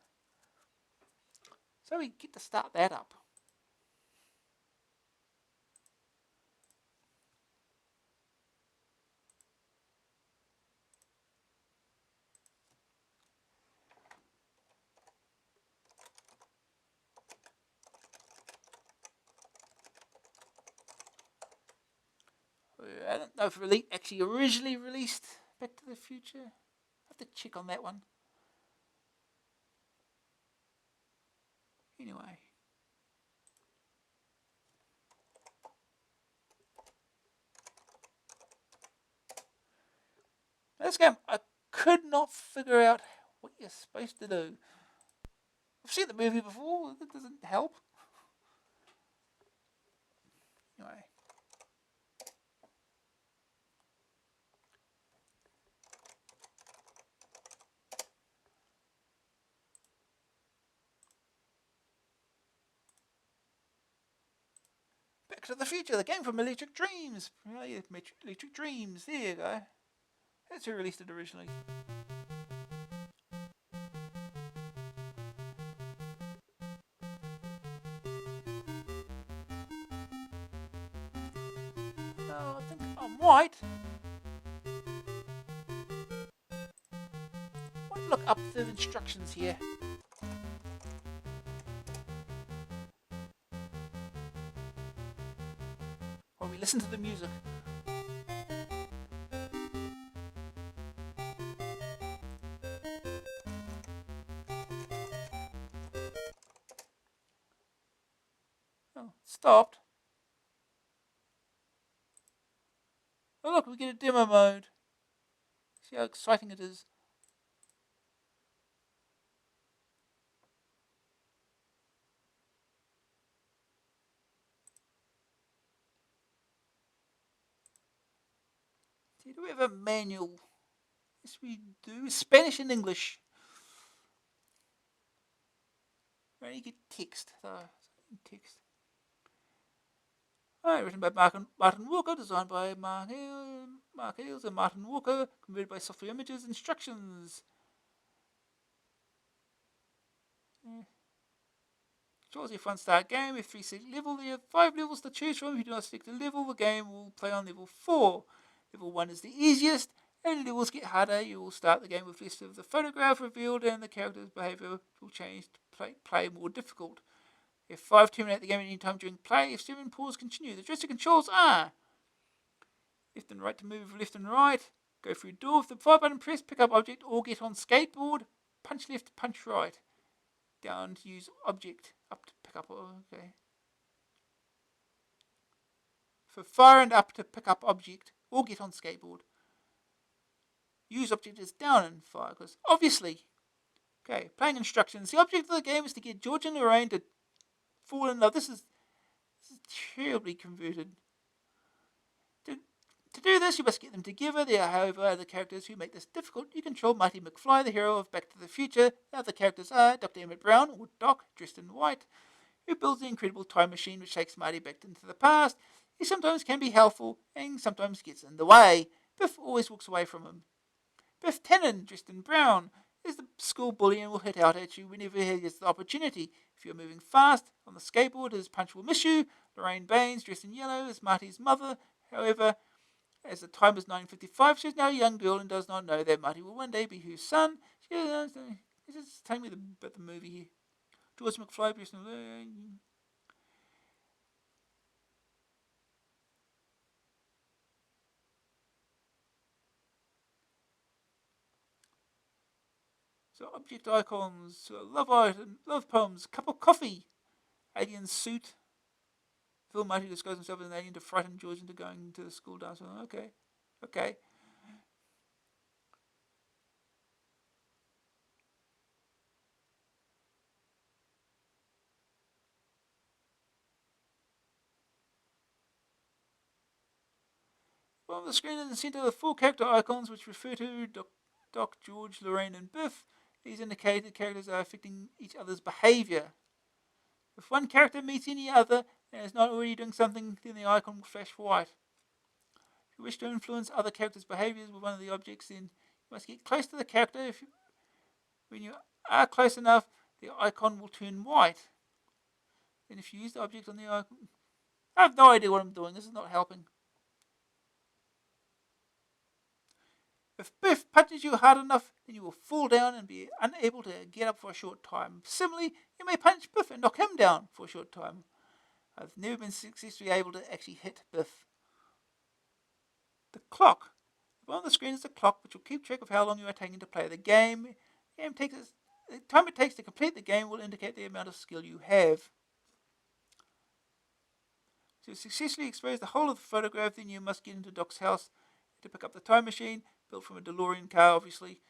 So we get to start that up. I don't know if Elite actually originally released Back to the Future. I have to check on that one. Anyway. This game, I could not figure out what you're supposed to do. I've seen the movie before, that doesn't help. Anyway. Back to the Future, the game from Electric Dreams. Electric Dreams, there you go. That's who released it originally. Oh, I think I'm right. Might look up the instructions here. While we listen to the music. Oh, stopped. Oh look, we get a demo mode. See how exciting it is. See, do we have a manual? Yes, we do. Spanish and English. We only get text, though. Text. Written by Martin Walker, designed by Mark Hales and Martin Walker, converted by Software Images. Instructions. Choose your fun start game. If 3 select level, there are 5 levels to choose from. If you do not select a level, the game will play on level 4. Level 1 is the easiest, and levels get harder. You will start the game with less of the photograph revealed, and the character's behaviour will change to play more difficult. F5, terminate the game at any time during play. F7, pause, continue. The joystick controls are left and right to move left and right. Go through door with the 5 button press, pick up object, or get on skateboard. Punch left, punch right. Down to use object, up to pick up, okay. For fire and up to pick up object, or get on skateboard. Use object is down and fire, because obviously. Okay, playing instructions. The object of the game is to get George and Lorraine to fall in love. This is terribly converted. To do this, you must get them together. There are, however, other characters who make this difficult. You control Marty McFly, the hero of Back to the Future. The other characters are Dr. Emmett Brown, or Doc, dressed in white, who builds the incredible time machine which takes Marty back into the past. He sometimes can be helpful, and sometimes gets in the way. Biff always walks away from him. Biff Tannen, dressed in brown, is the school bully and will hit out at you whenever he gets the opportunity. If you're moving fast on the skateboard, his punch will miss you. Lorraine Baines, dressed in yellow, is Marty's mother. However, As the time is 9:55, she is now a young girl and does not know that Marty will one day be her son. She is just telling me about the movie here. George McFly, personal. So object icons, love item, love poems, cup of coffee, alien suit. Phil Marty disguises himself as an alien to frighten George into going to the school dance. Okay, okay. Well, on the screen in the centre are the four character icons which refer to Doc, George, Lorraine, and Biff. These indicate that characters are affecting each other's behaviour. If one character meets any other and is not already doing something, then the icon will flash white. If you wish to influence other characters' behaviours with one of the objects, then you must get close to the character. When you are close enough, the icon will turn white. Then if you use the object on the icon... I have no idea what I'm doing. This is not helping. If Biff punches you hard enough, then you will fall down and be unable to get up for a short time. Similarly, you may punch Biff and knock him down for a short time. I've never been successfully able to actually hit Biff. The clock. On the screen is a clock which will keep track of how long you are taking to play the game. The time it takes to complete the game will indicate the amount of skill you have. To successfully expose the whole of the photograph, then you must get into Doc's house to pick up the time machine, built from a DeLorean car, obviously.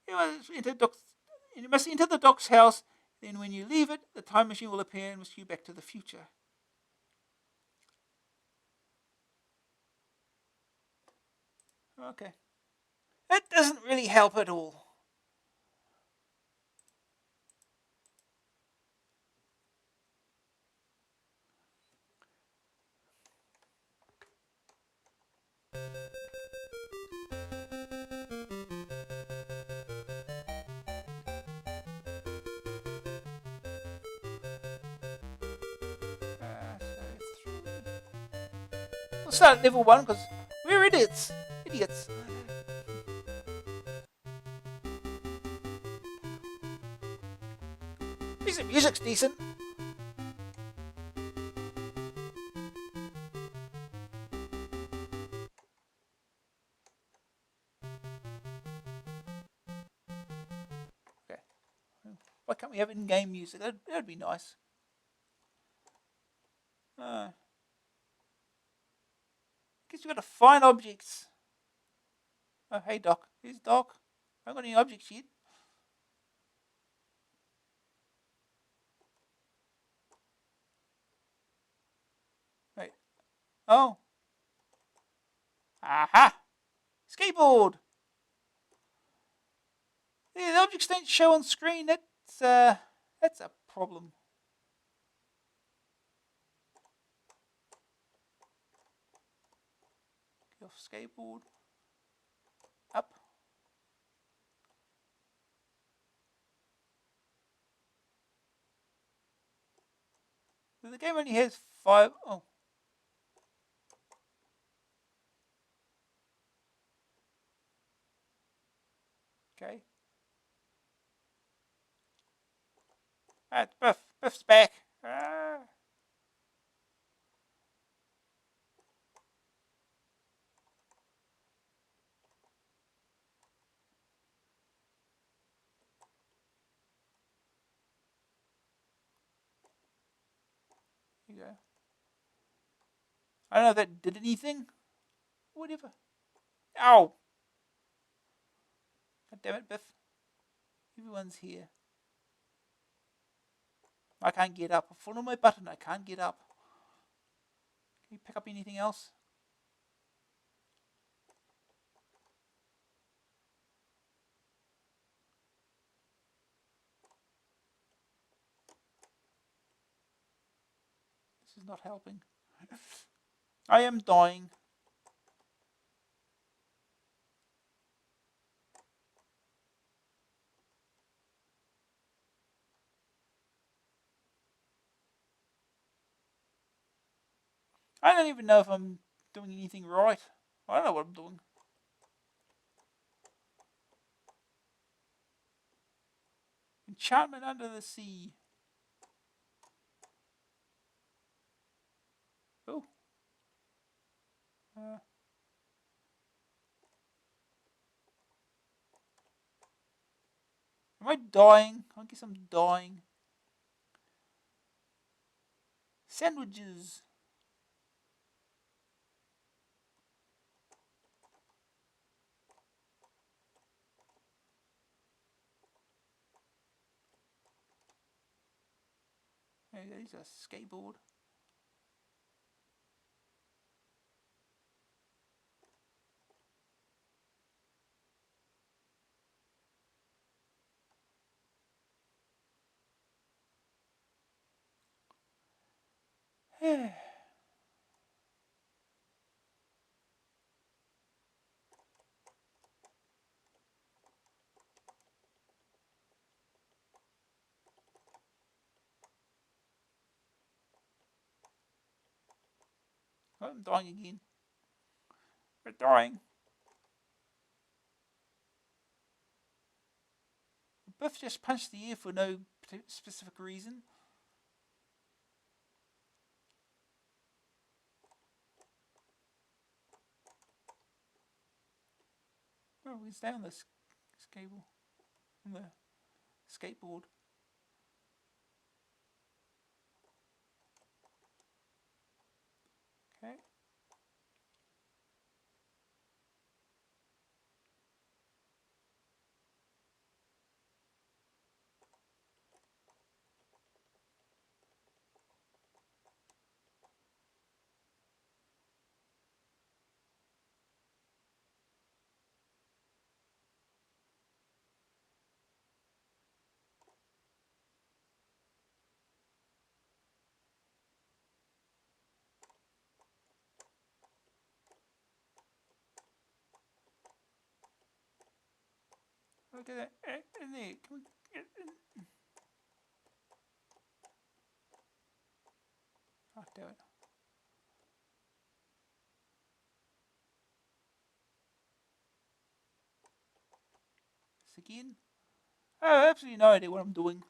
You must enter the Doc's house, then when you leave it, the time machine will appear and whisk you back to the future. Okay. That doesn't really help at all. We'll start at level 1 because we're idiots. Idiots. At least the music's decent. Okay. Why can't we have in-game music? That'd be nice. Guess you gotta find objects. Oh, hey Doc. Here's Doc. I haven't got any objects yet. Wait. Oh. Aha! Skateboard! Yeah, the objects don't show on screen. That's a problem. Get off skateboard. Up. The game only has 5. Oh. Okay. It's Biff. Biff's back. Ah. Here you go. I don't know if that did anything. Whatever. Ow! God damn it, Biff. Everyone's here. I can't get up. I've fallen on my button. I can't get up. Can you pick up anything else? This is not helping. I am dying. I don't even know if I'm doing anything right. I don't know what I'm doing. Enchantment under the sea. Oh. Uh, am I dying? I guess I'm dying. Sandwiches. Hey, there's a skateboard. I'm dying again. We're dying. Biff just punched the air for no specific reason. Oh, he's down this cable on the skateboard. Okay. Look at that. In there. Can we get in? Oh, damn it. This again? I have absolutely no idea what I'm doing.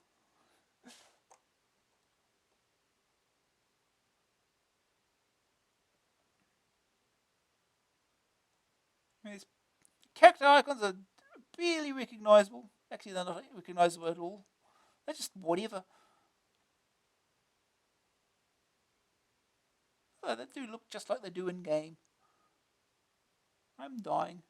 These character icons are barely recognisable. Actually, they're not recognisable at all. They're just whatever. Oh, they do look just like they do in game. I'm dying.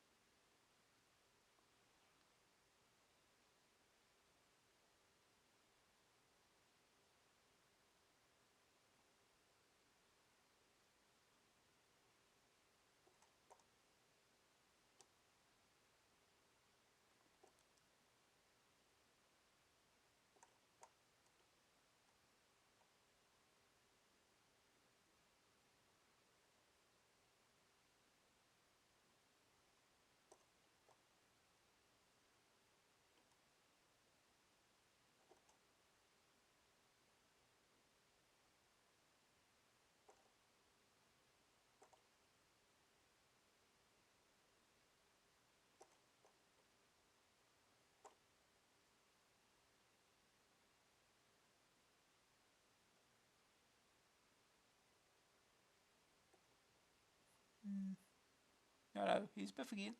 No, he's Biff again.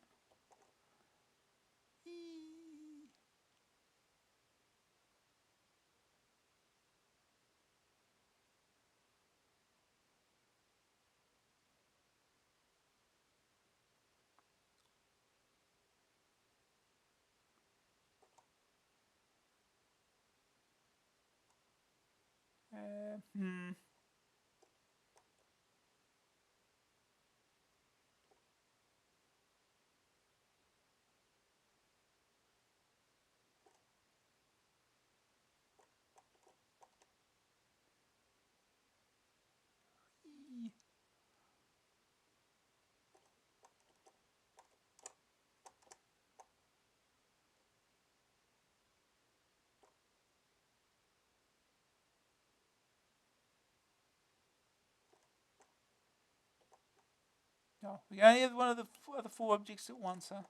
Hmm. Oh, we only have one of the other four objects at once, huh?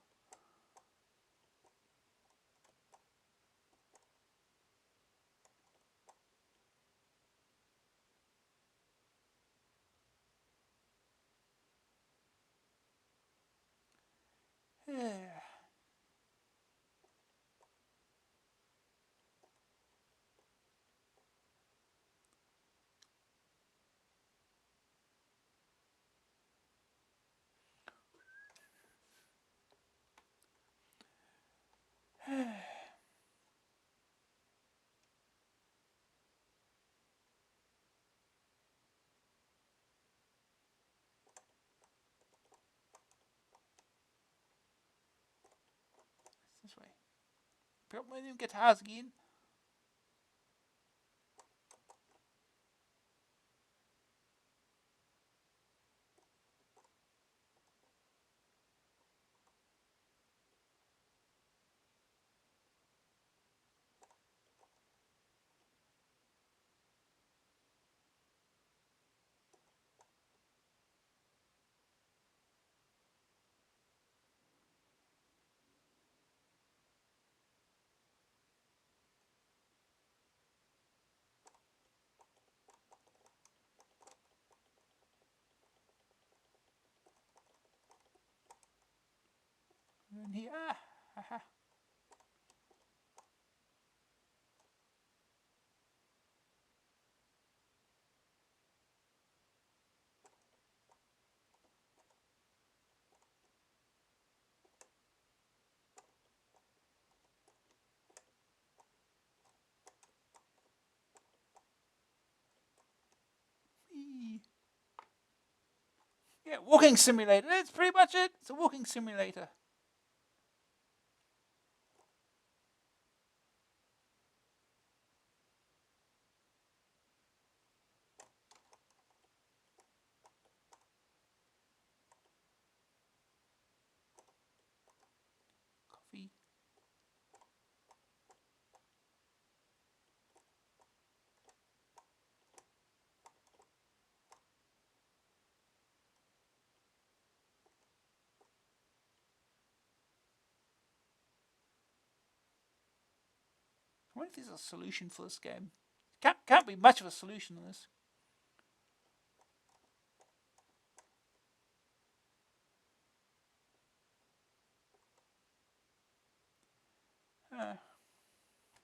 Yeah. This way. Pick up one of them guitars again. And here. Haha. Yeah, walking simulator. That's pretty much it. It's a walking simulator. Coffee. I wonder if there's a solution for this game. Can't be much of a solution in this.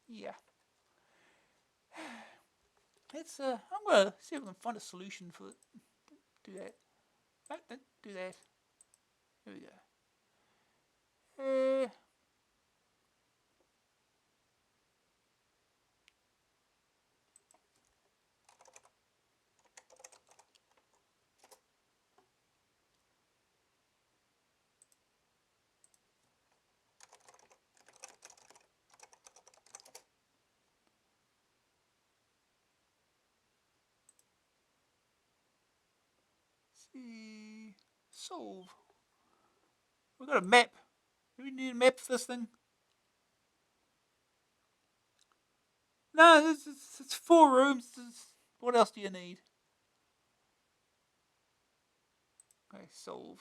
Yeah. Let's. I'm gonna see if I can find a solution for it. Do that. No, don't do that. Here we go. See. Solve. We've got a map. Do we need a map for this thing? No, it's 4 rooms. What else do you need? Okay, solve.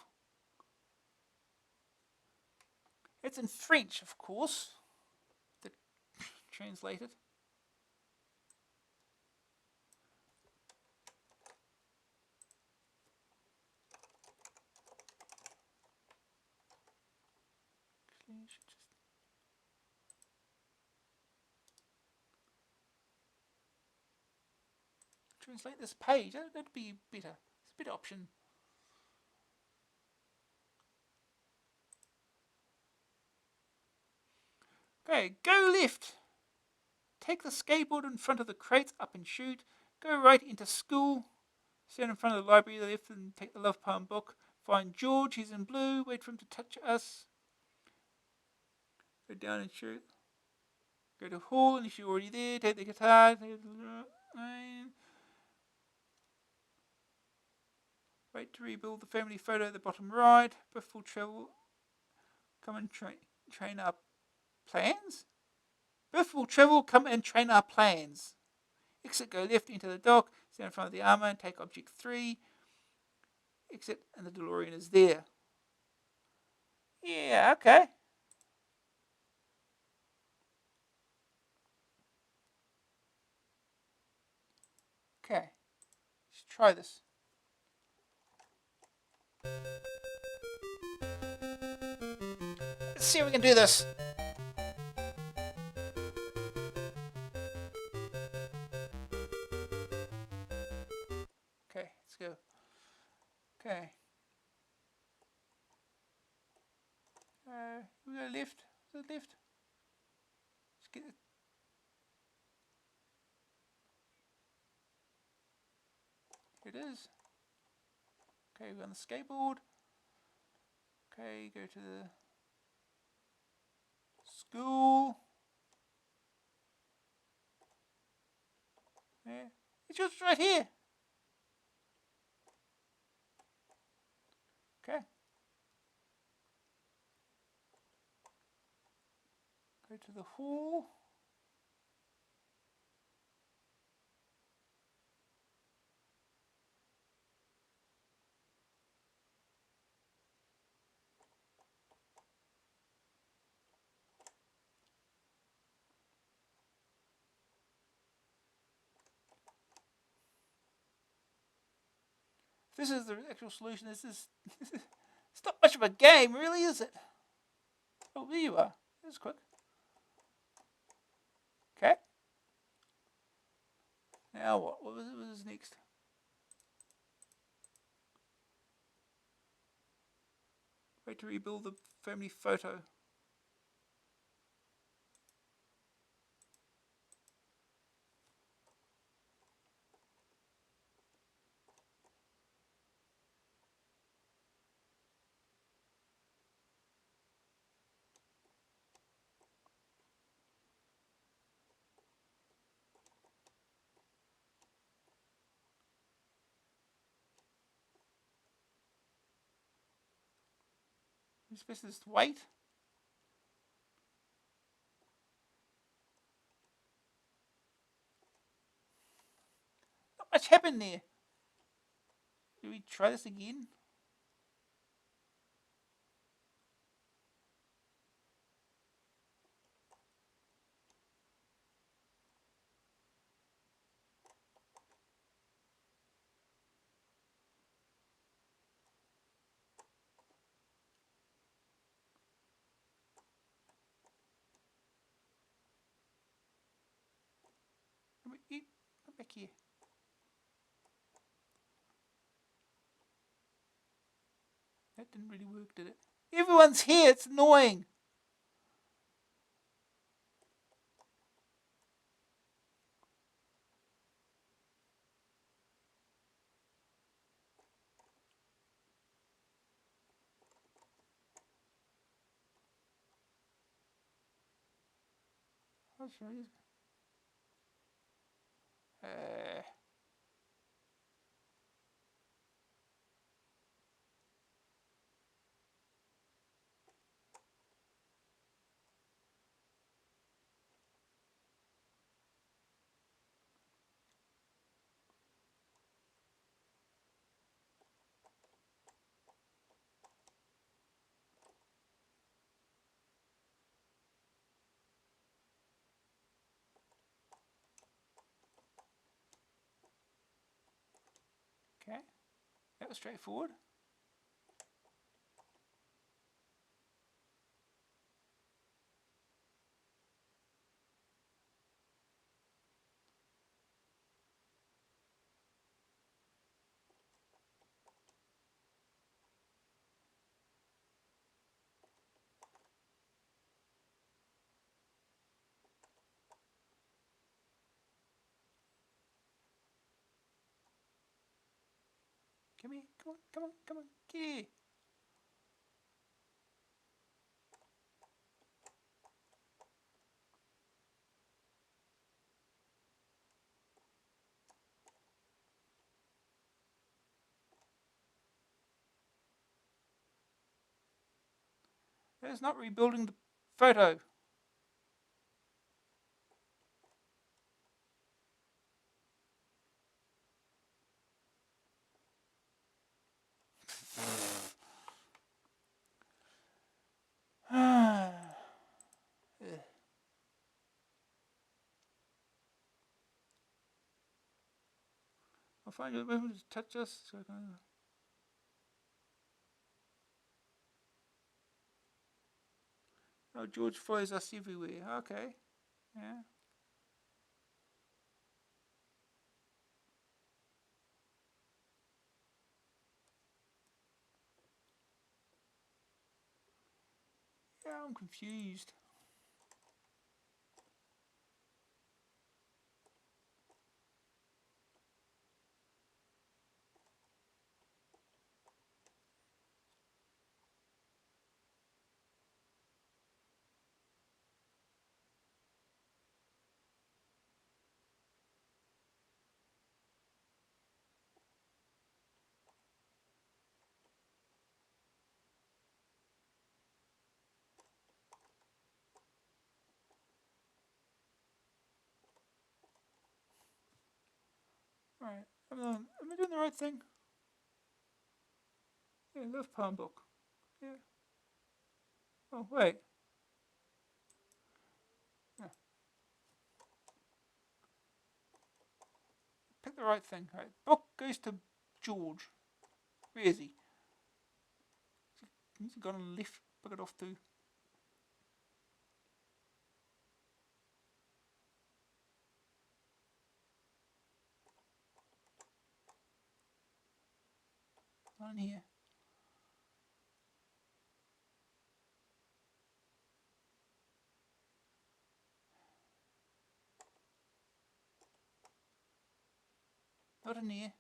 It's in French, of course. To translate it. Translate this page. That'd be better. It's a better option. Okay, go left. Take the skateboard in front of the crates up and shoot. Go right into school. Stand in front of the library left and take the love poem book. Find George, he's in blue. Wait for him to touch us. Go down and shoot. Go to hall, and if you're already there, take the guitar. Wait to rebuild the family photo at the bottom right. Biff will travel. Come and train our plans. Biff will travel. Come and train our plans. Exit. Go left into the dock. Stand in front of the armor and take object 3. exit, and the DeLorean is there. Yeah, okay. Okay, let's try this. Let's see if we can do this. Okay, let's go. Okay. We go left. Is it left? Let's get it. Here it is. Okay, we're on the skateboard. Okay, go to the school. Yeah, it's just right here. Okay. Go to the hall. This is the actual solution. This is it's not much of a game, really, is it? Oh, there you are. That's quick. Okay. Now what? What was next? Wait to rebuild the family photo. You're supposed to just wait. Not much happened there. Do we try this again? Come back here. That didn't really work, did it? Everyone's here. It's annoying. What's wrong? Okay. That was straightforward. Come here. Come on. Come on. Come on. Get here. That's not rebuilding the photo. I'll find you movement to touch us. So I can... Oh, George follows us everywhere. Okay. Yeah. Yeah, I'm confused. Right. Am I doing the right thing? Yeah, love poem book. Yeah. Oh, wait. Yeah. Pick the right thing. Right. Book goes to George. Where is he? He's gone on the left. Book it off to. On here. Not in here.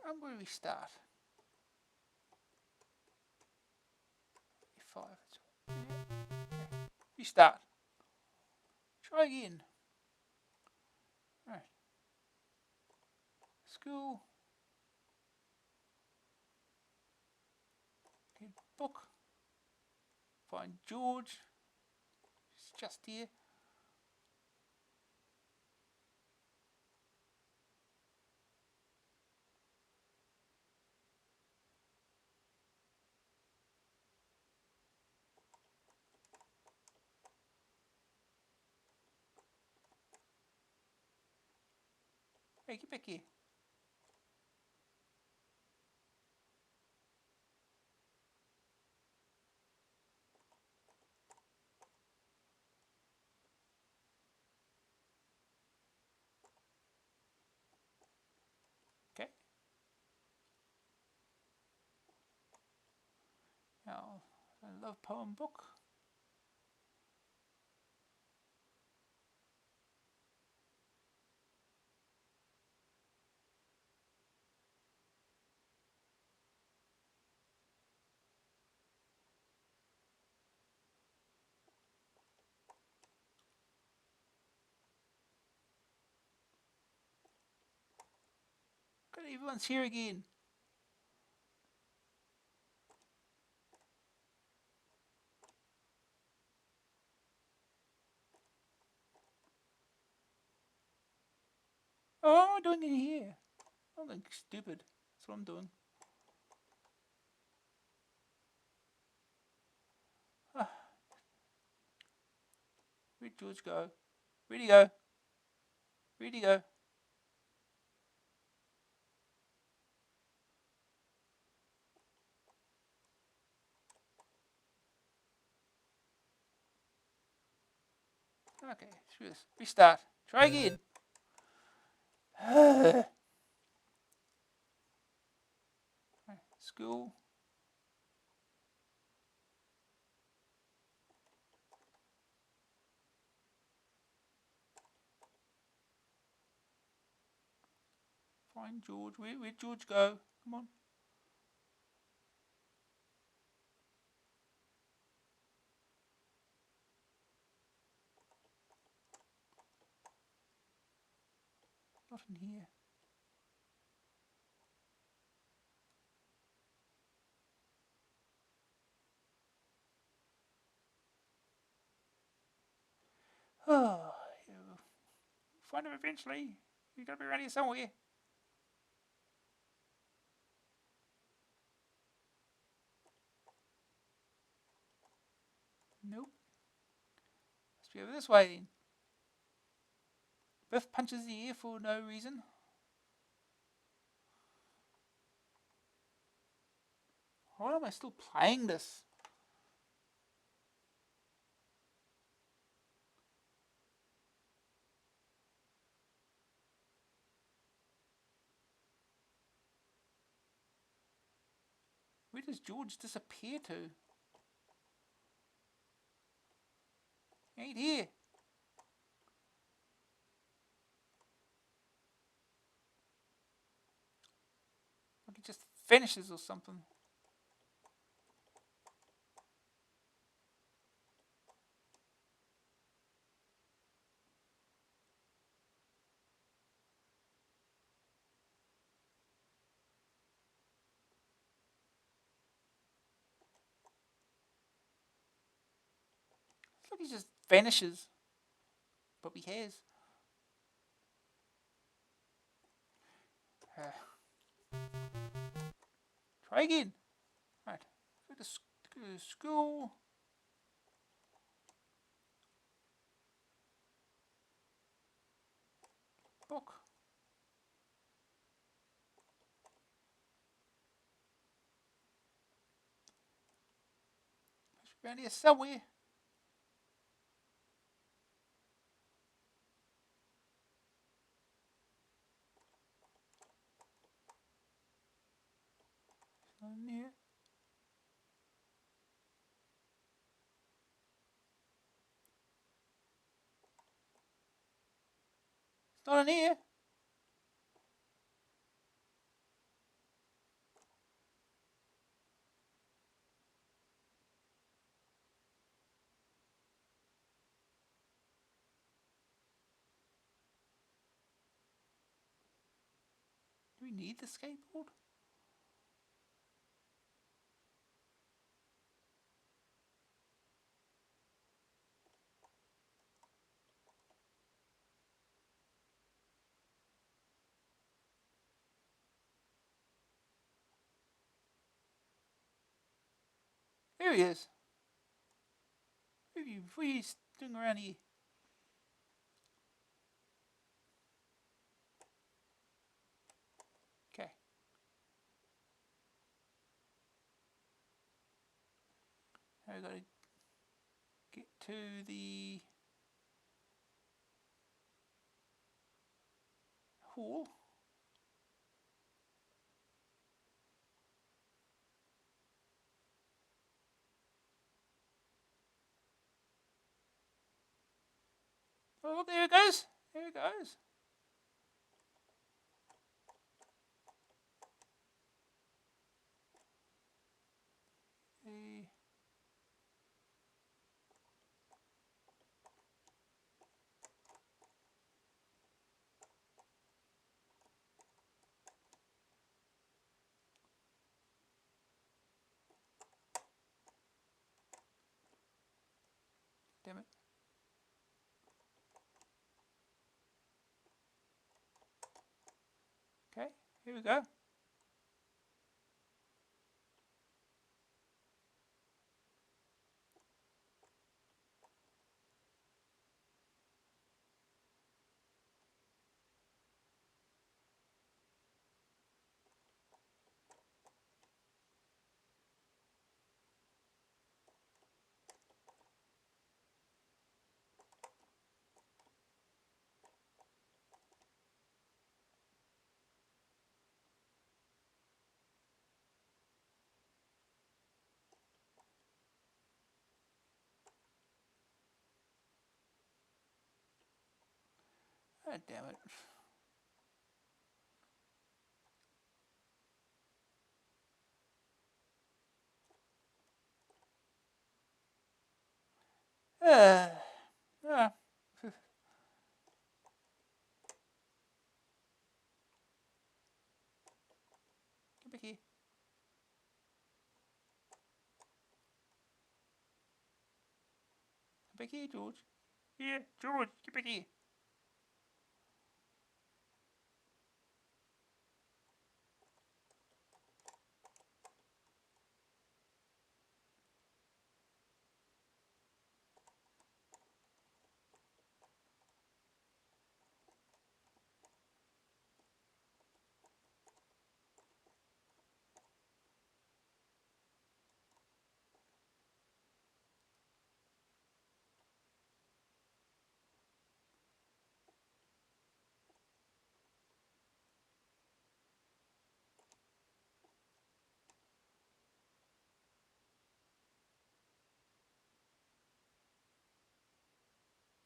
I'm going to restart. F5. Restart. Try again. Right. School. Okay, book. Find George. It's just here. Hey, get back here. Okay. Now, I love poem book. God, everyone's here again. Oh, what am I doing in here? I'm going stupid. That's what I'm doing. Ah, where'd George go? Where'd he go? Where'd he go? Okay, screw this. Restart. Try again. School. Find George. Where'd George go? Come on. Not in here. Oh, you'll find him eventually. He's got to be around here somewhere. Nope. Must be over this way then. Biff punches the air for no reason. Why am I still playing this? Where does George disappear to? He ain't here. Like he just vanishes or something. It's like he just vanishes. But he has. Try again. Right. Go to school. Book. Should be around here somewhere. It's not in here. It's not in here. Do we need the skateboard? There he is. What are you doing around here? Okay. Now we've got to get to the hall. Oh, there it goes. There it goes. Hey. Damn it. Okay, here we go. Oh, damn it. Uh, uh. back here, George. Yeah, George, get back here.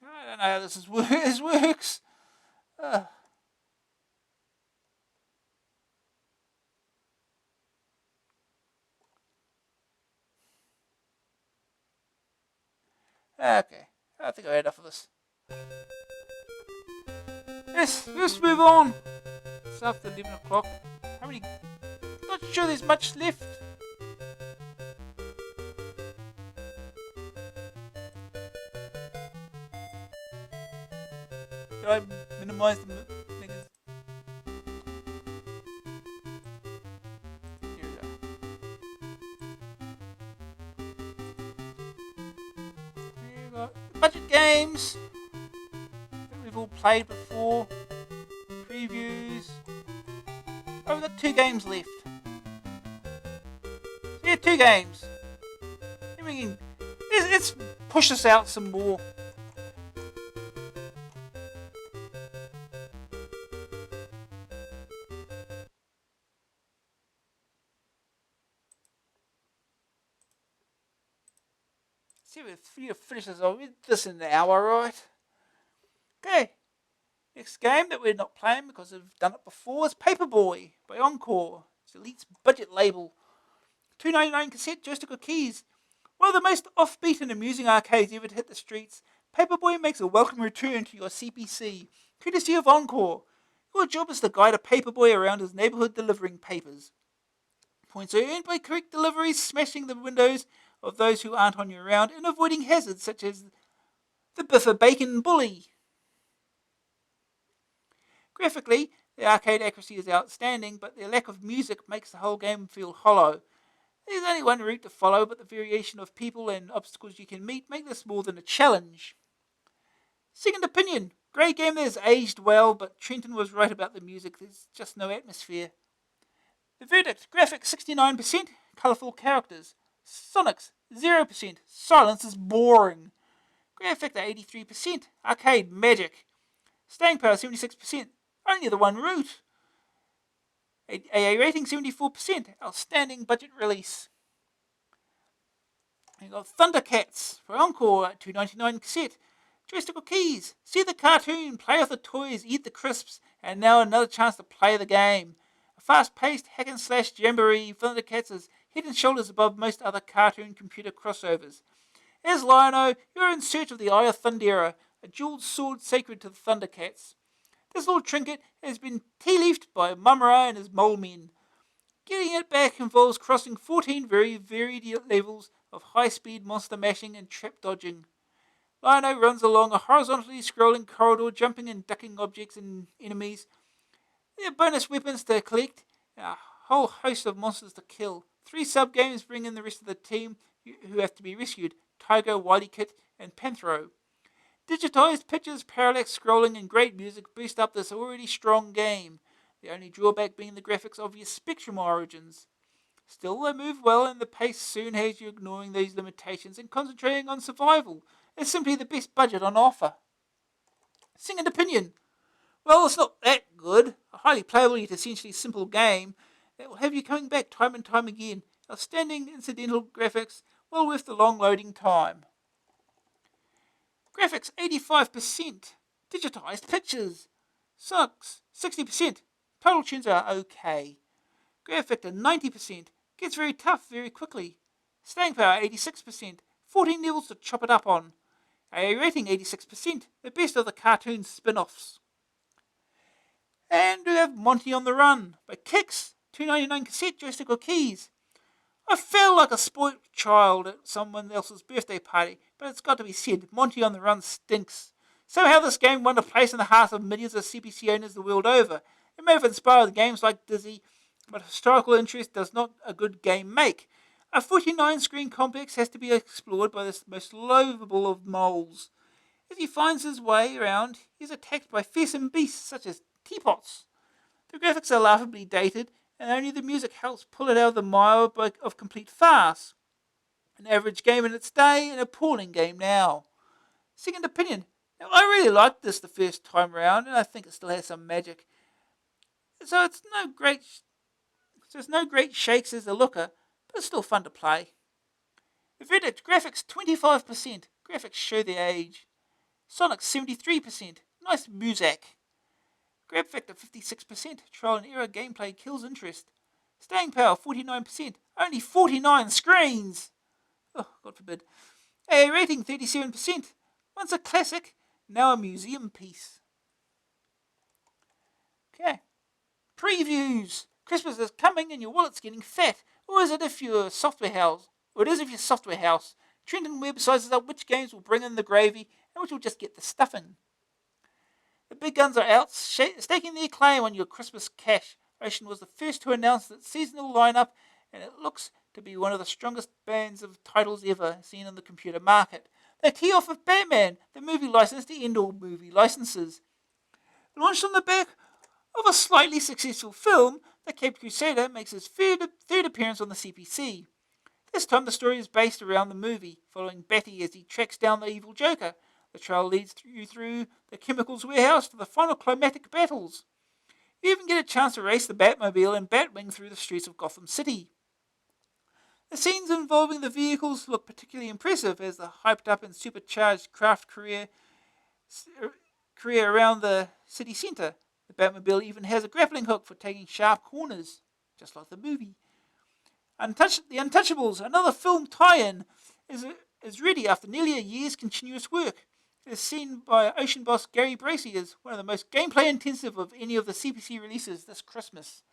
I don't know how this works. Uh, okay, I think I had enough of this. Let's move on. It's after 11 o'clock. How many? Not sure there's much left. Did I minimize the niggas? Here we go. Here we go. Budget games that we've all played before. Previews. Oh, we've got 2 games left. So yeah, 2 games. Let's push this out some more. See, we're finish this off with this in an hour, right? Okay. Next game that we're not playing because we've done it before is Paperboy by Encore. It's Elite's budget label. $2.99 cassette, joystick or keys. One of the most offbeat and amusing arcades ever to hit the streets, Paperboy makes a welcome return to your CPC, courtesy of Encore. Your job is to guide a Paperboy around his neighborhood delivering papers. Points are earned by correct deliveries, smashing the windows of those who aren't on your round, and avoiding hazards such as the Biffa Bacon Bully. Graphically, the arcade accuracy is outstanding, but the lack of music makes the whole game feel hollow. There's only one route to follow, but the variation of people and obstacles you can meet make this more than a challenge. Second opinion. Great game that has aged well, but Trenton was right about the music. There's just no atmosphere. The verdict. Graphics 69%, colourful characters. Sonics 0%, silence is boring. Graph factor 83%, arcade magic. Staying power 76%, only the one route. AA rating 74%, outstanding budget release. You got Thundercats for Encore at $2.99 cassette. Joystick or keys. See the cartoon, play with the toys, eat the crisps, and now another chance to play the game. A fast-paced hack and slash jamboree, Thundercats is head and shoulders above most other cartoon computer crossovers. As Lion-O, you're in search of the Eye of Thundera, a jeweled sword sacred to the Thundercats. This little trinket has been tea-leafed by Mumra and his mole men. Getting it back involves crossing 14 very varied levels of high-speed monster mashing and trap dodging. Lion-O runs along a horizontally scrolling corridor, jumping and ducking objects and enemies. There are bonus weapons to collect, and a whole host of monsters to kill. 3 sub-games bring in the rest of the team who have to be rescued: Tiger, Wily Kit, and Panthro. Digitized pictures, parallax scrolling, and great music boost up this already strong game, the only drawback being the graphics' obvious Spectrum origins. Still, they move well, and the pace soon has you ignoring these limitations and concentrating on survival. It's simply the best budget on offer. Second opinion. Well, it's not that good. A highly playable yet essentially simple game that will have you coming back time and time again. Outstanding incidental graphics, well worth the long loading time. Graphics 85%. Digitized pictures. Sucks 60%. Total tunes are okay. Graph factor 90%. Gets very tough very quickly. Staying power 86%. 14 levels to chop it up on. AA rating 86%. The best of the cartoon spin-offs. And we have Monty on the Run by Kix. $2.99 cassette, joystick or keys. I feel like a spoilt child at someone else's birthday party, but it's got to be said, Monty on the Run stinks. Somehow this game won a place in the hearts of millions of CPC owners the world over. It may have inspired games like Dizzy, but historical interest does not a good game make. A 49-screen complex has to be explored by this most loathable of moles. As he finds his way around, he is attacked by fearsome beasts such as teapots. The graphics are laughably dated, and only the music helps pull it out of the mire of complete farce. An average game in its day, an appalling game now. Second opinion. Now, I really liked this the first time round, and I think it still has some magic. So it's no great shakes as a looker, but it's still fun to play. The verdict: graphics 25%. Graphics show their age. Sonic 73%. Nice music. Grab factor 56%. Trial and error gameplay kills interest. Staying power 49%. Only 49 screens. Oh, God forbid. A rating 37%. Once a classic, now a museum piece. Okay. Previews. Christmas is coming and your wallet's getting fat. Or is it if you're a software house? Or it is if you're a software house. Trenton Web sizes up which games will bring in the gravy and which will just get the stuffing. The big guns are out, staking their claim on your Christmas cash. Ocean was the first to announce its seasonal lineup, and it looks to be one of the strongest bands of titles ever seen in the computer market. They tee off with Batman, the movie license to end all movie licenses. Launched on the back of a slightly successful film, The Caped Crusader makes his third appearance on the CPC. This time the story is based around the movie, following Batty as he tracks down the evil Joker. The trail leads you through the chemicals warehouse for the final climatic battles. You even get a chance to race the Batmobile and Batwing through the streets of Gotham City. The scenes involving the vehicles look particularly impressive as the hyped up and supercharged craft career around the city centre. The Batmobile even has a grappling hook for taking sharp corners, just like the movie. The Untouchables, another film tie-in, is ready after nearly a year's continuous work. It is seen by Ocean boss Gary Bracey as one of the most gameplay-intensive of any of the CPC releases this Christmas.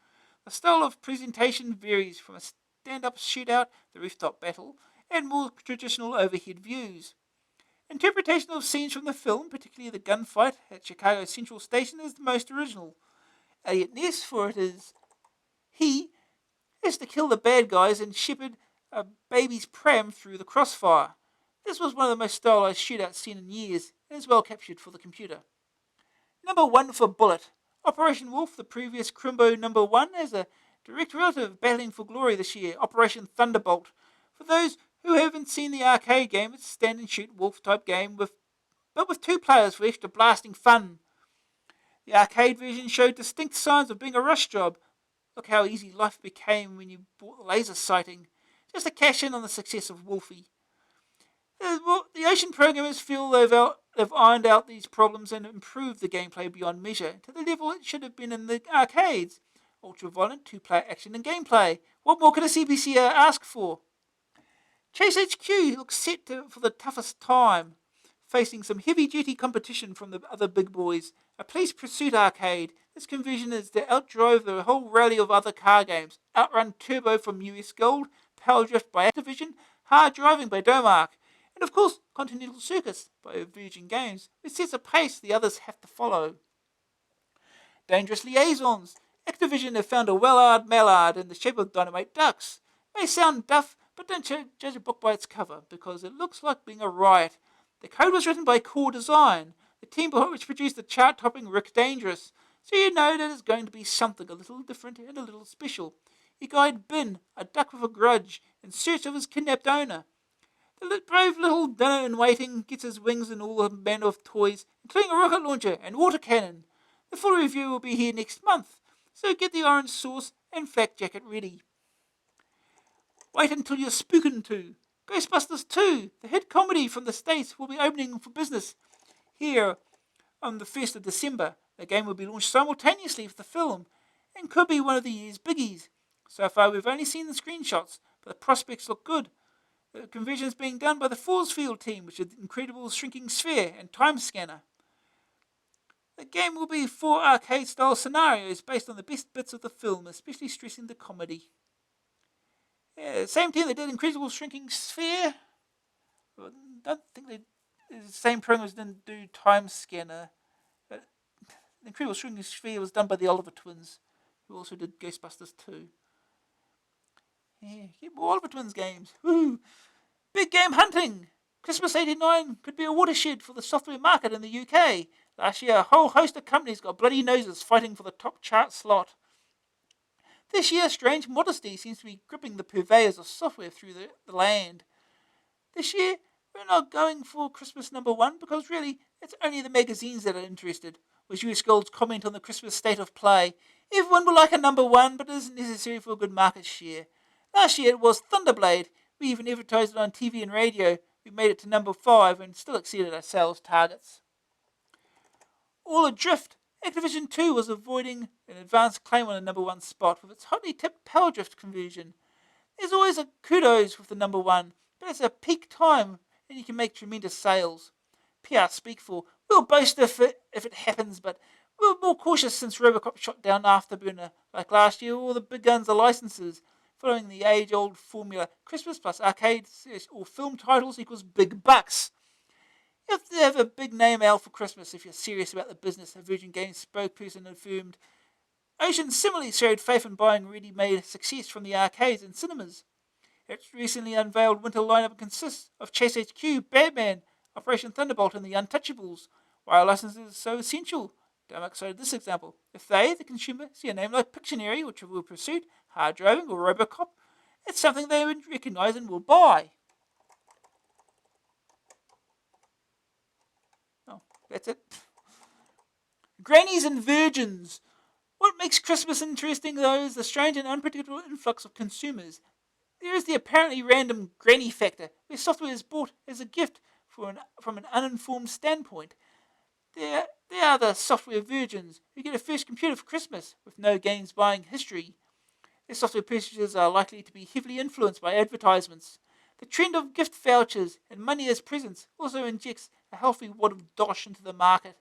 The style of presentation varies from a stand-up shootout, the rooftop battle, and more traditional overhead views. Interpretation of scenes from the film, particularly the gunfight at Chicago Central Station, is the most original. Elliot Ness, for it is he, has to kill the bad guys and shepherd a baby's pram through the crossfire. This was one of the most stylized shootouts seen in years, and is well captured for the computer. Number 1 for Bullet. Operation Wolf, the previous Crimbo number 1, is a direct relative battling for glory this year, Operation Thunderbolt. For those who haven't seen the arcade game, it's a stand and shoot wolf type game but with 2 players for extra blasting fun. The arcade version showed distinct signs of being a rush job. Look how easy life became when you bought the laser sighting, just to cash in on the success of Wolfie. The Ocean programmers feel they've ironed out these problems and improved the gameplay beyond measure to the level it should have been in the arcades. Ultra-violent 2-player action and gameplay. What more could a CPC ask for? Chase HQ looks set for the toughest time, facing some heavy-duty competition from the other big boys. A police pursuit arcade. This conversion is to outdrive the whole rally of other car games. Outrun Turbo from US Gold, Power Drift by Activision, Hard Driving by Domark, and of course Continental Circus by Virgin Games, which sets a pace the others have to follow. Dangerous Liaisons. Activision have found a well-armed mallard in the shape of dynamite ducks. It may sound duff, but don't judge a book by its cover, because it looks like being a riot. The code was written by Core Design, the team which produced the chart-topping Rick Dangerous, so you know that it's going to be something a little different and a little special. You guide Ben, a duck with a grudge, in search of his kidnapped owner. The brave little dinner-in-waiting gets his wings and all manner of toys, including a rocket launcher and water cannon. The full review will be here next month, so get the orange sauce and flak jacket ready. Wait until you're spookin' to. Ghostbusters 2, the hit comedy from the States, will be opening for business here on the 1st of December. The game will be launched simultaneously with the film and could be one of the year's biggies. So far we've only seen the screenshots, but the prospects look good. The conversion is being done by the Forcefield team, which is an incredible shrinking sphere and time scanner. The game will be 4 arcade-style scenarios based on the best bits of the film, especially stressing the comedy. Yeah, same team that did Incredible Shrinking Sphere. I don't think the same programmers didn't do Time Scanner. But the Incredible Shrinking Sphere was done by the Oliver twins, who also did Ghostbusters 2. Yeah, get more Oliver Twins games. Woo! Big game hunting! Christmas '89 could be a watershed for the software market in the UK. Last year, a whole host of companies got bloody noses fighting for the top chart slot. This year, strange modesty seems to be gripping the purveyors of software through the land. This year, we're not going for Christmas #1 because really, it's only the magazines that are interested, was US Gold's comment on the Christmas state of play. Everyone would like a #1, but it isn't necessary for a good market share. Last year it was Thunderblade. We even advertised it on TV and radio. We made it to #5 and still exceeded our sales targets. All adrift, Activision 2 was avoiding an advanced claim on a #1 spot with its hotly tipped power drift conversion. There's always a kudos with the #1, but it's a peak time and you can make tremendous sales. PR speak for, we'll boast if it happens, but we're more cautious since Robocop shot down Afterburner like last year. All the big guns are licenses, following the age-old formula. Christmas plus arcade or film titles equals big bucks. You have to have a big name out for Christmas if you're serious about the business, a Virgin Games spokesperson affirmed. Ocean similarly showed faith in buying ready-made success from the arcades and cinemas. Its recently unveiled winter lineup consists of Chase HQ, Batman, Operation Thunderbolt, and the Untouchables. Why are licenses so essential? Darmak cited this example. If they, the consumer, see a name like Pictionary or Trivial Pursuit, Hard Driving, or Robocop, it's something they would recognise and will buy. Oh, that's it. Grannies and virgins. What makes Christmas interesting, though, is the strange and unpredictable influx of consumers. There is the apparently random granny factor, where software is bought as a gift from an uninformed standpoint. There are the software virgins who get a first computer for Christmas with no games buying history. Their software purchases are likely to be heavily influenced by advertisements. The trend of gift vouchers and money as presents also injects a healthy wad of dosh into the market,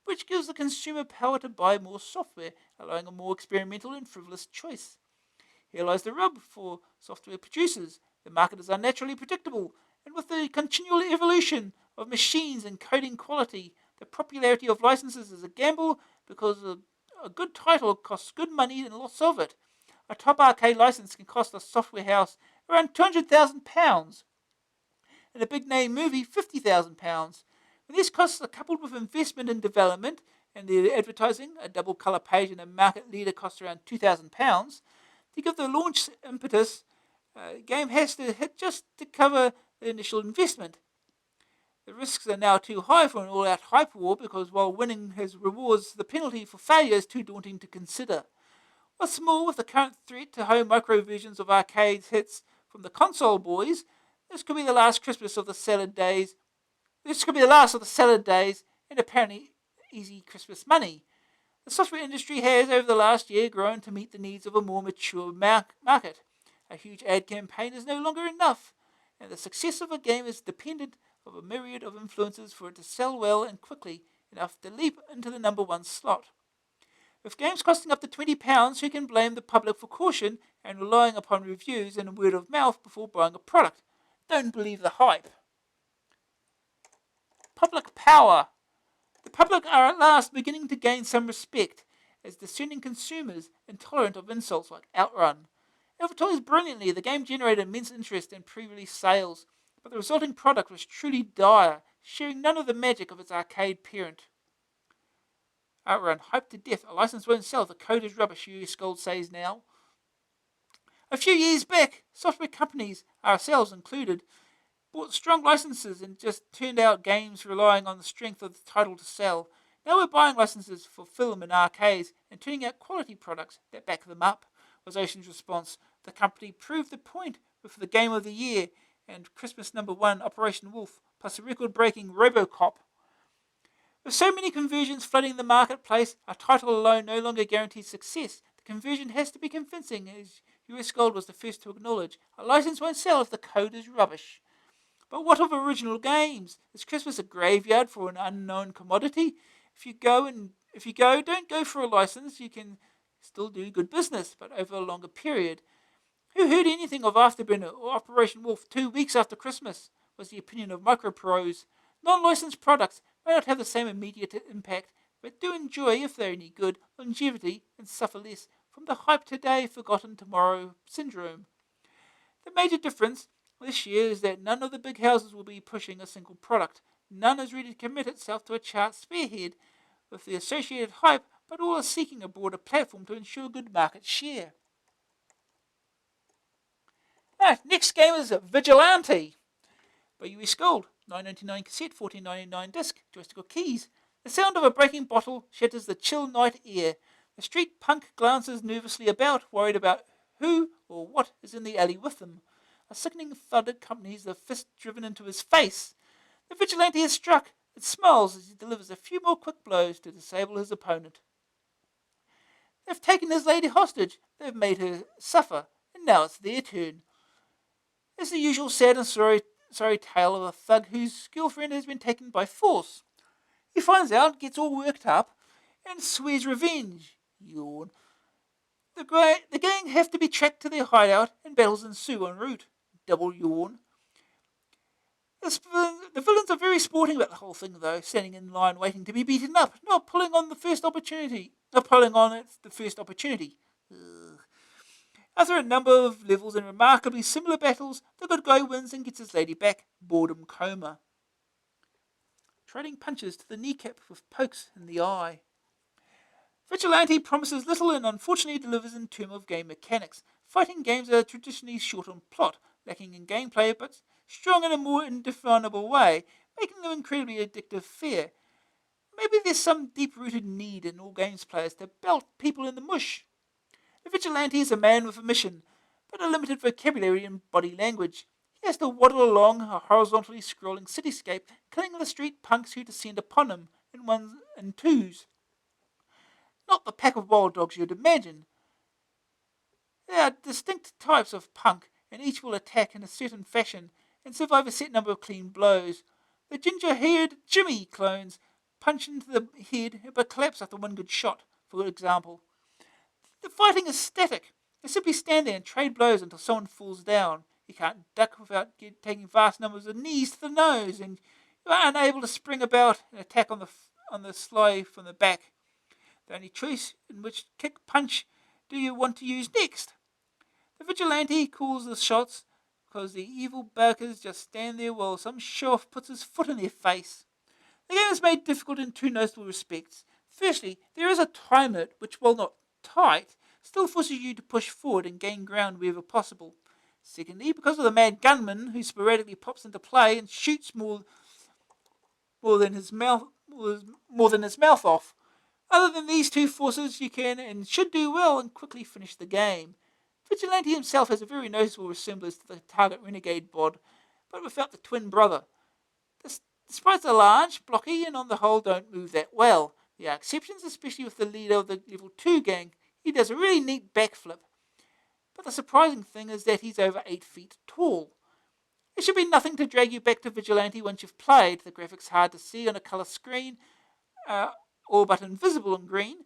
which gives the consumer power to buy more software, allowing a more experimental and frivolous choice. Here lies the rub for software producers. The market is unnaturally predictable, and with the continual evolution of machines and coding quality, the popularity of licenses is a gamble because a good title costs good money and lots of it. A top arcade license can cost a software house around £200,000, and a big name movie £50,000. When these costs are coupled with investment in development and the advertising, a double colour page and a market leader costs around £2,000, to give the launch impetus, game has to hit just to cover the initial investment. The risks are now too high for an all-out hype war because while winning has rewards, the penalty for failure is too daunting to consider. What's more, with the current threat to home micro versions of arcade hits from the console boys, this could be the last Christmas of the salad days. This could be the last of the salad days and apparently easy Christmas money. The software industry has, over the last year, grown to meet the needs of a more mature market. A huge ad campaign is no longer enough, and the success of a game is dependent on a myriad of influences for it to sell well and quickly enough to leap into the #1 slot. With games costing up to £20, who can blame the public for caution and relying upon reviews and word of mouth before buying a product? Don't believe the hype. Public power. The public are at last beginning to gain some respect as discerning consumers intolerant of insults like Outrun. Advertised brilliantly, the game generated immense interest in pre-release sales, but the resulting product was truly dire, sharing none of the magic of its arcade parent. Outrun, hyped to death, a license won't sell, the code is rubbish, US Gold says now. A few years back, software companies, ourselves included, bought strong licenses and just turned out games relying on the strength of the title to sell. Now we're buying licenses for film and arcades and turning out quality products that back them up, was Ocean's response. The company proved the point with the Game of the Year and Christmas #1 Operation Wolf, plus a record-breaking Robocop. With so many conversions flooding the marketplace, a title alone no longer guarantees success. The conversion has to be convincing, as US Gold was the first to acknowledge. A license won't sell if the code is rubbish. But what of original games? Is Christmas a graveyard for an unknown commodity? If you go, don't go for a license. You can still do good business, but over a longer period. Who heard anything of Afterburner or Operation Wolf 2 weeks after Christmas? Was the opinion of micropros. Non-licensed products may not have the same immediate impact, but do enjoy, if they're any good, longevity and suffer less from the hype today, forgotten tomorrow syndrome. The major difference this year is that none of the big houses will be pushing a single product. None is ready to commit itself to a chart spearhead with the associated hype, but all are seeking a broader platform to ensure good market share. Right, next game is Vigilante by US Gold. $9.99 cassette, $14.99 disc, joystick keys. The sound of a breaking bottle shatters the chill night air. The street punk glances nervously about, worried about who or what is in the alley with them. A sickening thud accompanies the fist driven into his face. The vigilante is struck. It smiles as he delivers a few more quick blows to disable his opponent. They've taken his lady hostage. They've made her suffer. And now it's their turn. It's the usual sad and sorry tale of a thug whose girlfriend has been taken by force. He finds out, gets all worked up, and swears revenge. Yawn. The gang have to be tracked to their hideout, and battles ensue en route. Double yawn. The villains are very sporting about the whole thing, though, standing in line waiting to be beaten up, not pulling on the first opportunity. Ugh. After a number of levels and remarkably similar battles, the good guy wins and gets his lady back. Boredom coma. Trading punches to the kneecap with pokes in the eye. Vigilante promises little and unfortunately delivers in terms of game mechanics. Fighting games are traditionally short on plot, lacking in gameplay, but strong in a more indefinable way, making them incredibly addictive fare. Maybe there's some deep-rooted need in all games players to belt people in the mush. The vigilante is a man with a mission, but a limited vocabulary and body language. He has to waddle along a horizontally scrolling cityscape, killing the street punks who descend upon him in ones and twos. Not the pack of wild dogs you'd imagine. There are distinct types of punk, and each will attack in a certain fashion and survive a set number of clean blows. The ginger-haired Jimmy clones punch into the head but collapse after one good shot, for example. The fighting is static. They simply stand there and trade blows until someone falls down. You can't duck without taking vast numbers of knees to the nose, and you are unable to spring about and attack on the sly from the back. The only choice in which kick punch do you want to use next? The vigilante calls the shots because the evil barkers just stand there while some show-off puts his foot in their face. The game is made difficult in two notable respects. Firstly, there is a time limit which, while not tight, still forces you to push forward and gain ground wherever possible. Secondly, because of the mad gunman who sporadically pops into play and shoots more than his mouth off. Other than these two forces, you can and should do well and quickly finish the game. Vigilante himself has a very noticeable resemblance to the target renegade bod, but without the twin brother. The sprites are large, blocky, and on the whole don't move that well. There are exceptions, especially with the leader of the level 2 gang. He does a really neat backflip. But the surprising thing is that he's over 8 feet tall. There should be nothing to drag you back to Vigilante once you've played. The graphics hard to see on a colour screen, all but invisible in green.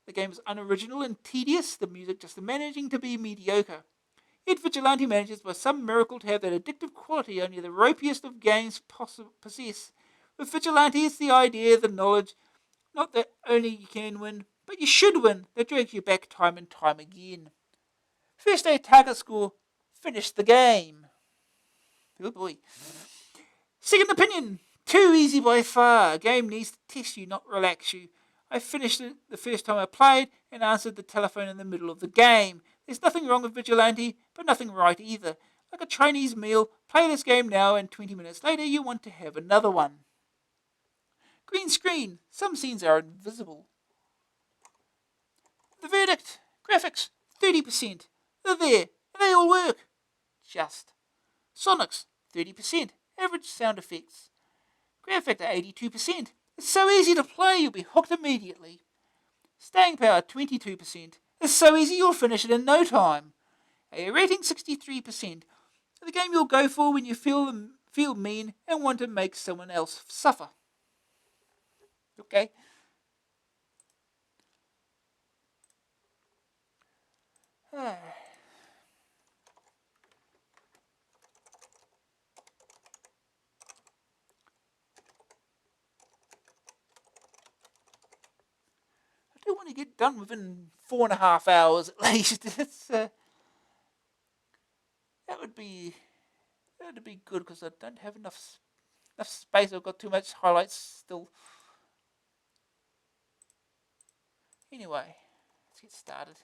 The game is unoriginal and tedious, the music just managing to be mediocre. Yet Vigilante manages by some miracle to have that addictive quality only the ropiest of games possess. With Vigilante, it's the idea, the knowledge, not that only you can win, but you should win, that drags you back time and time again. First day target score, finish the game. Oh boy. Second opinion, too easy by far. A game needs to test you, not relax you. I finished it the first time I played and answered the telephone in the middle of the game. There's nothing wrong with Vigilante, but nothing right either. Like a Chinese meal, play this game now and 20 minutes later you want to have another one. Green screen, some scenes are invisible. The verdict, graphics, 30%. They're there, and they all work. Just. Sonics, 30%, average sound effects. Graph factor, 82%. It's so easy to play, you'll be hooked immediately. Staying power, 22%. It's so easy, you'll finish it in no time. A rating, 63%. The game you'll go for when you feel mean and want to make someone else suffer. Okay. want to get done within 4.5 hours at least. That would be good because I don't have enough space. I've got too much highlights still. Anyway, let's get started.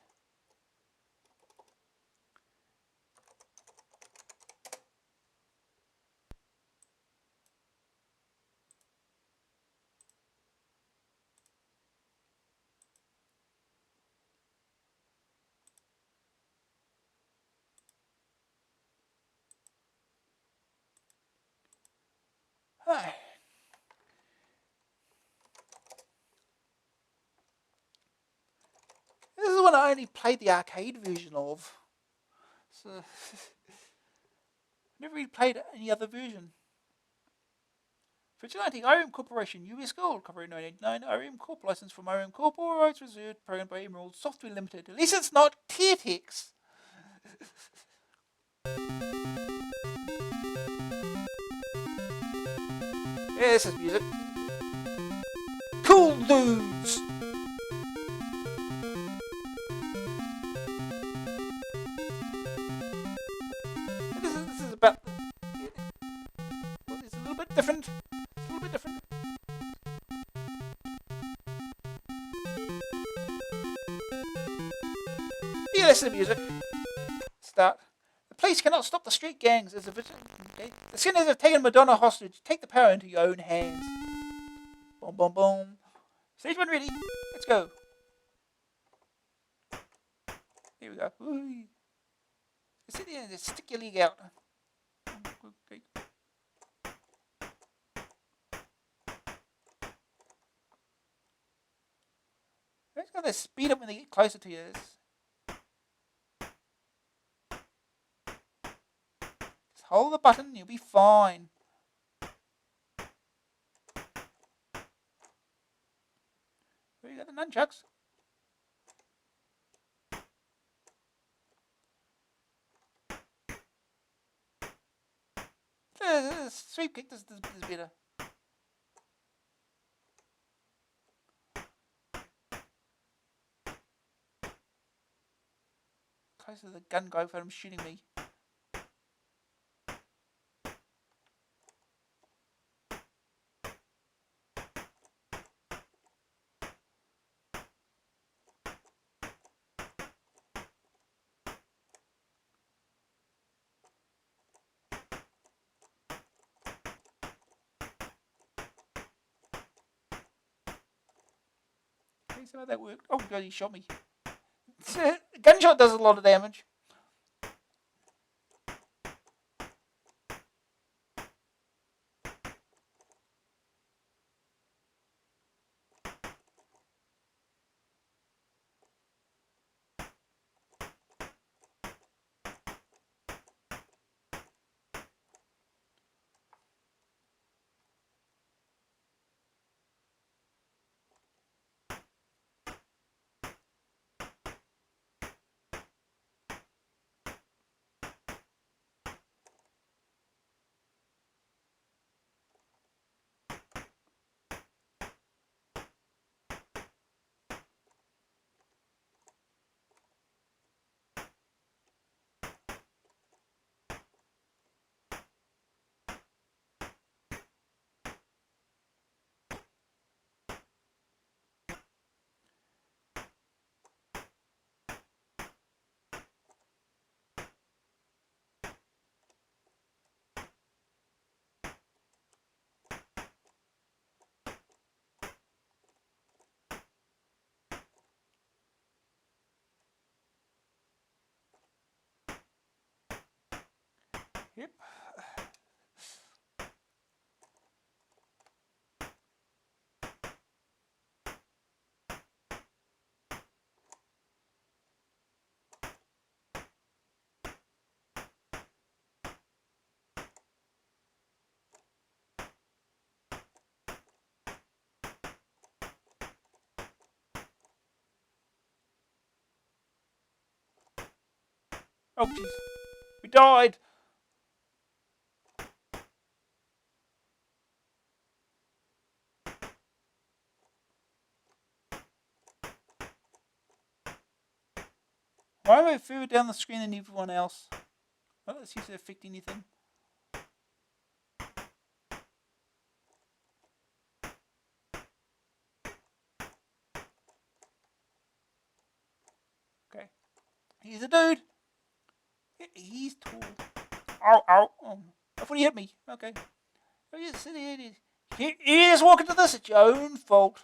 Hi. This is one I only played the arcade version of. So never really played any other version. Vigilante, IRM Corporation, US Gold, copyright 1989, IRM Corp, license from IRM Corp, all rights reserved, programmed by Emerald Software Limited. At least it's not Tiertex. Yeah, this is music. Cool dudes! This is about... Well, it's a little bit different. It's a little bit different. Yeah, listen to music. Start. The police cannot stop the street gangs as a vigilante. Okay? The sinners have taken Madonna hostage. Take the power into your own hands. Boom, boom, boom. Stage 1 ready. Let's go. Here we go. Ooh. Sit there and stick your leg out. Okay. It's got to speed up when they get closer to you. Just hold the button, you'll be fine. Where you got the nunchucks? Sweep kick, this is better. Closer to the gun guy for him shooting me. Okay, so that worked. Oh god, he shot me. Gunshot does a lot of damage. Yep. Oh jeez. We died. Why am I further down the screen than everyone else? Well, that seems to affect anything. Okay. He's a dude. He's tall. Ow, ow. Oh, I thought he hit me. Okay. Oh, yes, he is walking to this. It's your own fault.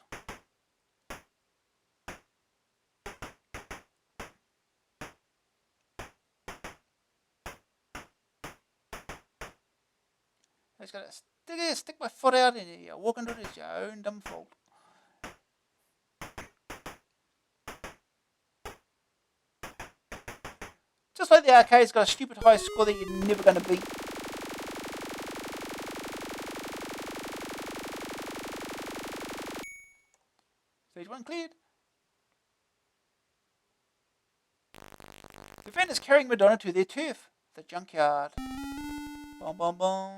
I just gotta stick my foot out and you're walking to it. It's your own dumb fault. Just like the arcade's got a stupid high score that you're never going to beat. Stage 1 cleared. The van is carrying Madonna to their turf, the junkyard. Bom bom bom.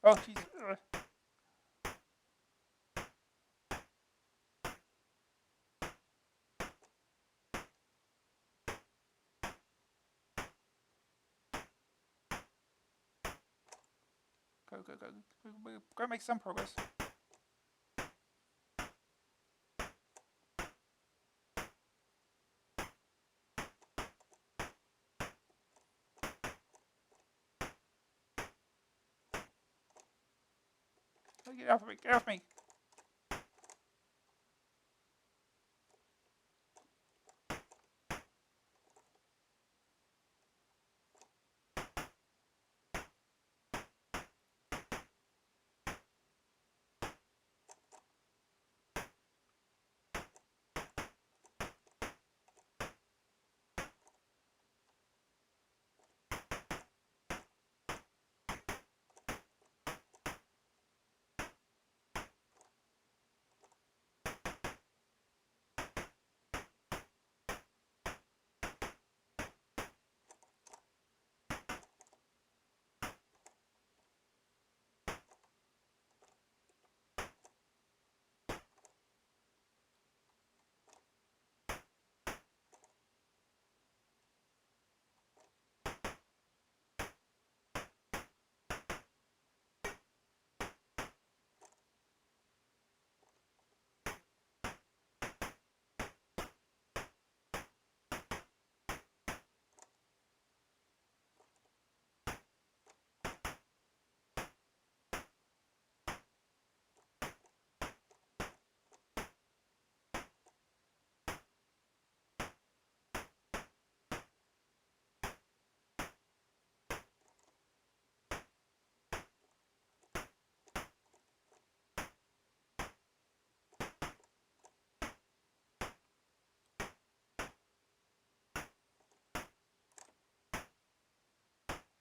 Oh, jeez. Go make some progress. Get off me, get off me.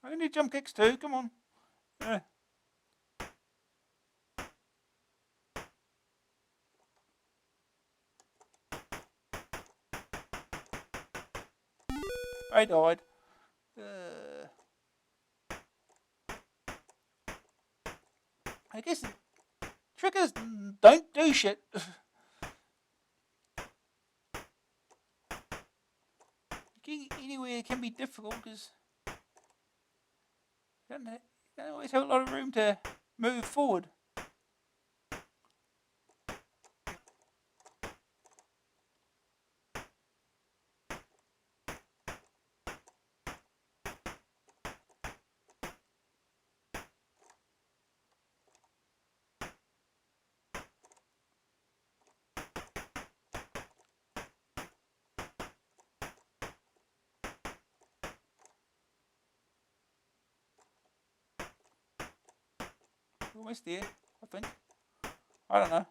I need jump kicks too, come on. I died. I guess the trick is don't do shit. Getting anywhere can be difficult because you don't always have a lot of room to move forward. Almost there, I think. I don't know.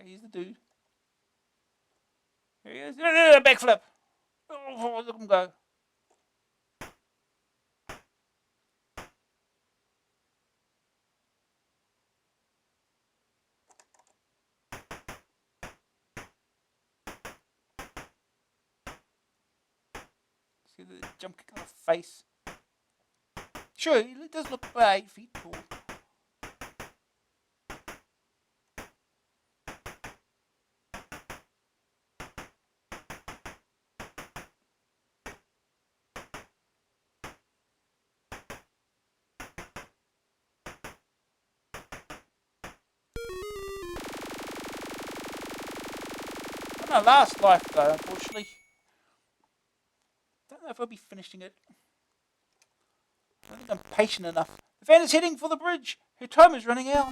Okay, here's the dude. Here he is. Backflip. Oh, look him go. See the jump kick on the face. Sure, he does look about 8 feet tall. Not my last life though, unfortunately. Don't know if I'll be finishing it. I don't think I'm patient enough. The van is heading for the bridge. Her time is running out.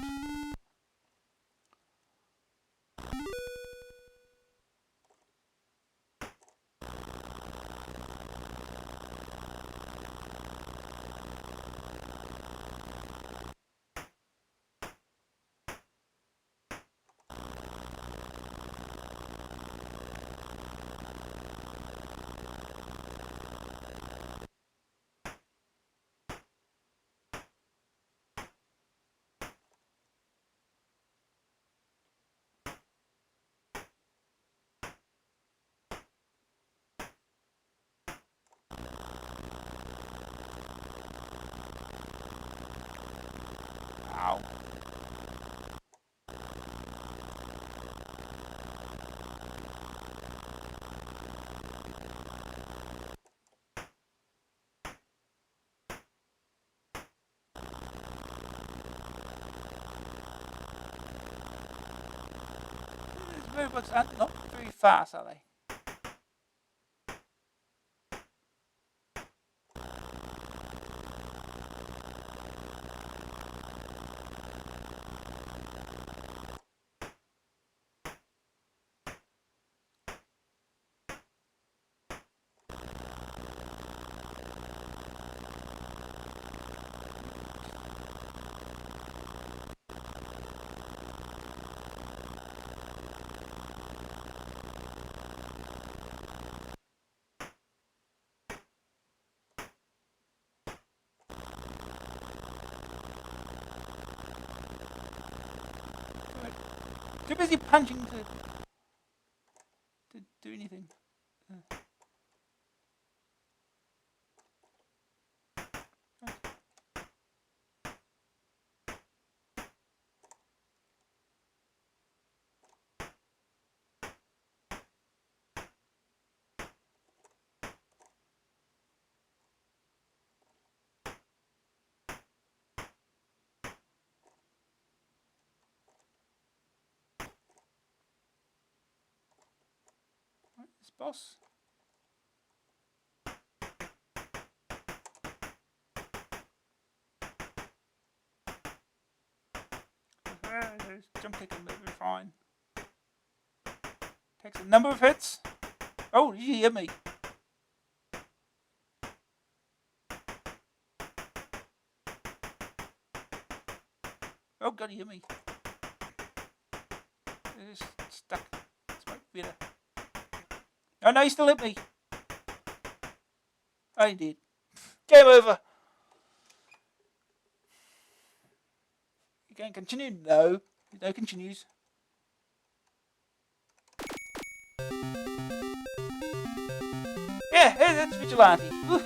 Ow. These robots aren't not very fast, are they? Too busy punching to do anything. This boss. Jump kick him, it'll be fine. Takes a number of hits. Oh, you hit me. Oh god, he hit me. It's stuck. It's much better. Oh no, he still hit me. Oh, he did. Game over. You can continue? No. No continues. Yeah, hey, that's Vigilante. Woo.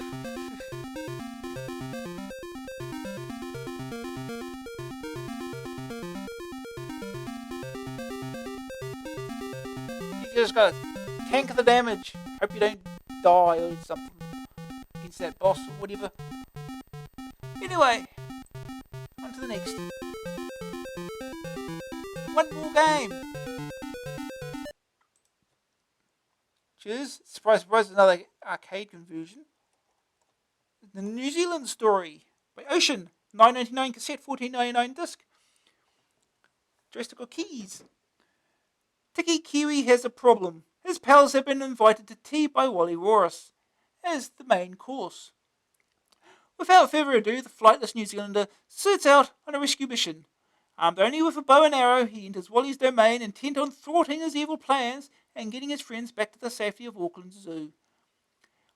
You just gotta tank the damage. Hope you don't die or something against that boss or whatever. Anyway, on to the next. One more game. Cheers. Surprise, surprise, another arcade conversion. The New Zealand Story by Ocean. $9.99 cassette, $14.99 disc. Joystick keys. Tiki Kiwi has a problem. His pals have been invited to tea by Wally Walrus as the main course. Without further ado, the flightless New Zealander sets out on a rescue mission. Armed only with a bow and arrow, he enters Wally's domain, intent on thwarting his evil plans and getting his friends back to the safety of Auckland Zoo.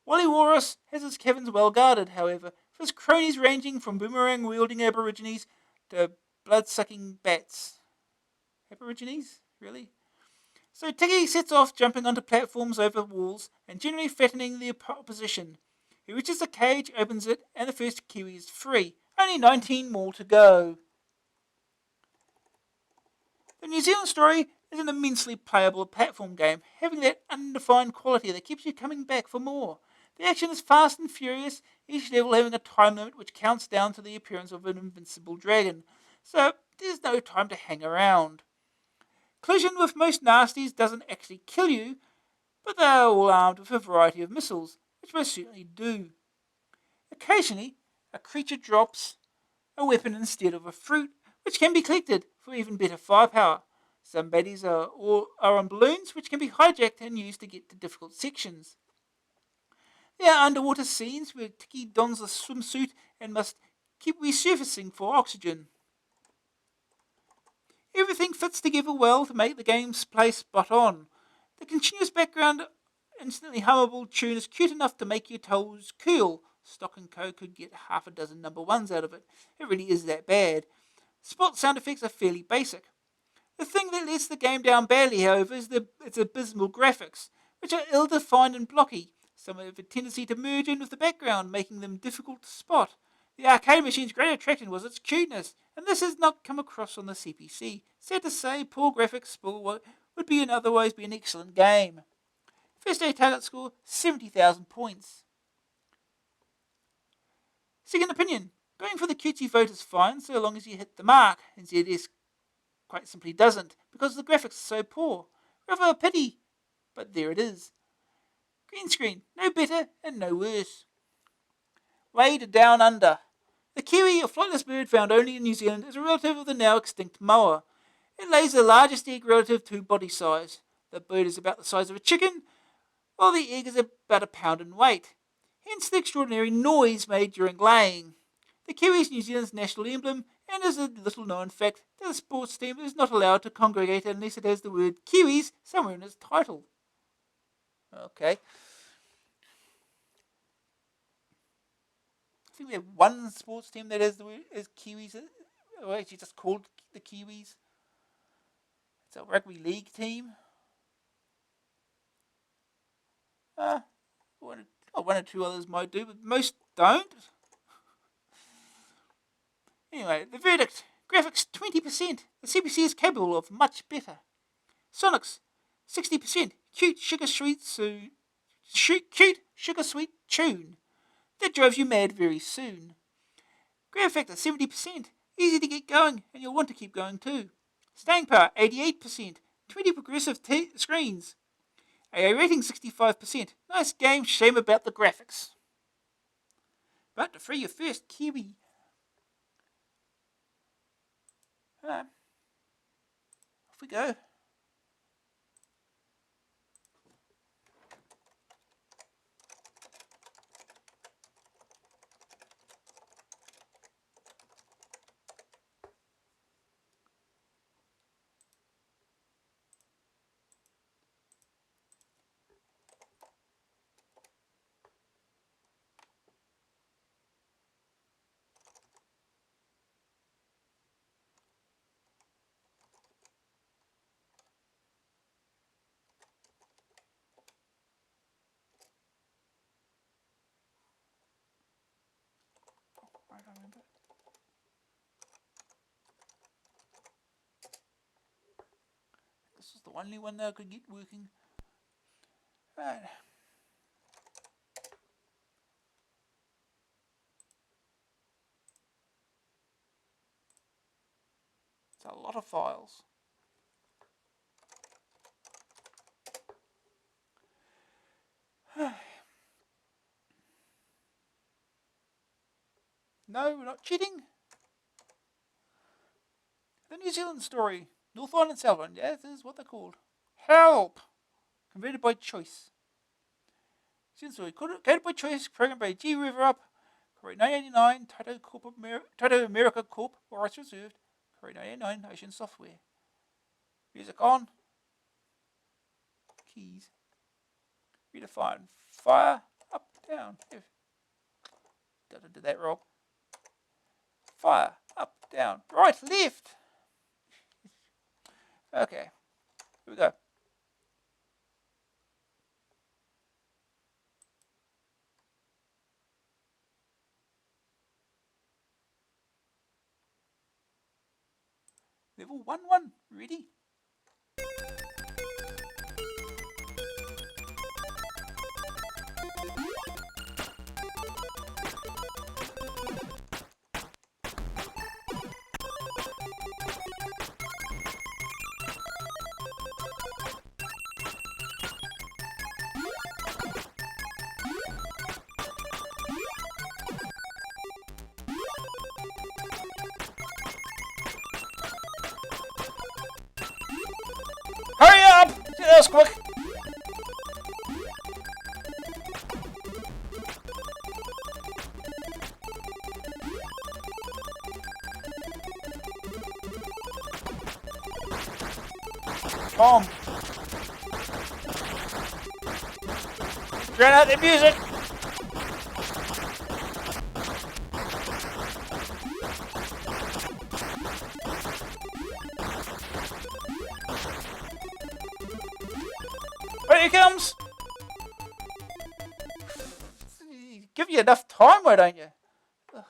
Wally Walrus has his caverns well guarded, however, with his cronies ranging from boomerang-wielding aborigines to blood-sucking bats. Aborigines? Really? So Tiggy sets off jumping onto platforms over walls and generally threatening the opposition. He reaches the cage, opens it, and the first Kiwi is free. Only 19 more to go. The New Zealand story is an immensely playable platform game, having that undefined quality that keeps you coming back for more. The action is fast and furious, each level having a time limit which counts down to the appearance of an invincible dragon, so there's no time to hang around. Collision with most nasties doesn't actually kill you, but they are all armed with a variety of missiles, which most certainly do. Occasionally, a creature drops a weapon instead of a fruit, which can be collected for even better firepower. Some baddies are on balloons, which can be hijacked and used to get to difficult sections. There are underwater scenes where Tiki dons a swimsuit and must keep resurfacing for oxygen. Everything fits together well to make the game's play spot on. The continuous background, instantly hummable tune is cute enough to make your toes curl. Stock & Co. could get half a dozen number ones out of it. It really is that bad. Spot sound effects are fairly basic. The thing that lets the game down badly, however, is its abysmal graphics, which are ill-defined and blocky. Some have a tendency to merge in with the background, making them difficult to spot. The arcade machine's great attraction was its cuteness, and this has not come across on the CPC. Sad to say, poor graphics spoil what would otherwise be an excellent game. First day target score, 70,000 points. Second opinion, going for the cutesy vote is fine so long as you hit the mark, and ZS quite simply doesn't, because the graphics are so poor. Rather a pity, but there it is. Green screen, no better and no worse. Raid Down Under. The kiwi, a flightless bird found only in New Zealand, is a relative of the now extinct moa. It lays the largest egg relative to body size. The bird is about the size of a chicken, while the egg is about a pound in weight. Hence the extraordinary noise made during laying. The kiwi is New Zealand's national emblem, and is a little known fact that the sports team is not allowed to congregate unless it has the word Kiwis somewhere in its title. Okay. I think we have one sports team that has the word as Kiwis, or actually just called the Kiwis. It's a rugby league team. One or two others might do, but most don't. Anyway, the verdict. Graphics 20%. The CPC is capable of much better. Sonics 60%. Cute sugar sweet tune that drives you mad very soon. Grab factor 70%. Easy to get going, and you'll want to keep going too. Staying power 88%. 20 progressive screens. AA rating 65%. Nice game, shame about the graphics. But to free your first Kiwi. Off we go. I don't remember. This was the only one that I could get working. Right. It's a lot of files. No, we're not cheating. The New Zealand story. North Island and South Island. Yeah, this is what they're called. Help! Converted by choice. New Zealand story. Coded by choice. Programmed by G. River Up. Copyright 1989. Taito America Corp. All rights reserved. 399 Ocean Software. Music on. Keys. Redefine. Fire. Up, down. Did that wrong. Fire. Up, down. Right, left. Okay. Here we go. Level 1-1. Ready? Hurry up! That was quick. Bomb. Drown out the music. Here he comes. Give you enough time, why don't you? Ugh.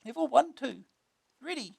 Level 1-2. Ready.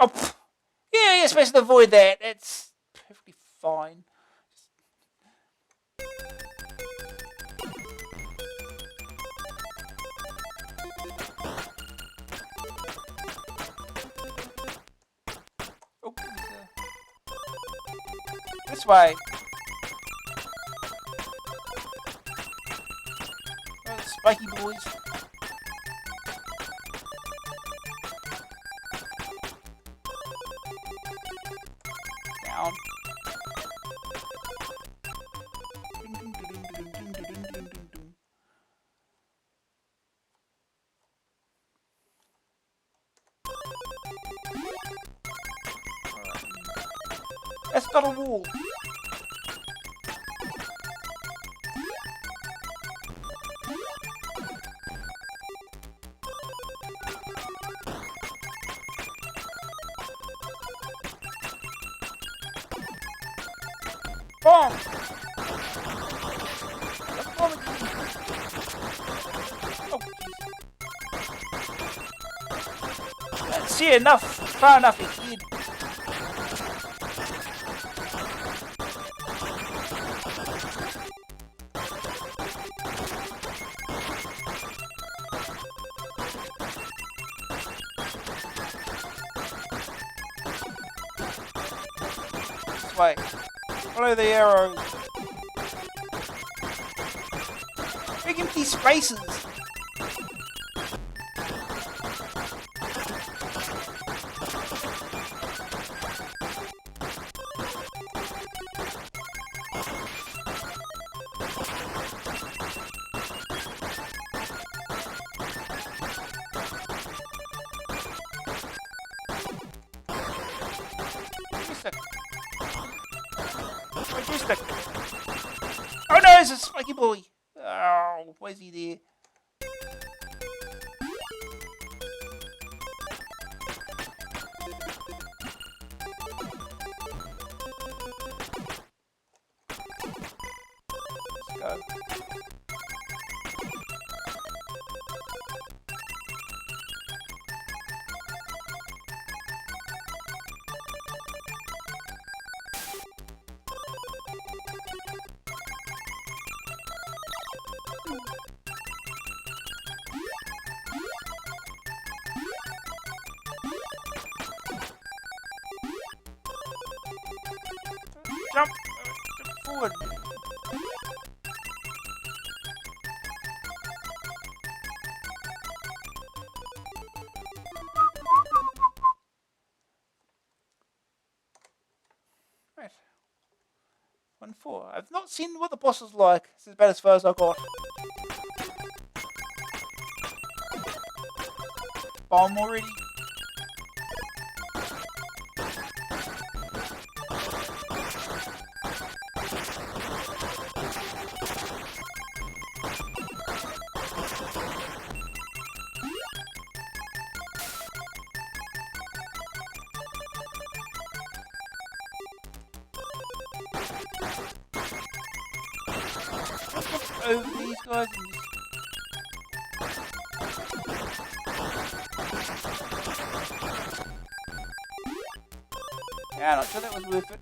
Oh, pff. Yeah, you're supposed to avoid that. That's perfectly fine. Oh, this way. Oh, spiky boys. Down. That's got a wall. Bomb! Oh, that's see enough. Far enough, it's hid. This way. Follow the arrows. Big empty spaces. Oh no, it's a spiky boy. Oh, why is he there? Let's go. Jump forward. Right. 1-4. I've not seen what the boss is like. This is about as far as I got. Bomb already. Over these guys and just... Yeah, not sure that was worth it.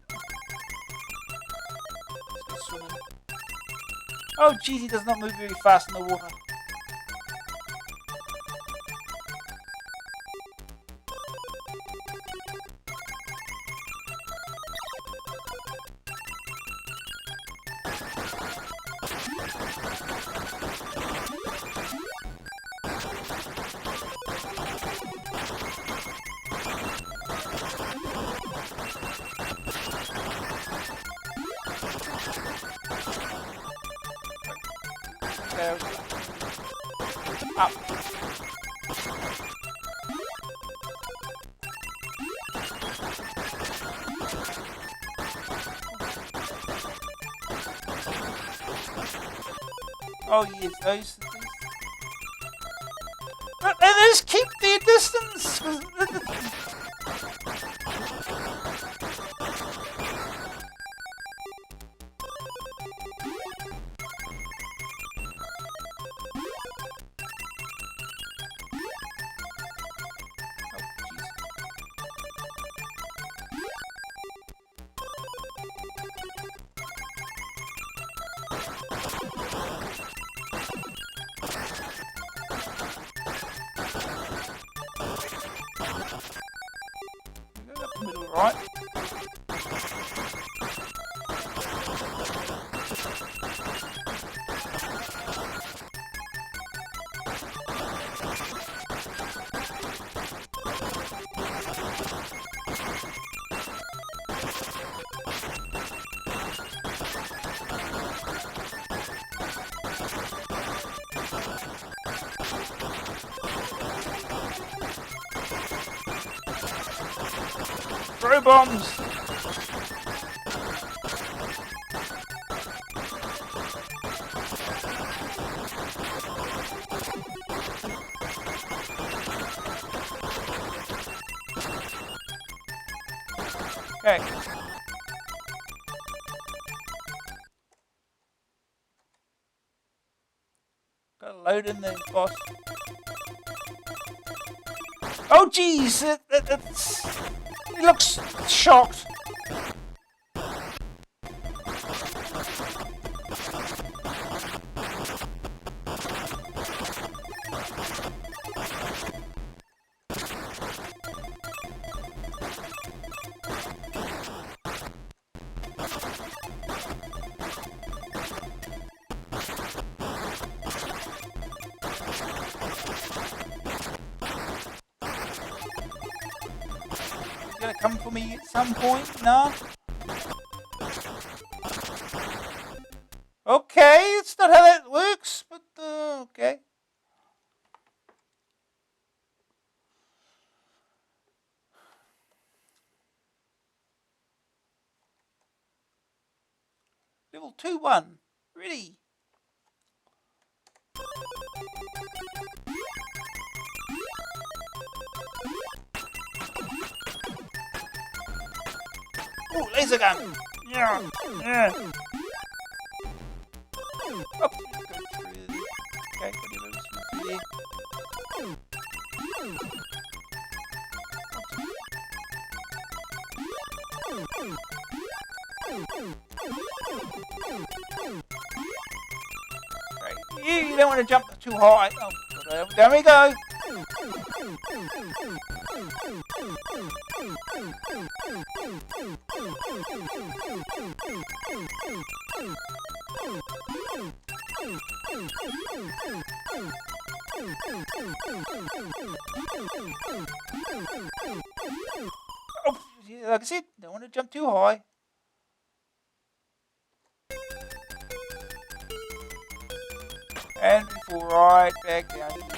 Let's go swimming. Oh jeez, he does not move very fast in the water. There. Up. Oh yes, those things. But they just keep their distance. Middle right. Throw bombs! Okay. Gotta load in the boss. Oh jeez! He looks shocked. Gonna come for me at some point? No? Okay, it's not how that works, but okay. Level 2-1. Ready. Ooh, laser gun! Yeah, yeah. Oh, go through. Okay, whatever, let's move through there. Right, you don't want to jump too high. Oh, there we go. Oh, yeah, like I said, don't want to jump too high. And we fall right back down again.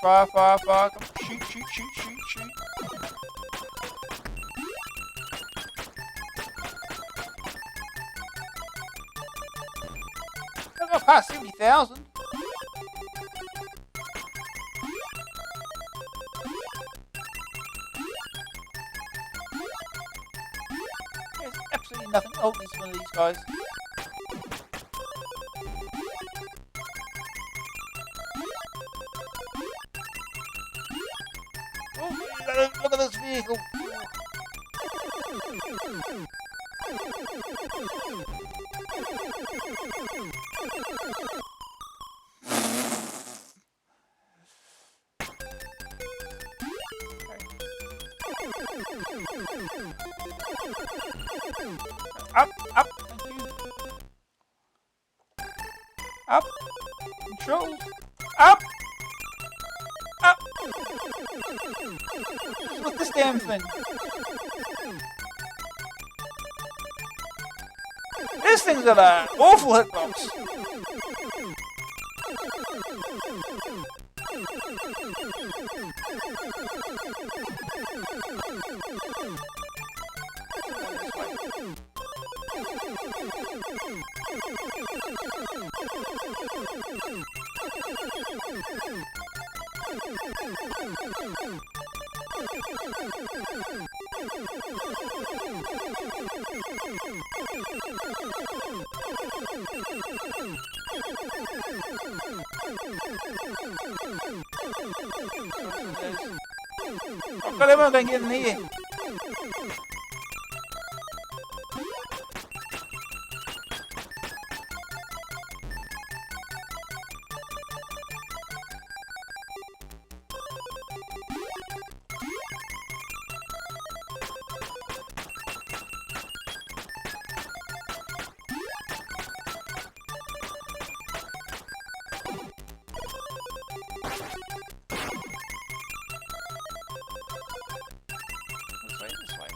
Fire, fire, fire. Come on. Shoot, shoot, shoot, shoot, shoot. I got past 70,000. There's absolutely nothing. Oh, there's one of these guys. Oh, look at this vehicle. Up, up, thank you. Up, controls, up, up. What's this damn thing? This thing's got an awful hitbox. Oh, God, everyone can get in here. This way.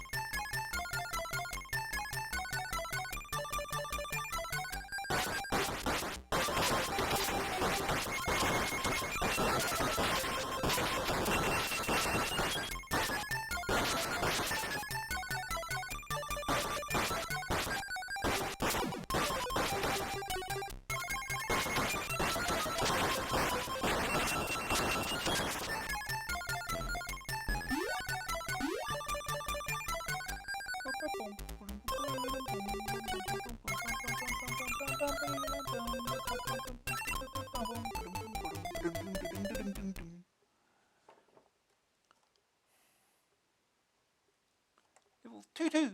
Level 2-2.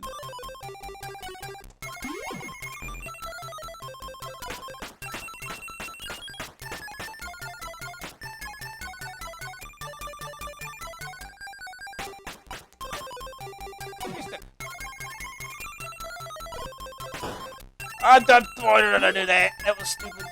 I don't. Why did I do that? That was stupid.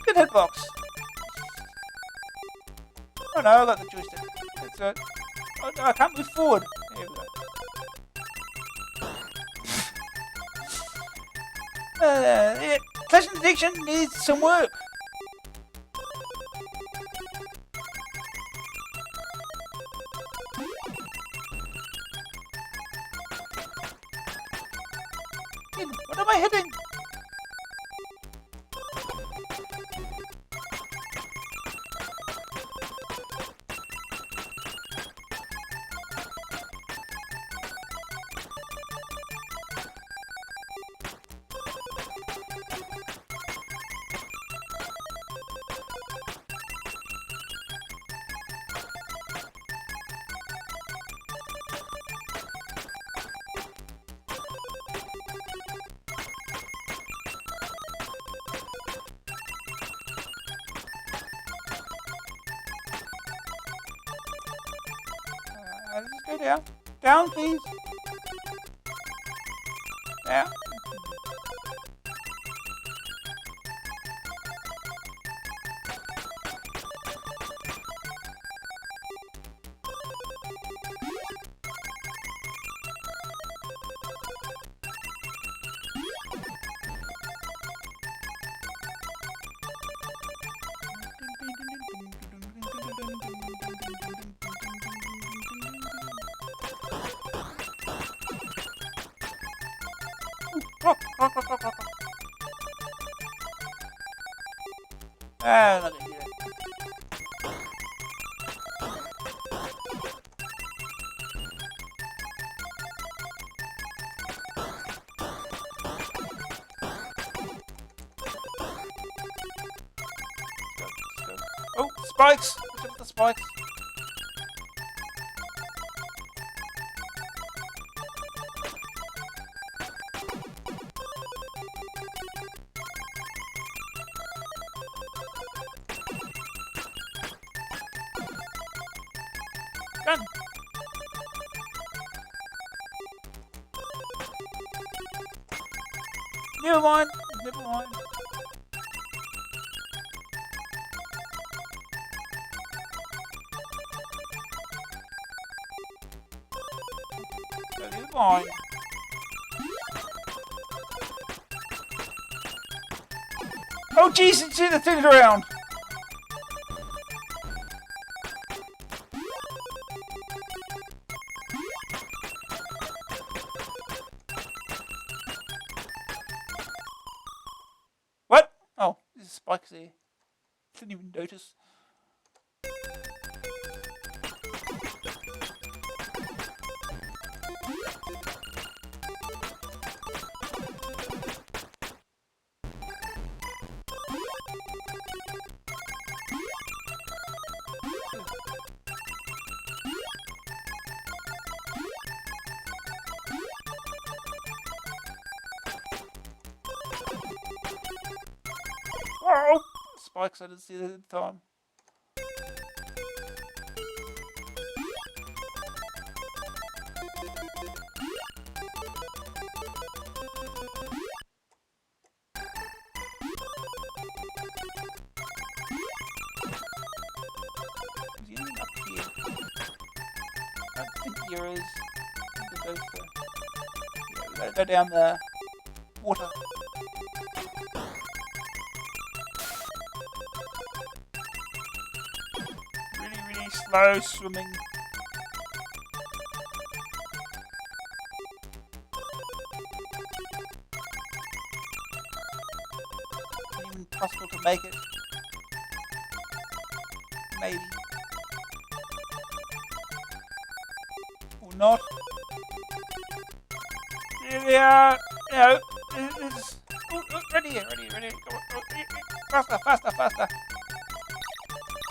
Good hitbox. Oh no, I got the joystick. That's it. Oh no, I can't move forward. There we go. Yeah, collision detection needs some work. What am I hitting? Let's just go down. Down, please. Down. Ah, not gonna get it. Let's go. Oh, spikes! Watch out for the spikes. Gun! Never mind. Never mind. Never mind. Oh jeez, it's in the thing around. What? Oh, there's spikes there. Didn't even notice. Oh! Spikes, I didn't see that at the time. Is anything up here? I don't think there is. I think we'll go down the water. Really slow swimming. Not even possible to make it. Maybe. Or not. Here we are. No. It's, oh, ready here. Go on. Faster.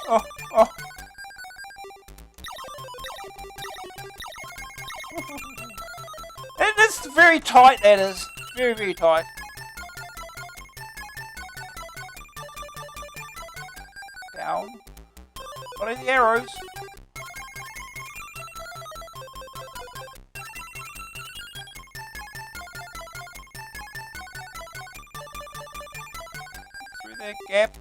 Oh. It's very tight, that is. Very tight. Down. Follow the arrows. Through that gap.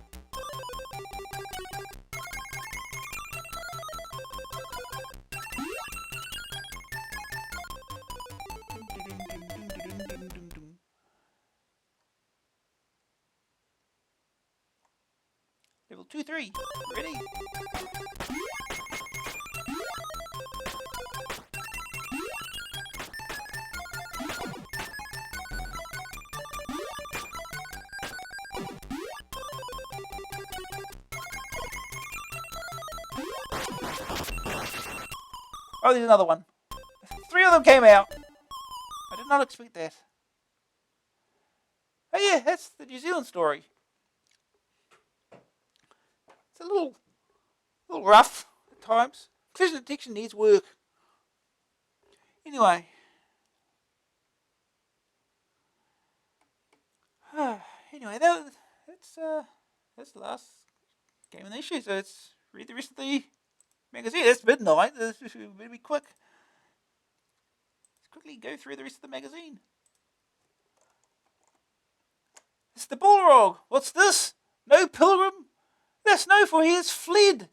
Level 2-3. Ready? Oh, there's another one. 3 of them came out. I did not expect that. Oh yeah, that's the New Zealand story. It's a little rough at times. Collision detection needs work. Anyway. That's the last game in the issue. So let's read the rest of the magazine. It's midnight. This better be quick. Let's quickly go through the rest of the magazine. It's the Balrog. What's this? No pilgrim? That's no, for he has fled.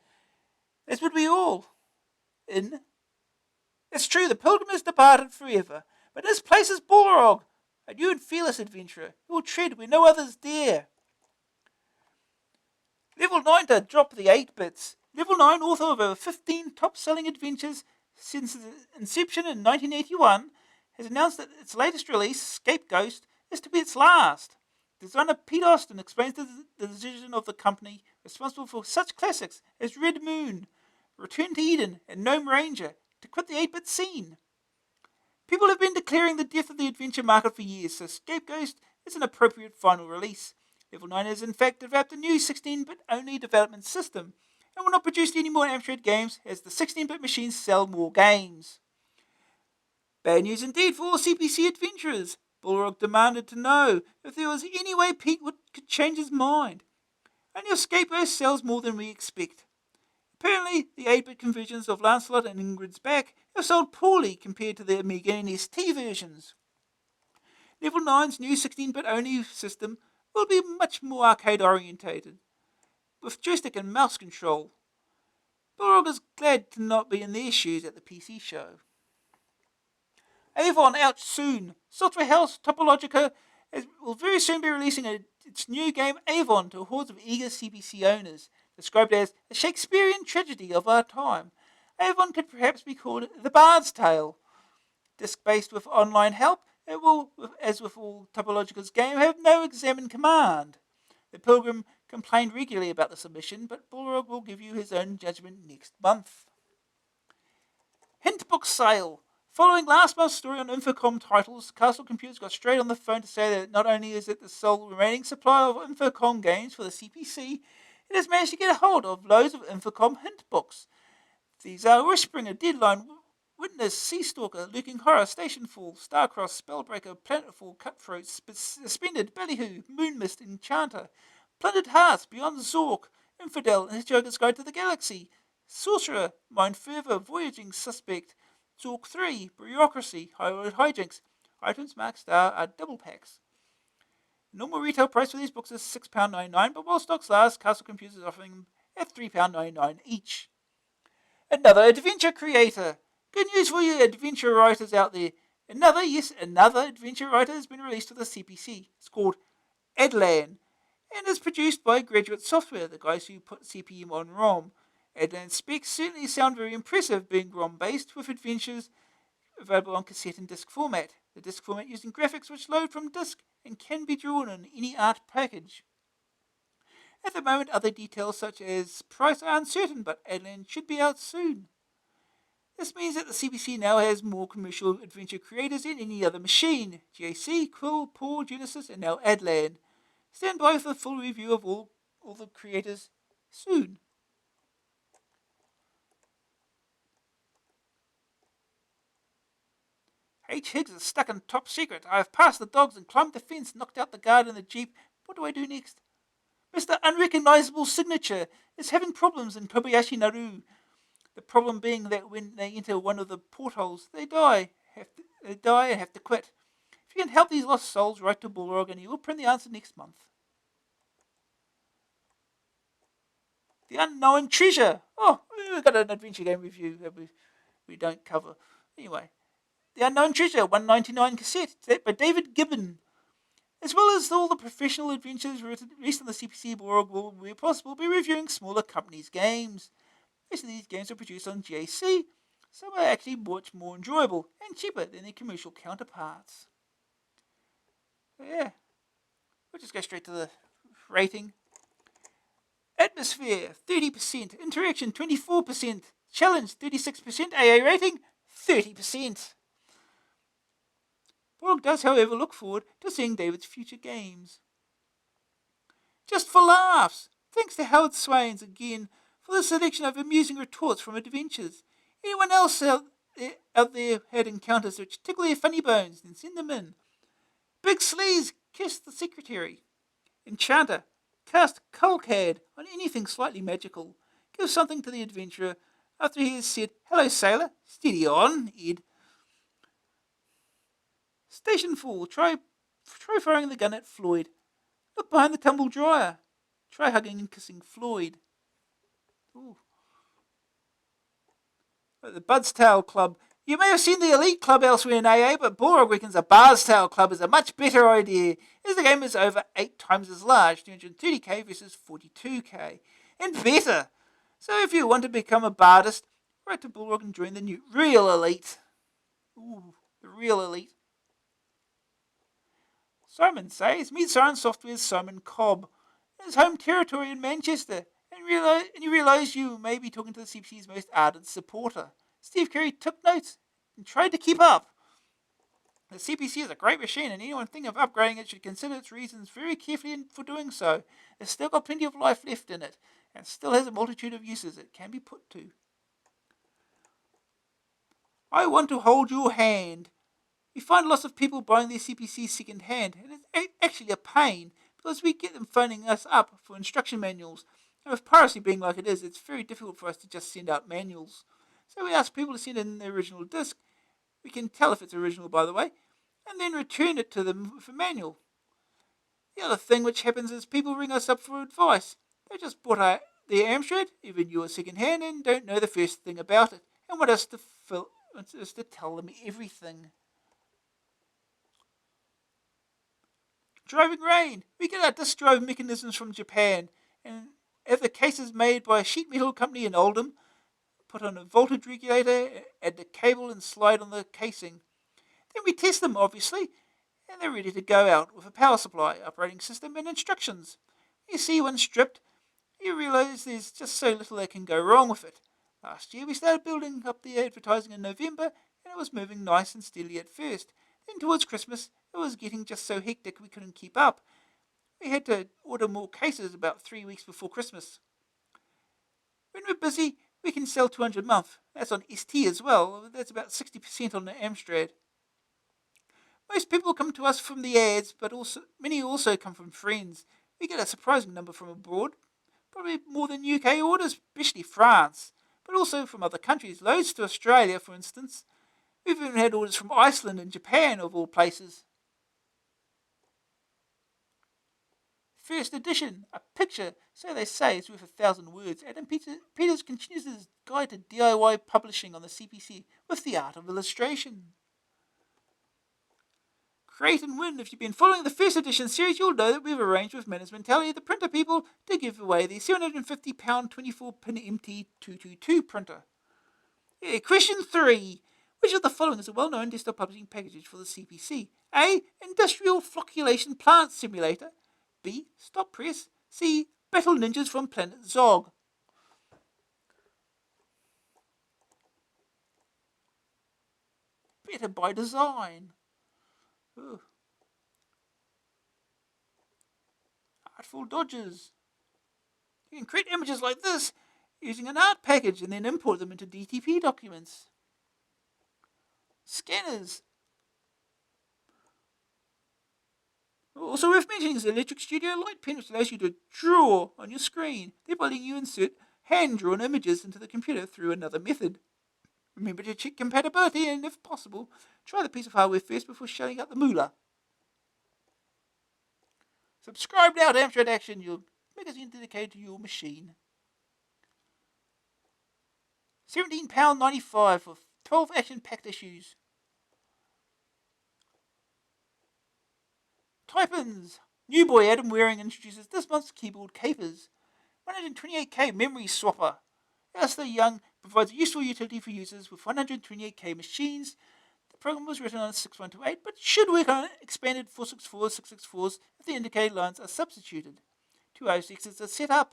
As would we all. In. It's true, the pilgrim has departed forever, but his place is Balrog, a new and fearless adventurer who will tread where no others dare. Level 9 to drop the 8 bits. Level 9, author of over 15 top-selling adventures since its inception in 1981, has announced that its latest release, Scapegoat, is to be its last. Designer Pete Austin explains the decision of the company responsible for such classics as Red Moon, Return to Eden, and Gnome Ranger to quit the 8-bit scene. People have been declaring the death of the adventure market for years, so Scapegoat is an appropriate final release. Level 9 has in fact developed a new 16-bit only development system and will not produce any more Amstrad games as the 16-bit machines sell more games. Bad news indeed for all CPC adventurers. Balrog demanded to know if there was any way Pete could change his mind. Only your Scapegoat sells more than we expect. Apparently, the 8-bit conversions of Lancelot and Ingrid's Back have sold poorly compared to the Amiga and ST versions. Level 9's new 16-bit only system will be much more arcade orientated, with joystick and mouse control. Balrog is glad to not be in their shoes at the PC show. Avon out soon. Software house Topologica will very soon be releasing its new game Avon to hordes of eager CPC owners. Described as a Shakespearean tragedy of our time, Avon could perhaps be called the Bard's Tale. Disc-based with online help, it will, as with all Topologica's game, have no examine command. The Pilgrim complained regularly about the submission, but Balrog will give you his own judgment next month. Hint book sale. Following last month's story on Infocom titles, Castle Computers got straight on the phone to say that not only is it the sole remaining supply of Infocom games for the CPC, it has managed to get a hold of loads of Infocom hint books. These are Whisperer, Deadline, Witness, Sea Stalker, Lurking Horror, Stationfall, Starcross, Spellbreaker, Planetfall, Cutthroat, Suspended, Ballyhoo, Moonmist, Enchanter, Plundered Hearts, Beyond Zork, Infidel, and Hitchhiker's Guide to the Galaxy, Sorcerer, Mind Fervor, Voyaging Suspect, Zork 3, Bureaucracy, Highroad Hijinks. Items marked star are double packs. Normal retail price for these books is £6.99, but while stocks last, Castle Computers is offering them at £3.99 each. Another adventure creator. Good news for you adventure writers out there. Another adventure writer has been released for the CPC. It's called Adlan, and is produced by Graduate Software, the guys who put CPM on ROM. Adlan's specs certainly sound very impressive, being ROM-based with adventures available on cassette and disc format. The disc format using graphics which load from disc and can be drawn in any art package. At the moment, other details such as price are uncertain, but Adlan should be out soon. This means that the CPC now has more commercial adventure creators than any other machine. GAC, Quill, Paul, Genesis, and now Adlan. Stand by for a full review of all the creators soon. H. Higgs is stuck in top secret. I have passed the dogs and climbed the fence, knocked out the guard in the jeep. What do I do next? Mr. Unrecognizable Signature is having problems in Kobayashi Naru. The problem being that when they enter one of the portholes, they die and have to quit. If you can help these lost souls, write to Balrog and he will print the answer next month. The Unknown Treasure. Oh, we've got an adventure game review that we don't cover. Anyway, The Unknown Treasure, 199 cassette, by David Gibbon. As well as all the professional adventures released on the CPC, Balrog will, where possible, be reviewing smaller companies' games. Most of these games are produced on GAC. Some are actually much more enjoyable and cheaper than their commercial counterparts. So yeah, we'll just go straight to the rating. Atmosphere, 30%. Interaction, 24%. Challenge, 36%. AA rating, 30%. Balrog does, however, look forward to seeing David's future games. Just for laughs, thanks to Howard Swains again for the selection of amusing retorts from adventures. Anyone else out there had encounters which tickle their funny bones, then send them in. Big Sleaze kissed the secretary. Enchanter, cast Kulcad on anything slightly magical. Give something to the adventurer After he has said, "Hello, sailor, steady on, Ed." Station 4, try firing the gun at Floyd. Look behind the tumble dryer. Try hugging and kissing Floyd. Ooh. At the Budstail Club. You may have seen the Elite Club elsewhere in AA, but Borog reckons a Barstail Club is a much better idea, as the game is over 8 times as large, 230k versus 42k, and better. So if you want to become a bardist, write to Bullrog and join the new Real Elite. Ooh, the Real Elite. Simon says, meet Siren Software's Simon Cobb in his home territory in Manchester, and you realise you may be talking to the CPC's most ardent supporter. Steve Carey took notes and tried to keep up. The CPC is a great machine, and anyone thinking of upgrading it should consider its reasons very carefully for doing so. It's still got plenty of life left in it, and still has a multitude of uses it can be put to. I want to hold your hand. We find lots of people buying their CPC second hand, and it's actually a pain, because we get them phoning us up for instruction manuals, and with piracy being like it is, it's very difficult for us to just send out manuals. So we ask people to send in the original disc. We can tell if it's original, by the way, and then return it to them with a manual. The other thing which happens is people ring us up for advice. They just bought their Amstrad, even new or second hand, and don't know the first thing about it, and want us to tell them everything. Driving rain. We get our disc drive mechanisms from Japan, and have the cases made by a sheet metal company in Oldham. Put on a voltage regulator, add the cable and slide on the casing. Then we test them, obviously, and they're ready to go out with a power supply, operating system and instructions. You see one stripped, you realise there's just so little that can go wrong with it. Last year we started building up the advertising in November, and it was moving nice and steadily at first. Then towards Christmas, it was getting just so hectic we couldn't keep up. We had to order more cases about 3 weeks before Christmas. When we're busy, we can sell 200 a month. That's on ST as well. That's about 60% on the Amstrad. Most people come to us from the ads, but many also come from friends. We get a surprising number from abroad, probably more than UK orders, especially France, but also from other countries, loads to Australia, for instance. We've even had orders from Iceland and Japan, of all places. First edition, a picture, so they say, is worth 1,000 words. Adam Peters continues his guide to DIY publishing on the CPC with the art of illustration. Create and win. If you've been following the first edition series, you'll know that we've arranged with Mentality, the printer people, to give away the £750 24-pin MT222 printer. Question 3. Which of the following is a well-known desktop publishing package for the CPC? A. Industrial Flocculation Plant Simulator. B. Stop Press. C. Battle Ninjas from Planet Zog. Better by design. Ugh. Artful dodges. You can create images like this using an art package and then import them into DTP documents. Scanners. Also worth mentioning is the Electric Studio Light Pen, which allows you to draw on your screen, thereby letting you insert hand-drawn images into the computer through another method. Remember to check compatibility and, if possible, try the piece of hardware first before shelling out the moolah. Subscribe now to Amstrad Action, your magazine dedicated to your machine. £17.95 for 12 action-packed issues. Type-ins. New boy Adam Waring introduces this month's keyboard capers. 128k memory swapper. Alistair Young provides a useful utility for users with 128k machines. The program was written on 6128, but should work on expanded 464s, 664s if the indicated lines are substituted. 2 IO6s are set up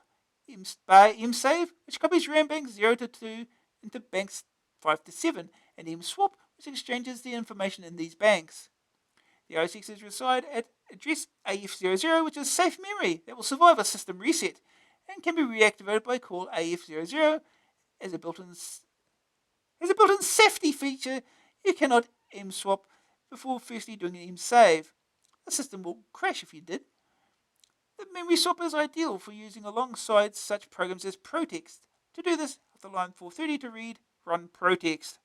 by msave, which copies RAM banks 0 to 2 into banks 5 to 7, and mswap, which exchanges the information in these banks. The IO6s reside at address AF00, which is safe memory that will survive a system reset and can be reactivated by call AF00 as a built-in safety feature. You cannot mswap before firstly doing an msave. The system will crash if you did. The memory swap is ideal for using alongside such programs as Protext. To do this, after line 430 to read run protext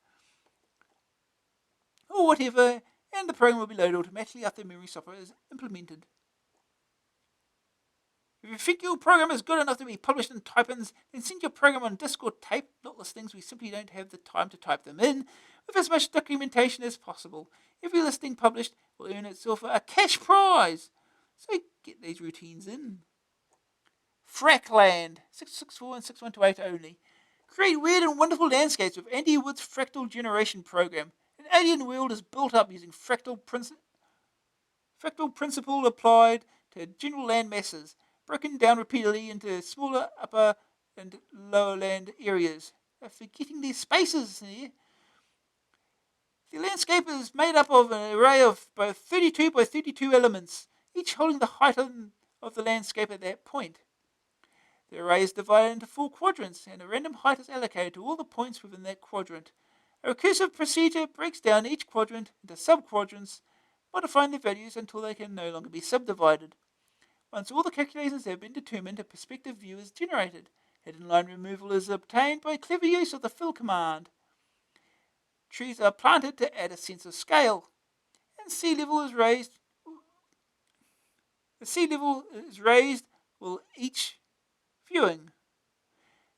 or whatever, and the program will be loaded automatically after memory software is implemented. If you think your program is good enough to be published in type-ins, then send your program on disk or tape, not listings. We simply don't have the time to type them in, with as much documentation as possible. Every listing published will earn itself a cash prize. So get these routines in. Frackland, 664 and 6128 only. Create weird and wonderful landscapes with Andy Wood's fractal generation program. An alien world is built up using fractal principle applied to general land masses, broken down repeatedly into smaller upper and lower land areas. They're forgetting these spaces here. The landscape is made up of an array of both 32 by 32 elements, each holding the height of the landscape at that point. The array is divided into 4 quadrants, and a random height is allocated to all the points within that quadrant. A recursive procedure breaks down each quadrant into sub-quadrants, modifying the values until they can no longer be subdivided. Once all the calculations have been determined, a perspective view is generated. Hidden line removal is obtained by clever use of the fill command. Trees are planted to add a sense of scale, and sea level is raised. The sea level is raised with each viewing,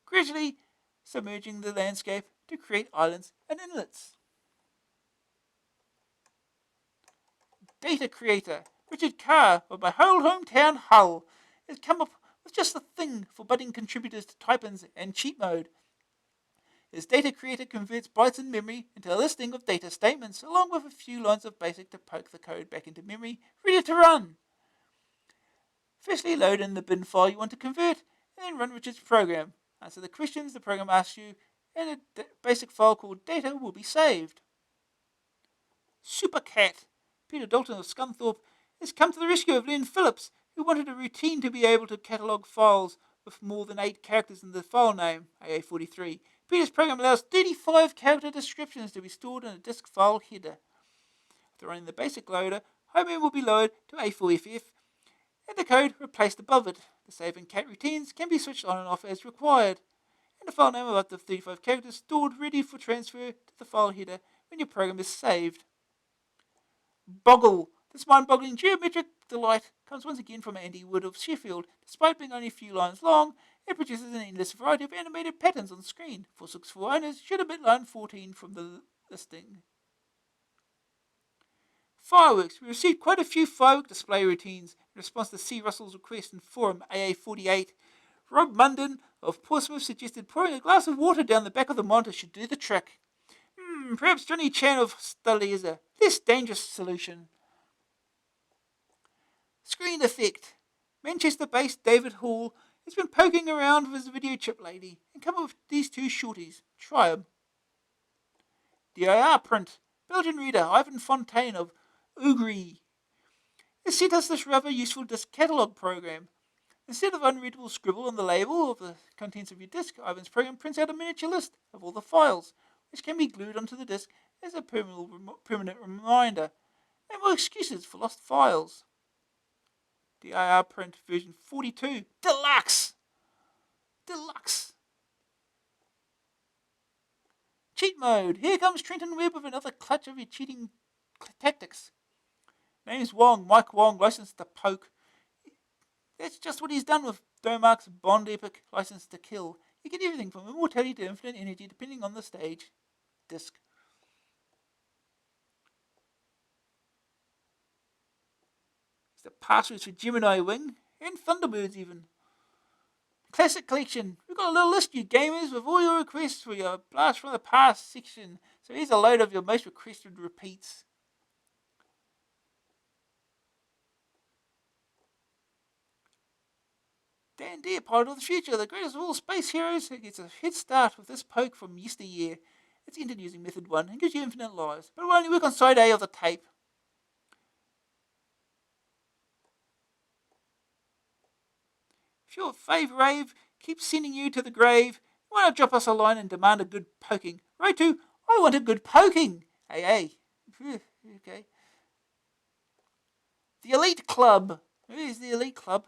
gradually submerging the landscape to create islands and inlets. Data creator Richard Carr of my whole hometown Hull has come up with just the thing for budding contributors to type-ins and cheat mode. His data creator converts bytes in memory into a listing of data statements, along with a few lines of basic to poke the code back into memory, ready to run. Firstly, load in the bin file you want to convert, and then run Richard's program. Answer the questions the program asks you, and a basic file called data will be saved. Supercat Peter Dalton of Scunthorpe has come to the rescue of Len Phillips, who wanted a routine to be able to catalogue files with more than 8 characters in the file name, AA43. Peter's program allows 35 character descriptions to be stored in a disk file header. After running the basic loader, home will be lowered to A4FF, and the code replaced above it. The save and cat routines can be switched on and off as required, and the file name of up to 35 characters stored ready for transfer to the file header when your program is saved. Boggle. This mind-boggling geometric delight comes once again from Andy Wood of Sheffield. Despite being only a few lines long, it produces an endless variety of animated patterns on screen. 464 owners should omit line 14 from the listing. Fireworks. We received quite a few firework display routines in response to C. Russell's request in forum AA48. Rob Munden of Portsmouth suggested pouring a glass of water down the back of the monitor should do the trick. Perhaps Johnny Chan of Studley is a less dangerous solution. Screen effect. Manchester-based David Hall has been poking around with his video chip lady and come up with these 2 shorties. Try them. DIR print. Belgian reader Ivan Fontaine of Ugri has sent us this rather useful disk catalogue program. Instead of unreadable scribble on the label of the contents of your disk, Ivan's program prints out a miniature list of all the files, which can be glued onto the disk as a permanent reminder, and more excuses for lost files. DIR print version 42. Deluxe! Cheat mode. Here comes Trenton Webb with another clutch of your cheating tactics. Name's Wong, Mike Wong, licensed to poke. That's just what he's done with Domark's Bond Epic, licensed to kill. You get everything from immortality to infinite energy depending on the stage. Disc. It's the passwords for Gemini Wing and Thunderbirds even. Classic collection. We've got a little list, you gamers, with all your requests for your Blast from the Past section. So here's a load of your most requested repeats. Dan Dare, Pilot of the Future, the greatest of all space heroes, who gets a head start with this poke from yesteryear. It's entered using method 1 and gives you infinite lives, but it will only work on side A of the tape. If your fave rave keeps sending you to the grave, why not drop us a line and demand a good poking? Right to, I want a good poking. Hey. Okay. The Elite Club. Where's the Elite Club?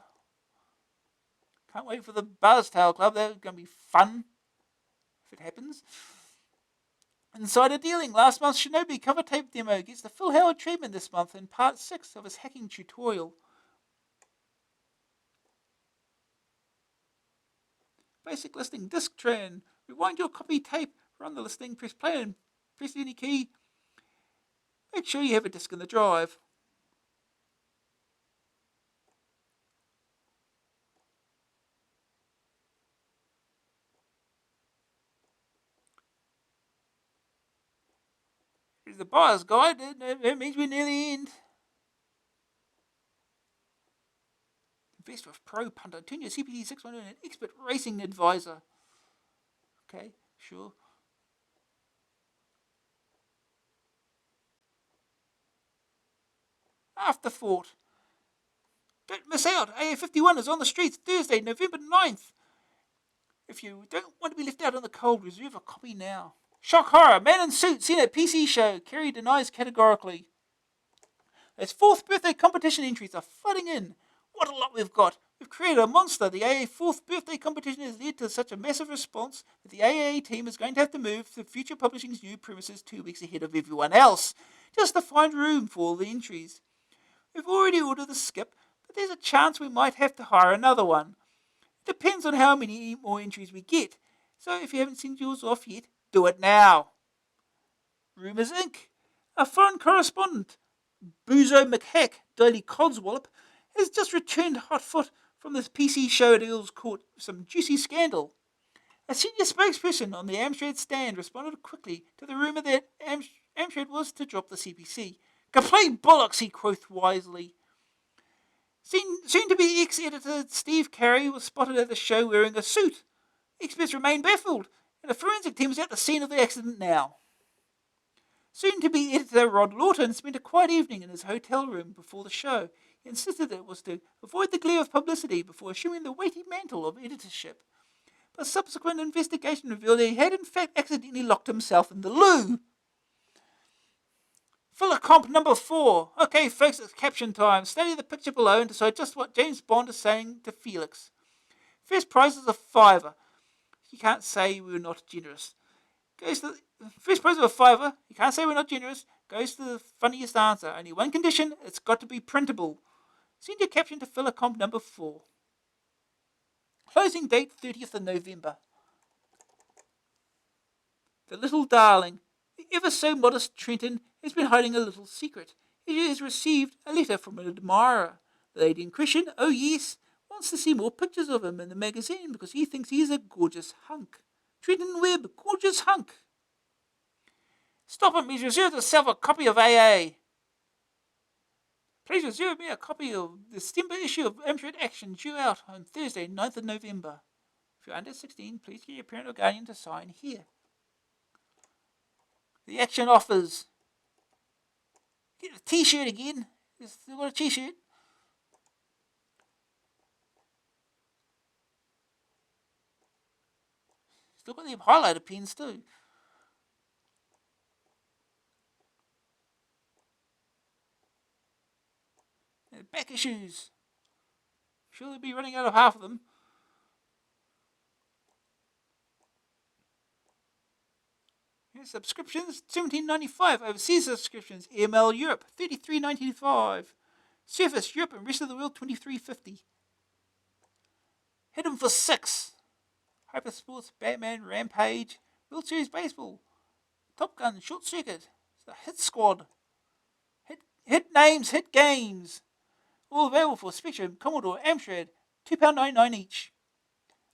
Can't wait for the Buzztail Club. That's going to be fun. if it happens. Insider dealing. Last month's Shinobi cover tape demo gets the Phil Howard treatment this month in part 6 of his hacking tutorial. Basic listing disc tray. Rewind your copy tape, run the listing, press play and press any key. Make sure you have a disc in the drive. Here's the buyer's guide. It means we're near the end. Invest with Pro Punter. Turn your CPC 6 into an expert racing advisor. Okay, sure. Afterthought. Don't miss out. AA51 is on the streets Thursday, November 9th. If you don't want to be left out in the cold, reserve a copy now. Shock horror. Man in suit seen at PC show. Kerry denies categorically. Those 4th birthday competition entries are flooding in. What a lot we've got. We've created a monster. The AA 4th birthday competition has led to such a massive response that the AA team is going to have to move to Future Publishing's new premises 2 weeks ahead of everyone else, just to find room for all the entries. We've already ordered the skip, but there's a chance we might have to hire another one. It depends on how many more entries we get, so if you haven't sent yours off yet, do it now. Rumours Inc. A foreign correspondent, Boozo McHack, Daily Codswallop, has just returned hot foot from this PC show at Earl's Court with some juicy scandal. A senior spokesperson on the Amstrad stand responded quickly to the rumour that Amstrad was to drop the CPC. Complete bollocks, he quoth wisely. Soon-to-be ex-editor Steve Carey was spotted at the show wearing a suit. Experts remain baffled, and a forensic team is at the scene of the accident now. Soon-to-be editor Rod Lawton spent a quiet evening in his hotel room before the show. He insisted that it was to avoid the glare of publicity before assuming the weighty mantle of editorship. But subsequent investigation revealed he had in fact accidentally locked himself in the loo. Filler comp number 4. Okay, folks, it's caption time. Study the picture below and decide just what James Bond is saying to Felix. First prize is a $5. You can't say we were not generous. First prize of a $5. You can't say we're not generous. Goes to the funniest answer. Only one condition, it's got to be printable. Send your caption to filler comp number 4. Closing date 30th of November. The little darling. The ever so modest Trenton has been hiding a little secret. He has received a letter from an admirer. The lady in question, oh yes, wants to see more pictures of him in the magazine because he thinks he is a gorgeous hunk. Trenton Webb, gorgeous hunk. Stop him, he's reserved himself a copy of AA. Please reserve me a copy of the December issue of Amstrad Action due out on Thursday, 9th of November. If you're under 16, please get your parent or guardian to sign here. The Action offers. Get a t-shirt again. Still got a t-shirt. Still got them highlighter pens too. And back issues. Sure they'll be running out of half of them. Here's subscriptions, $17.95. Overseas subscriptions, EML Europe, $33.95. Surface Europe and rest of the world, $23.50. Hit 'em for $6. Hypersports, Batman, Rampage, World Series Baseball, Top Gun, Short Circuit, the Hit Squad, Hit Names, Hit Games. All available for Spectrum, Commodore, Amstrad, £2.99 each.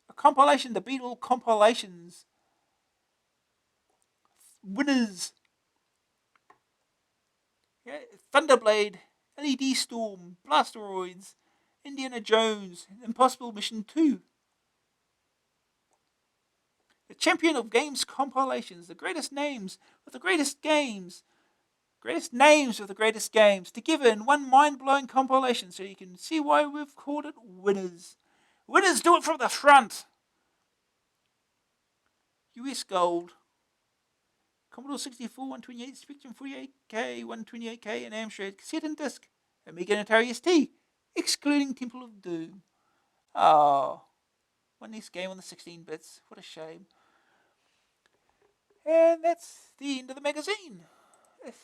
A compilation, the Beatle compilations. Winners. Yeah, Thunderblade, LED Storm, Blasteroids, Indiana Jones, Impossible Mission 2. The Champion of Games compilations, the greatest names with the greatest games. Greatest names with the greatest games, together in one mind-blowing compilation so you can see why we've called it Winners. Winners do it from the front. US Gold. Commodore 64, 128, Spectrum 48K, 128K, and Amstrad cassette and disc. Amiga and Atari ST, excluding Temple of Doom. Oh, one less game on the 16 bits. What a shame. And that's the end of the magazine. Yes.